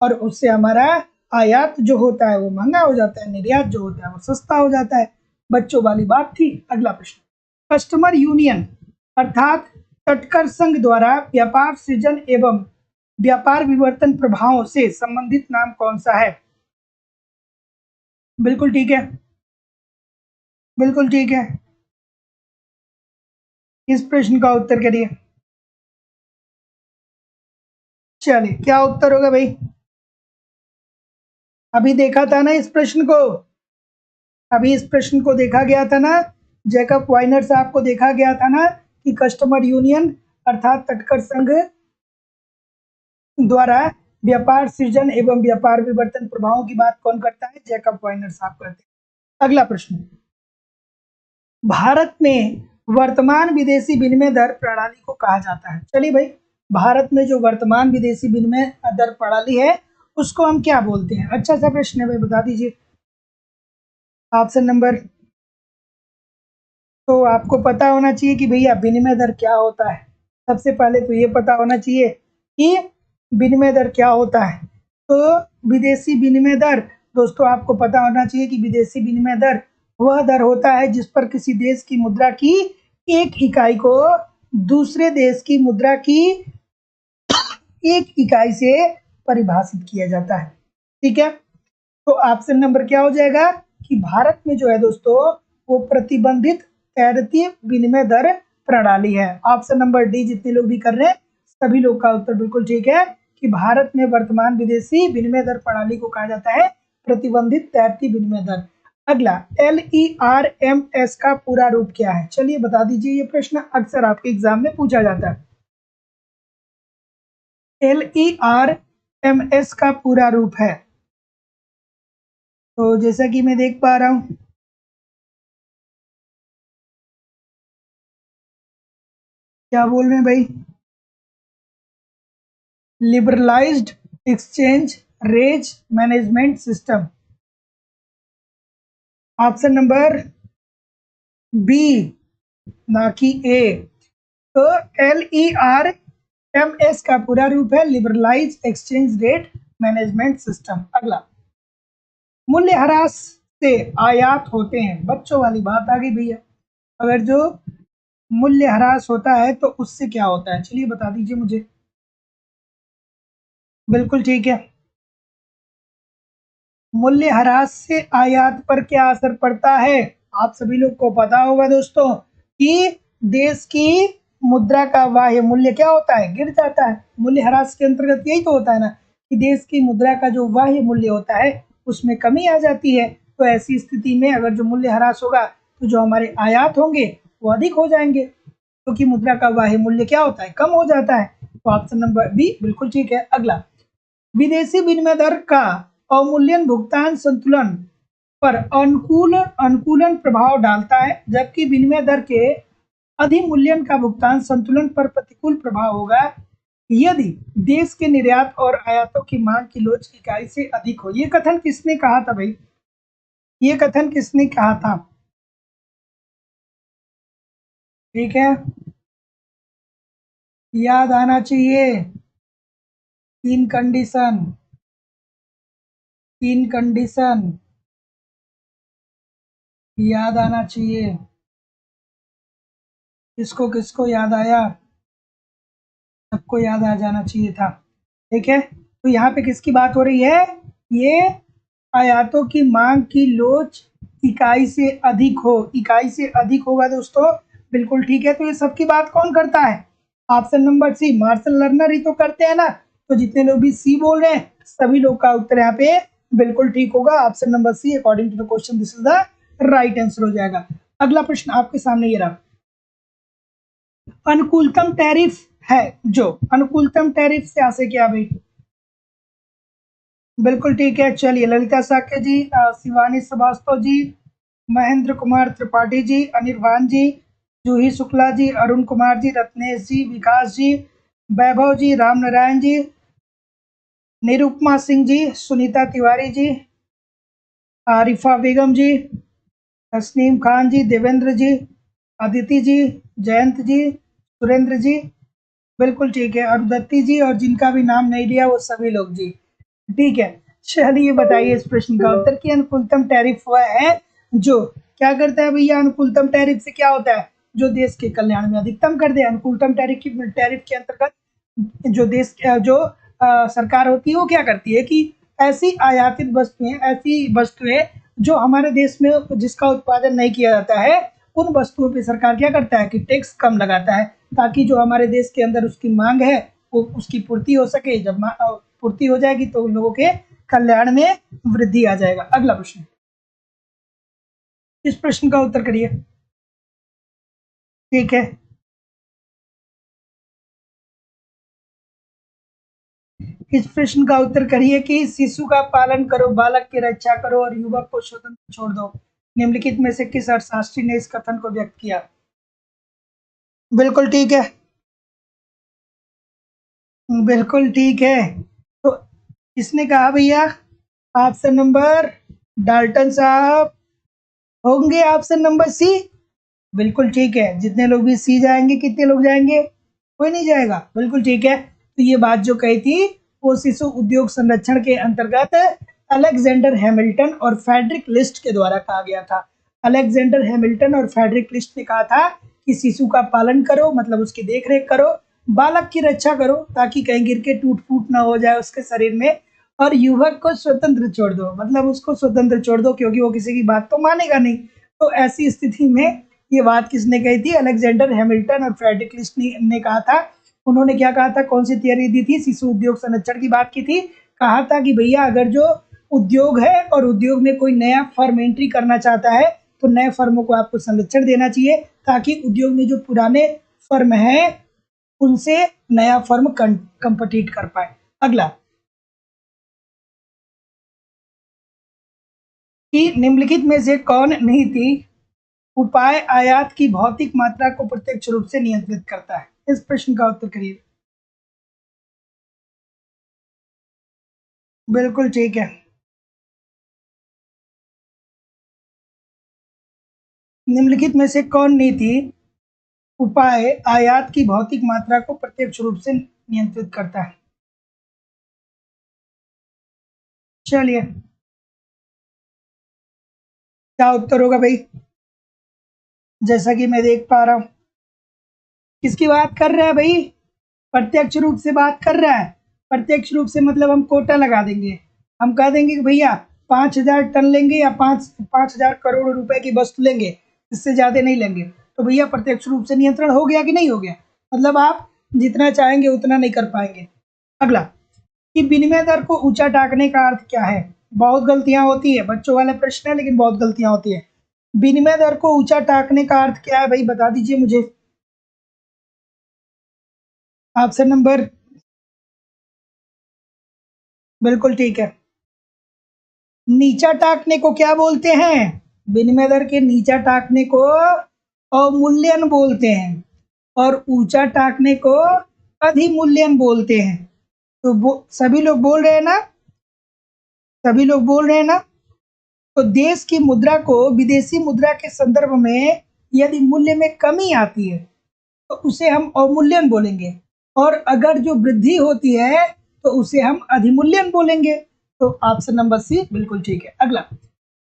[SPEAKER 1] और उससे हमारा आयात जो होता है वो महंगा हो जाता है, निर्यात जो होता है वो सस्ता हो जाता है। बच्चों वाली बात थी। अगला प्रश्न, कस्टमर यूनियन अर्थात तटकर संघ द्वारा व्यापार सृजन एवं व्यापार विवर्तन प्रभावों से संबंधित नाम कौन सा है? बिल्कुल ठीक है, बिल्कुल ठीक है, इस प्रश्न का उत्तर करिए। चलिए, क्या उत्तर होगा भाई? अभी देखा था ना इस प्रश्न को, अभी इस प्रश्न को देखा गया था ना, जैकब वाइनर साहब को देखा गया था ना कि कस्टमर यूनियन अर्थात तटकर संघ द्वारा व्यापार सृजन एवं व्यापार विवर्तन प्रभावों की बात कौन करता है? जैकब वाइनर साहब करते हैं। अगला प्रश्न, भारत में वर्तमान विदेशी विनिमय दर प्रणाली को कहा जाता है? चलिए भाई, भारत में जो वर्तमान विदेशी विनिमय दर प्रणाली है उसको हम क्या बोलते हैं? अच्छा सा प्रश्न है भाई, बता दीजिए। ऑप्शन नंबर, तो आपको पता होना चाहिए कि भैया विनिमय दर क्या होता है। सबसे पहले तो ये पता होना चाहिए कि विनिमय दर क्या होता है। तो विदेशी विनिमय दर दोस्तों आपको पता होना चाहिए कि विदेशी विनिमय दर वह दर होता है जिस पर किसी देश की मुद्रा की एक इकाई को दूसरे देश की मुद्रा की एक इकाई से परिभाषित किया जाता है। ठीक है, तो ऑप्शन नंबर क्या हो जाएगा कि भारत में जो है दोस्तों वो प्रतिबंधित तैरती विनिमय दर प्रणाली है। ऑप्शन नंबर डी जितने लोग भी कर रहे हैं सभी लोग का उत्तर बिल्कुल ठीक है कि भारत में वर्तमान विदेशी विनिमय दर प्रणाली को कहा जाता है प्रतिबंधित तैरती विनिमय दर। अगला, LERMS का पूरा रूप क्या है? चलिए बता दीजिए, ये प्रश्न अक्सर आपके एग्जाम में पूछा जाता है। LERMS का पूरा रूप है, तो जैसा कि मैं देख पा रहा हूं, क्या बोल रहे हैं भाई? Liberalised exchange rate management system. Option number B ना कि ए। तो LERMS का पूरा रूप है liberalise exchange rate management system. अगला, मूल्यह्रास से आयात होते हैं। बच्चों वाली बात आ गई भैया, अगर जो मूल्यह्रास होता है तो उससे क्या होता है? चलिए बता दीजिए मुझे। बिल्कुल ठीक है, मूल्यह्रास से आयात पर क्या असर पड़ता है? आप सभी लोग को पता होगा दोस्तों कि देश की मुद्रा का बाह्य मूल्य क्या होता है? गिर जाता है। मूल्यह्रास के अंतर्गत यही तो होता है ना कि देश की मुद्रा का जो बाह्य मूल्य होता है उसमें कमी आ जाती है। तो ऐसी स्थिति में अगर जो मूल्यह्रास होगा तो जो हमारे आयात होंगे वो अधिक हो जाएंगे, क्योंकि तो मुद्रा का बाह्य मूल्य क्या होता है? कम हो जाता है। तो ऑप्शन नंबर बी बिल्कुल ठीक है। अगला, विदेशी विनिमय दर का अवमूल्यन भुगतान संतुलन पर अनुकूलन प्रभाव डालता है, जबकि विनिमय दर के अधिमूल्यन का भुगतान संतुलन पर प्रतिकूल प्रभाव होगा यदि देश के निर्यात और आयातों की मांग की लोच इकाई से अधिक हो। ये कथन किसने कहा था भाई? ये कथन किसने कहा था? ठीक है, याद आना चाहिए। तीन कंडीशन, तीन कंडीशन याद आना चाहिए। किसको किसको याद आया? सबको याद आ जाना चाहिए था। ठीक है, तो यहाँ पे किसकी बात हो रही है? ये आयातों की मांग की लोच इकाई से अधिक हो, इकाई से अधिक होगा दोस्तों। बिल्कुल ठीक है। तो ये सबकी बात कौन करता है? Option number C, Marshall Lerner ही तो करते हैं ना। तो जितने लोग भी सी बोल रहे हैं सभी लोग का उत्तर यहाँ पे बिल्कुल ठीक होगा। Option number C according to the question this is the right answer हो जाएगा। अगला प्रश्न आपके सामने ये रहा, अनुकूलतम टैरिफ है जो, अनुकूलतम टैरिफ से आशय क्या भाई? बिल्कुल ठीक है। चलिए, ललिता साक्य जी, शिवानी श्रीवास्तव जी, महेंद्र कुमार त्रिपाठी जी, अनिर्बान जी, जूही शुक्ला जी, अरुण कुमार जी, रत्नेश जी, विकास जी, वैभव जी, राम नारायण जी, निरुपमा सिंह जी, सुनीता तिवारी जी, आरिफा बेगम जी, तस्नीम खान जी, देवेंद्र जी, अदिति जी, जयंत जी, सुरेंद्र जी। बिल्कुल ठीक है। अरुंधति जी और जिनका भी नाम नहीं लिया वो सभी लोग जी। ठीक है, चलिए बताइए इस प्रश्न का उत्तर कि अनुकूलतम टैरिफ वह है जो क्या करता है भैया? अनुकूलतम टैरिफ से क्या होता है? जो देश के कल्याण में अधिकतम कर दे। अनुकूलतम टैरिफ के अंतर्गत जो देश जो सरकार होती है वो क्या करती है कि ऐसी आयातित वस्तुएं, ऐसी वस्तुएं जो हमारे देश में जिसका उत्पादन नहीं किया जाता है उन वस्तुओं पे सरकार क्या करता है कि टैक्स कम लगाता है, ताकि जो हमारे देश के अंदर उसकी मांग है वो उसकी पूर्ति हो सके। जब पूर्ति हो जाएगी तो उन लोगों के कल्याण में वृद्धि आ जाएगा। अगला प्रश्न, इस प्रश्न का उत्तर करिए। ठीक है, इस प्रश्न का उत्तर करिए कि शिशु का पालन करो, बालक की रक्षा करो और युवक को स्वतंत्र छोड़ दो। निम्नलिखित में से किस अर्थशास्त्री ने इस कथन को व्यक्त किया? बिल्कुल ठीक है, बिल्कुल ठीक है। तो किसने कहा भैया? ऑप्शन नंबर डाल्टन साहब होंगे। ऑप्शन नंबर सी बिल्कुल ठीक है। जितने लोग भी सी जाएंगे, कितने लोग जाएंगे? कोई नहीं जाएगा। बिल्कुल ठीक है। तो ये बात जो कही थी वो शिशु उद्योग संरक्षण के अंतर्गत अलेक्जेंडर हैमिल्टन और फ्रेडरिक लिस्ट के द्वारा कहा गया था। अलेक्जेंडर हैमिल्टन और फ्रेडरिक लिस्ट ने कहा था कि शिशु का पालन करो, मतलब उसकी देख रेख करो, बालक की रक्षा करो ताकि कहीं गिर के टूट फूट ना हो जाए उसके शरीर में, और युवक को स्वतंत्र छोड़ दो, मतलब उसको स्वतंत्र छोड़ दो क्योंकि वो किसी की बात तो मानेगा नहीं। तो ऐसी स्थिति में ये बात किसने कही थी? अलेक्जेंडर हैमिल्टन और फ्रेडरिक लिस्ट ने कहा था। उन्होंने क्या कहा था? कौन सी थियरी दी थी? शिशु उद्योग संरक्षण की बात की थी। कहा था कि भैया अगर जो उद्योग है और उद्योग में कोई नया फर्म एंट्री करना चाहता है तो नए फर्मों को आपको संरक्षण देना चाहिए, ताकि उद्योग में जो पुराने फर्म है उनसे नया फर्म कंपीट कर पाए। अगला, कि निम्नलिखित में से कौन नीति उपाय आयात की भौतिक मात्रा को प्रत्यक्ष रूप से नियंत्रित करता है? इस प्रश्न का उत्तर करिए। बिल्कुल ठीक है। निम्नलिखित में से कौन नीति उपाय आयात की भौतिक मात्रा को प्रत्यक्ष रूप से नियंत्रित करता है? चलिए, क्या उत्तर होगा भाई? जैसा कि मैं देख पा रहा हूं, किसकी बात कर रहा है भाई? प्रत्यक्ष रूप से बात कर रहा है। प्रत्यक्ष रूप से मतलब हम कोटा लगा देंगे, हम कह देंगे कि भैया 5,000 टन लेंगे या 5,000 करोड़ रुपए की वस्तु लेंगे, इससे ज़्यादा नहीं लेंगे, तो भैया प्रत्यक्ष रूप से नियंत्रण हो गया कि नहीं हो गया? मतलब आप जितना चाहेंगे उतना नहीं कर पाएंगे। अगला कि विनिमय दर को ऊंचा टाँगने का अर्थ क्या है? बहुत गलतियां होती है, बच्चों वाले प्रश्न है लेकिन बहुत गलतियां होती है। विनिमय दर को ऊंचा टाँगने का अर्थ क्या है भाई, बता दीजिए मुझे। ऑप्शन नंबर, बिल्कुल ठीक है। नीचा टाँगने को क्या बोलते हैं? विनिमय दर के नीचा टाँगने को अवमूल्यन बोलते हैं और ऊंचा टाँगने को अधिमूल्यन बोलते हैं। तो सभी लोग बोल रहे हैं ना? सभी लोग बोल रहे हैं ना? तो देश की मुद्रा को विदेशी मुद्रा के संदर्भ में यदि मूल्य में कमी आती है तो उसे हम अवमूल्यन बोलेंगे, और अगर जो वृद्धि होती है तो उसे हम अधिमूल्यन बोलेंगे। तो ऑप्शन नंबर सी बिल्कुल ठीक है। अगला,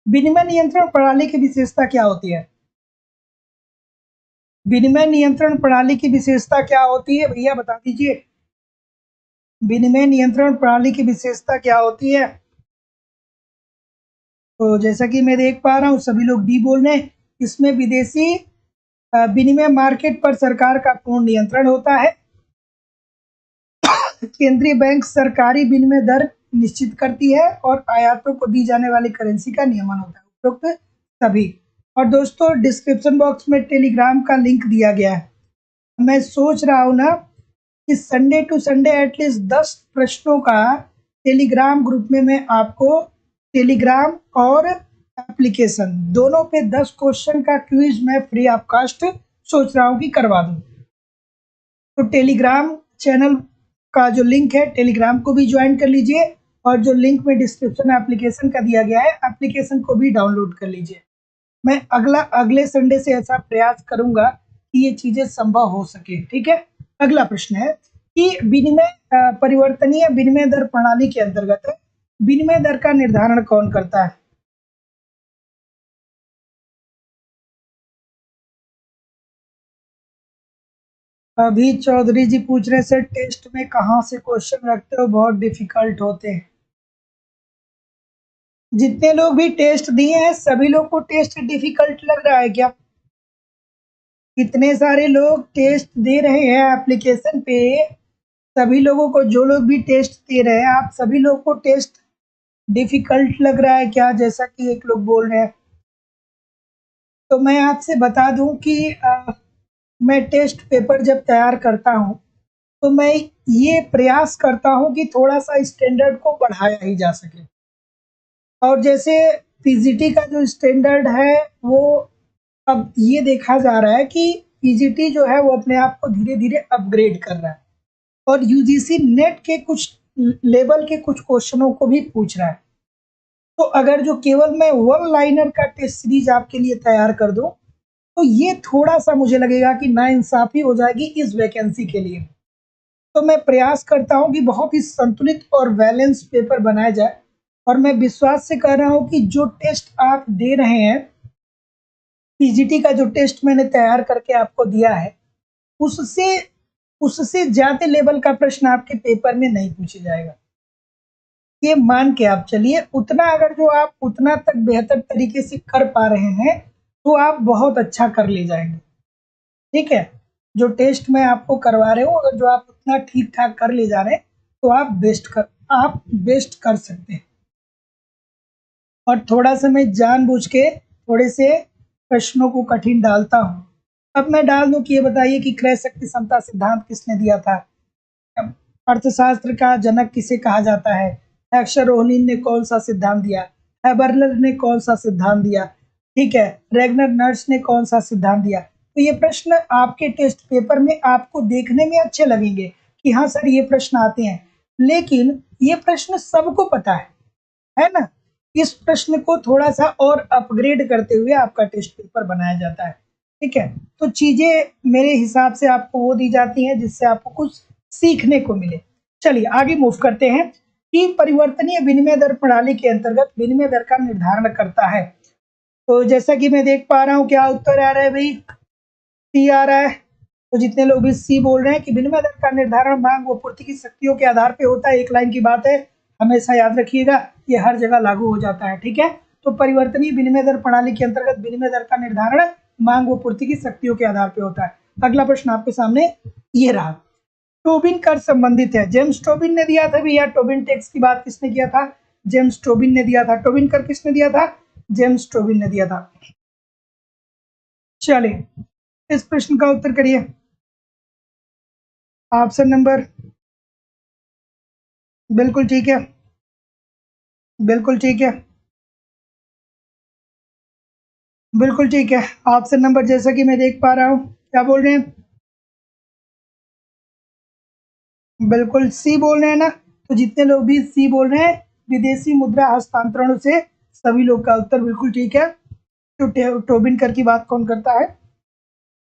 [SPEAKER 1] विनिमय नियंत्रण प्रणाली की विशेषता क्या होती है? विनिमय नियंत्रण प्रणाली की विशेषता क्या होती है भैया, बता दीजिए। विनिमय नियंत्रण प्रणाली की विशेषता क्या होती है? तो जैसा कि मैं देख पा रहा हूँ सभी लोग डी बोल रहे हैं। इसमें विदेशी विनिमय मार्केट पर सरकार का पूर्ण नियंत्रण होता है। केंद्रीय बैंक सरकारी विनिमय दर निश्चित करती है और आयातों को दी जाने वाली करेंसी का नियमन होता है। उपरोक्त सभी। और दोस्तों डिस्क्रिप्शन बॉक्स में टेलीग्राम का लिंक दिया गया है। मैं सोच रहा हूँ ना कि संडे टू संडे एटलीस्ट 10 प्रश्नों का टेलीग्राम ग्रुप में मैं आपको टेलीग्राम और एप्लीकेशन दोनों पे 10 क्वेश्चन का क्विज मैं फ्री ऑफ कास्ट सोच रहा हूँ कि करवा दूँ। तो टेलीग्राम चैनल का जो लिंक है टेलीग्राम को भी ज्वाइन कर लीजिए, और जो लिंक में डिस्क्रिप्शन एप्लीकेशन का दिया गया है एप्लीकेशन को भी डाउनलोड कर लीजिए। मैं अगले संडे से ऐसा प्रयास करूंगा कि ये चीजें संभव हो सके। ठीक है। अगला प्रश्न है कि विनिमय परिवर्तनीय विनिमय दर प्रणाली के अंतर्गत विनिमय दर का निर्धारण कौन करता है? अभी चौधरी जी पूछ रहे सर टेस्ट में कहाँ से क्वेश्चन रखते हो, बहुत डिफिकल्ट होते हैं। जितने लोग भी टेस्ट दिए हैं सभी लोग को टेस्ट डिफिकल्ट लग रहा है क्या? इतने सारे लोग टेस्ट दे रहे हैं एप्लीकेशन पे, सभी लोगों को, जो लोग भी टेस्ट दे रहे हैं आप सभी लोग को टेस्ट डिफिकल्ट लग रहा है क्या, जैसा कि एक लोग बोल रहे हैं? तो मैं आपसे बता दूं कि मैं टेस्ट पेपर जब तैयार करता हूं तो मैं ये प्रयास करता हूं कि थोड़ा सा स्टैंडर्ड को बढ़ाया ही जा सके। और जैसे पीजीटी का जो स्टैंडर्ड है वो अब ये देखा जा रहा है कि पीजीटी जो है वो अपने आप को धीरे धीरे अपग्रेड कर रहा है और यूजीसी नेट के कुछ लेवल के कुछ क्वेश्चनों को भी पूछ रहा है। तो अगर जो केवल मैं वन लाइनर का टेस्ट सीरीज आपके लिए तैयार कर दूं तो ये थोड़ा सा मुझे लगेगा कि नाइंसाफी हो जाएगी इस वैकेंसी के लिए। तो मैं प्रयास करता हूं कि बहुत ही संतुलित और बैलेंस पेपर बनाया जाए, और मैं विश्वास से कह रहा हूं कि जो टेस्ट आप दे रहे हैं, पीजीटी का जो टेस्ट मैंने तैयार करके आपको दिया है उससे उससे ज्यादा लेवल का प्रश्न आपके पेपर में नहीं पूछा जाएगा। ये मान के आप चलिए, उतना अगर जो आप उतना तक बेहतर तरीके से कर पा रहे हैं तो आप बहुत अच्छा कर ले जाएंगे। ठीक है। जो टेस्ट मैं आपको करवा रहे हूँ अगर जो आप उतना ठीक ठाक कर ले जा रहे हैं तो आप बेस्ट कर सकते हैं। और थोड़ा सा मैं जानबूझ के थोड़े से प्रश्नों को कठिन डालता हूँ। अब मैं डाल दूं कि ये बताइए कि क्रय शक्ति समता सिद्धांत किसने दिया था? अर्थशास्त्र का जनक किसे कहा जाता है? एक्सरोनिन ने कौन सा सिद्धांत दिया? हैबरलर ने कौन सा सिद्धांत दिया? ठीक है। रेगनर नर्स ने कौन सा सिद्धांत दिया? तो ये प्रश्न आपके टेस्ट पेपर में आपको देखने में अच्छे लगेंगे कि हाँ सर ये प्रश्न आते हैं, लेकिन ये प्रश्न सबको पता है ना? इस प्रश्न को थोड़ा सा और अपग्रेड करते हुए आपका टेस्ट पेपर बनाया जाता है। ठीक है। तो चीजें मेरे हिसाब से आपको वो दी जाती हैं जिससे आपको कुछ सीखने को मिले। चलिए आगे मूव करते हैं कि परिवर्तनीय विनिमय दर प्रणाली के अंतर्गत विनिमय दर का निर्धारण करता है। तो जैसा कि मैं देख पा रहा हूँ क्या उत्तर आ रहा है भाई? सी आ रहा है। तो जितने लोग भी सी बोल रहे हैं कि विनिमय दर का निर्धारण मांग व पूर्ति की शक्तियों के आधार पे होता है, एक लाइन की बात है, हमेशा याद रखिएगा, ये हर जगह लागू हो जाता है, ठीक है। तो परिवर्तनीय विनिमय दर प्रणाली के अंतर्गत विनिमय दर का निर्धारण मांग व पूर्ति की शक्तियों के आधार पर होता है। अगला प्रश्न आपके सामने ये रहा, टोबिन कर संबंधित है। जेम्स टोबिन ने दिया था भैया, टोबिन टैक्स की बात किसने किया था? जेम्स टोबिन ने दिया था। टोबिन कर किसने दिया था? जेम्स टोबिन ने दिया था। चलिए इस प्रश्न का उत्तर करिए। ऑप्शन नंबर, बिल्कुल ठीक है, बिल्कुल ठीक है, बिल्कुल ठीक है। ऑप्शन नंबर जैसा कि मैं देख पा रहा हूं, क्या बोल रहे हैं? बिल्कुल सी बोल रहे हैं ना। तो जितने लोग भी सी बोल रहे हैं, विदेशी मुद्रा हस्तांतरण से, सभी लोग का उत्तर बिल्कुल ठीक है। तो टोबिन कर की बात कौन करता है?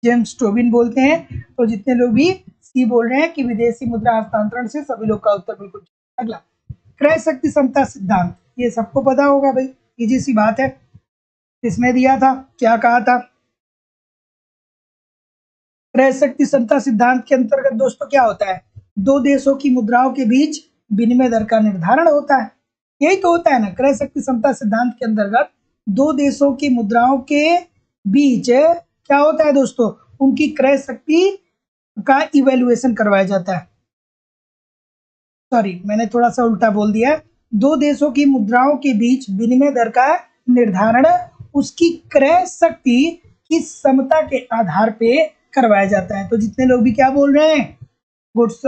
[SPEAKER 1] जेम्स टोबिन बोलते हैं। तो जितने लोग भी सी बोल रहे हैं कि विदेशी मुद्रा हस्तांतरण से, सभी लोग का उत्तर बिल्कुल ठीक है। अगला, क्रय शक्ति समता सिद्धांत, ये सबको पता होगा भाई, इजी सी बात है। किसने दिया था, क्या कहा था? क्रय शक्ति समता सिद्धांत के अंतर्गत दोस्तों क्या होता है? दो देशों की मुद्राओं के बीच विनिमय दर का निर्धारण होता है। यही तो होता है ना, क्रय शक्ति समता सिद्धांत के अंतर्गत दो देशों की मुद्राओं के बीच क्या होता है दोस्तों? उनकी क्रय शक्ति का इवेल्युएशन करवाया जाता है। सॉरी, मैंने थोड़ा सा उल्टा बोल दिया। दो देशों की मुद्राओं के बीच विनिमय दर का निर्धारण उसकी क्रय शक्ति की समता के आधार पे करवाया जाता है। तो जितने लोग भी क्या बोल रहे हैं, गुड्स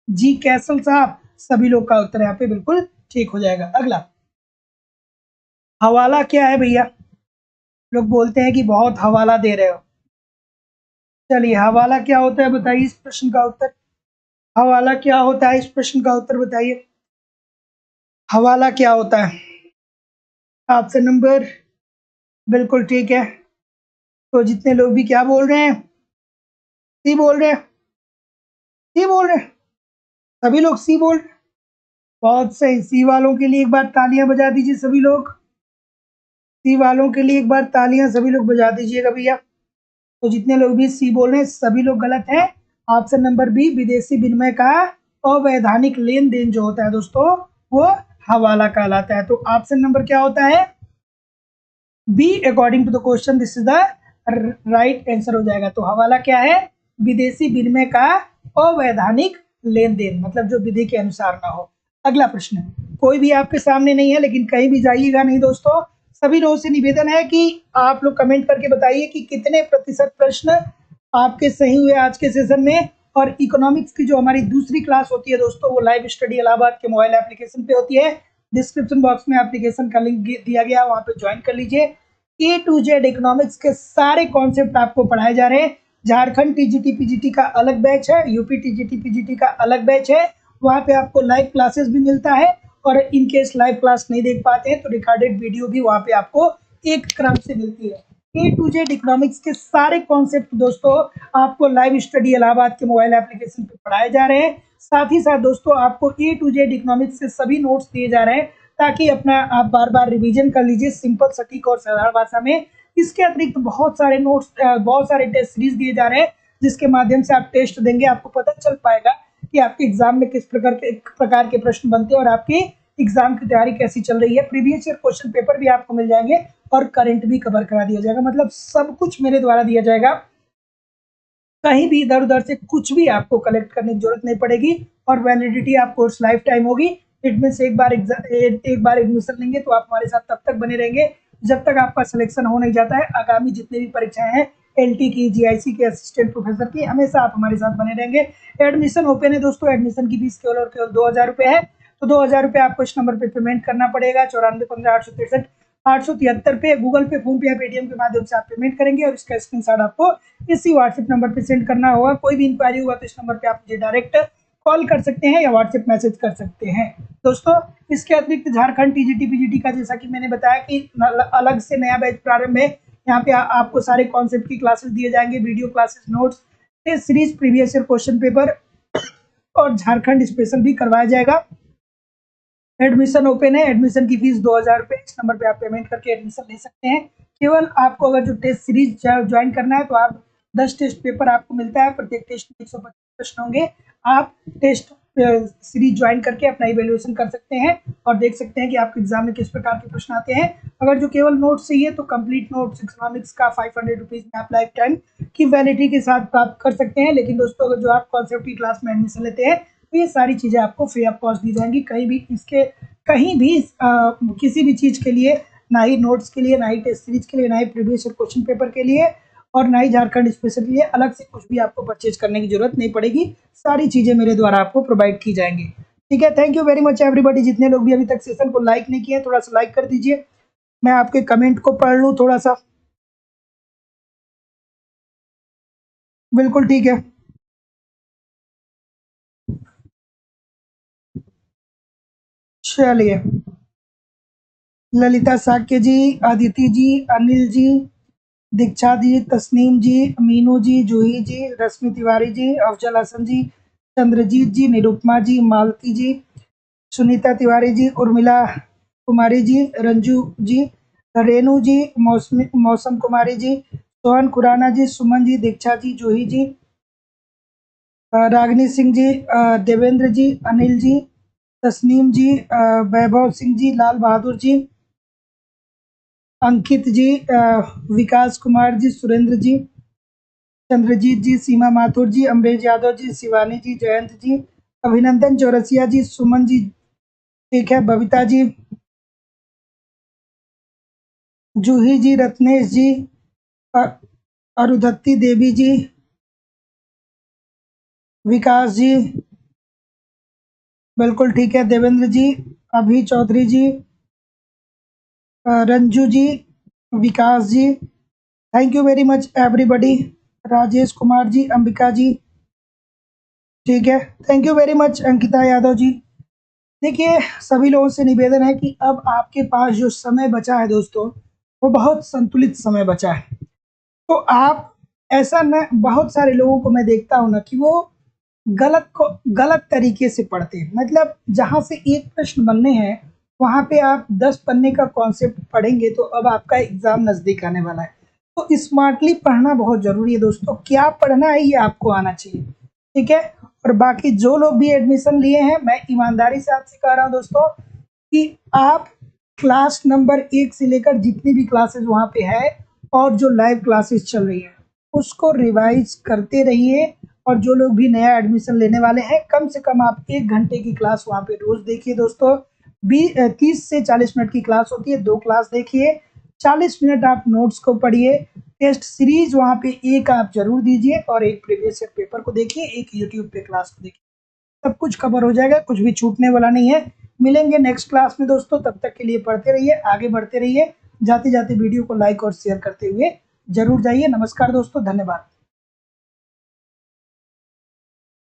[SPEAKER 1] जी कैसल साहब, सभी लोग का उत्तर यहाँ पे बिल्कुल ठीक हो जाएगा। अगला, हवाला क्या है भैया? लोग बोलते हैं कि बहुत हवाला दे रहे हो। चलिए हवाला क्या होता है बताइए इस प्रश्न का उत्तर। हवाला क्या होता है, इस प्रश्न का उत्तर बताइए। हवाला क्या होता है? ऑप्शन नंबर, बिल्कुल ठीक है। तो जितने लोग भी क्या बोल रहे हैं, सी बोल रहे हैं, सी बोल रहे हैं, सभी लोग सी बोल रहे हैं। बहुत सही, सी वालों के लिए एक बार तालियां बजा दीजिए सभी लोग। सी वालों के लिए एक बार तालियां सभी लोग बजा दीजिएगा भैया। तो जितने लोग भी सी बोल रहे हैं, सभी लोग गलत हैं। ऑप्शन नंबर बी, विदेशी विनिमय का अवैधानिक लेन देन जो होता है दोस्तों, वो हवाला कहलाता है। तो ऑप्शन नंबर क्या होता है? B, according to the question this is the right answer हो जाएगा। तो हवाला क्या है? विदेशी विनिमय का अवैधानिक लेन देन, मतलब जो विधि के अनुसार ना हो। अगला प्रश्न, कोई भी आपके सामने नहीं है, लेकिन कहीं भी जाइएगा नहीं दोस्तों। सभी लोगों से निवेदन है कि आप लोग कमेंट करके बताइए कि कितने प्रतिशत प्रश्न आपके सही हुए आज के सेशन में। और इकोनॉमिक्स की जो हमारी दूसरी क्लास होती है दोस्तों, वो लाइव स्टडी इलाहाबाद के मोबाइल एप्लीकेशन पे होती है। डिस्क्रिप्शन बॉक्स में एप्लीकेशन का लिंक दिया गया, वहां पे ज्वाइन कर लीजिए। ए टू जेड इकोनॉमिक्स के सारे कॉन्सेप्ट आपको पढ़ाए जा रहे हैं। झारखंड टीजीटी पीजीटी का अलग बैच है, यूपी टीजीटी पीजीटी का अलग बैच है। वहां पे आपको लाइव क्लासेस भी मिलता है, और इन केस लाइव क्लास नहीं देख पाते हैं तो रिकॉर्डेड वीडियो भी वहां पे आपको एक क्रम से मिलती है। ए टू जेड इकोनॉमिक्स के सारे कॉन्सेप्ट दोस्तों आपको लाइव स्टडी इलाहाबाद के मोबाइल एप्लीकेशन पे पढ़ाए जा रहे हैं। साथ ही साथ दोस्तों आपको ए टू जेड इकोनॉमिक्स के सभी नोट्स दिए जा रहे हैं, ताकि अपना आप बार बार रिवीजन कर लीजिए सिंपल, सटीक और साधारण भाषा में। इसके अतिरिक्त बहुत सारे नोट्स, बहुत सारे टेस्ट सीरीज दिए जा रहे हैं, जिसके माध्यम से आप टेस्ट देंगे, आपको पता चल पाएगा कि आपके एग्जाम में किस प्रकार के प्रश्न बनते हैं और आपकी एग्जाम की तैयारी कैसी चल रही है। प्रीवियस ईयर क्वेश्चन पेपर भी आपको मिल जाएंगे और करंट भी कवर करा दिया जाएगा, मतलब सब कुछ मेरे द्वारा दिया जाएगा। कहीं भी इधर उधर से कुछ भी आपको कलेक्ट करने की जरूरत नहीं पड़ेगी, और वैलिडिटी आप कोर्स लाइफ टाइम होगी। इट मीन एक बार एडमिशन लेंगे तो आप हमारे साथ तब तक बने रहेंगे जब तक आपका सिलेक्शन हो नहीं जाता है। आगामी जितने भी परीक्षाएं हैं, एलटी की, जीआईसी की, असिस्टेंट प्रोफेसर की, हमेशा आप हमारे साथ बने रहेंगे। एडमिशन ओपन है दोस्तों, एडमिशन की फीस केवल और केवल 2000 रुपये है। तो 2000 रुपये आपको इस नंबर पे पेमेंट करना पड़ेगा, 9415 863 873 पे, गूगल पे, फोन पे या पेटीएम के माध्यम से आप पेमेंट करेंगे, और इसका स्क्रीनशॉट आपको इसी व्हाट्सएप नंबर पे सेंड करना होगा। कोई भी इंक्वायरी हुआ तो इस नंबर पे आप मुझे डायरेक्ट कॉल कर सकते हैं या व्हाट्सएप मैसेज कर सकते हैं दोस्तों। इसके अतिरिक्त झारखंड टीजीटी पीजीटी का, जैसा कि मैंने बताया कि अलग से नया बैच प्रारंभ है। यहाँ पे आपको सारे कॉन्सेप्ट की क्लासेस दिए जाएंगे, video classes, notes, test series, previous year question paper और झारखंड स्पेशल भी करवाया जाएगा। एडमिशन ओपन है, एडमिशन की फीस 2000 रुपये, इस नंबर पे आप पेमेंट करके एडमिशन ले सकते हैं। केवल आपको अगर जो टेस्ट सीरीज ज्वाइन करना है तो आप 10 टेस्ट पेपर आपको मिलता है, प्रत्येक टेस्ट में 125 प्रश्न होंगे। आप टेस्ट सीरीज ज्वाइन करके अपना इवेल्युएशन कर सकते हैं और देख सकते हैं कि आपके एग्जाम में किस प्रकार के प्रश्न आते हैं। अगर जो केवल नोट्स चाहिए तो कंप्लीट नोट्स इकोनॉमिक्स का 500 रुपीज़ में आप लाइफ टाइम की वैलिडिटी के साथ प्राप्त कर सकते हैं। लेकिन दोस्तों अगर जो आप कॉन्सेप्ट की क्लास में एडमिशन लेते हैं तो ये सारी चीज़ें आपको फ्री ऑफ कॉस्ट दी जाएंगी। कहीं भी किसी भी चीज़ के लिए, ना ही नोट्स के लिए, ना ही टेस्ट सीरीज के लिए, ना ही प्रीवियस ईयर क्वेश्चन पेपर के लिए और ना ही झारखंड स्पेशल के लिए अलग से कुछ भी आपको परचेज करने की जरूरत नहीं पड़ेगी। सारी चीज़ें मेरे द्वारा आपको प्रोवाइड की जाएंगी। ठीक है, thank you very much everybody. जितने लोग भी अभी तक सेशन को लाइक नहीं किए थोड़ा सा लाइक कर दीजिए। मैं आपके कमेंट को पढ़ लूँ थोड़ा सा। बिल्कुल ठीक है। चलिए, ललिता साक्य जी, अदिति जी, अनिल जी, दीक्षा जी, तस्नीम जी, मीनू जी, जूही जी, रश्मि तिवारी जी, अफजल हसन जी, चंद्रजीत जी, निरुपमा जी, मालती जी, सुनीता तिवारी जी, उर्मिला कुमारी जी, रंजू जी, रेणु जी, मौसम कुमारी जी, सोहन खुराना जी, सुमन जी, दीक्षा जी, जूही जी, रागिनी सिंह जी, देवेंद्र जी, अनिल जी, तस्नीम जी, वैभव सिंह जी, लाल बहादुर जी, अंकित जी, विकास कुमार जी, सुरेंद्र जी, चंद्रजीत जी, सीमा माथुर जी, अमरेश यादव जी, शिवानी जी, जयंत जी, अभिनंदन चौरसिया जी, सुमन जी, ठीक है, बबीता जी, जूही जी, रत्नेश जी, अरुधत्ती देवी जी, विकास जी, बिल्कुल ठीक है, Devendra ji, Abhi Chaudhary ji, Ranju ji, Vikas ji, thank you very much everybody, Rajesh Kumar ji, Ambika ji, ठीक है, thank you very much Ankita Yadav ji. देखिए, सभी लोगों से निवेदन है कि अब आपके पास जो समय बचा है दोस्तों, वो बहुत संतुलित समय बचा है। तो आप ऐसा न, बहुत सारे लोगों को मैं देखता हूँ ना कि वो गलत तरीके से पढ़ते हैं। मतलब जहाँ से एक प्रश्न बनने हैं वहाँ पे आप 10 पन्ने का कॉन्सेप्ट पढ़ेंगे तो अब आपका एग्जाम नज़दीक आने वाला है। तो स्मार्टली पढ़ना बहुत ज़रूरी है दोस्तों। क्या पढ़ना है ये आपको आना चाहिए, ठीक है। और बाकी जो लोग भी एडमिशन लिए हैं, मैं ईमानदारी से आपसे कह रहा हूँ दोस्तों कि आप क्लास नंबर 1 से लेकर जितनी भी क्लासेस वहाँ पे है और जो लाइव क्लासेस चल रही है उसको रिवाइज करते रहिए। और जो लोग भी नया एडमिशन लेने वाले हैं, कम से कम आप 1 घंटे की क्लास वहाँ पे रोज देखिए दोस्तों। 30 से 40 मिनट की क्लास होती है, 2 क्लास देखिए, 40 मिनट आप नोट्स को पढ़िए। टेस्ट सीरीज वहाँ पे एक आप जरूर दीजिए और एक प्रीवियस ईयर पेपर को देखिए, एक यूट्यूब पे क्लास को देखिए। सब कुछ कवर हो जाएगा, कुछ भी छूटने वाला नहीं है। मिलेंगे नेक्स्ट क्लास में दोस्तों, तब तक के लिए पढ़ते रहिए, आगे बढ़ते रहिए। जाते जाते वीडियो को लाइक और शेयर करते हुए जरूर जाइए। नमस्कार दोस्तों, धन्यवाद।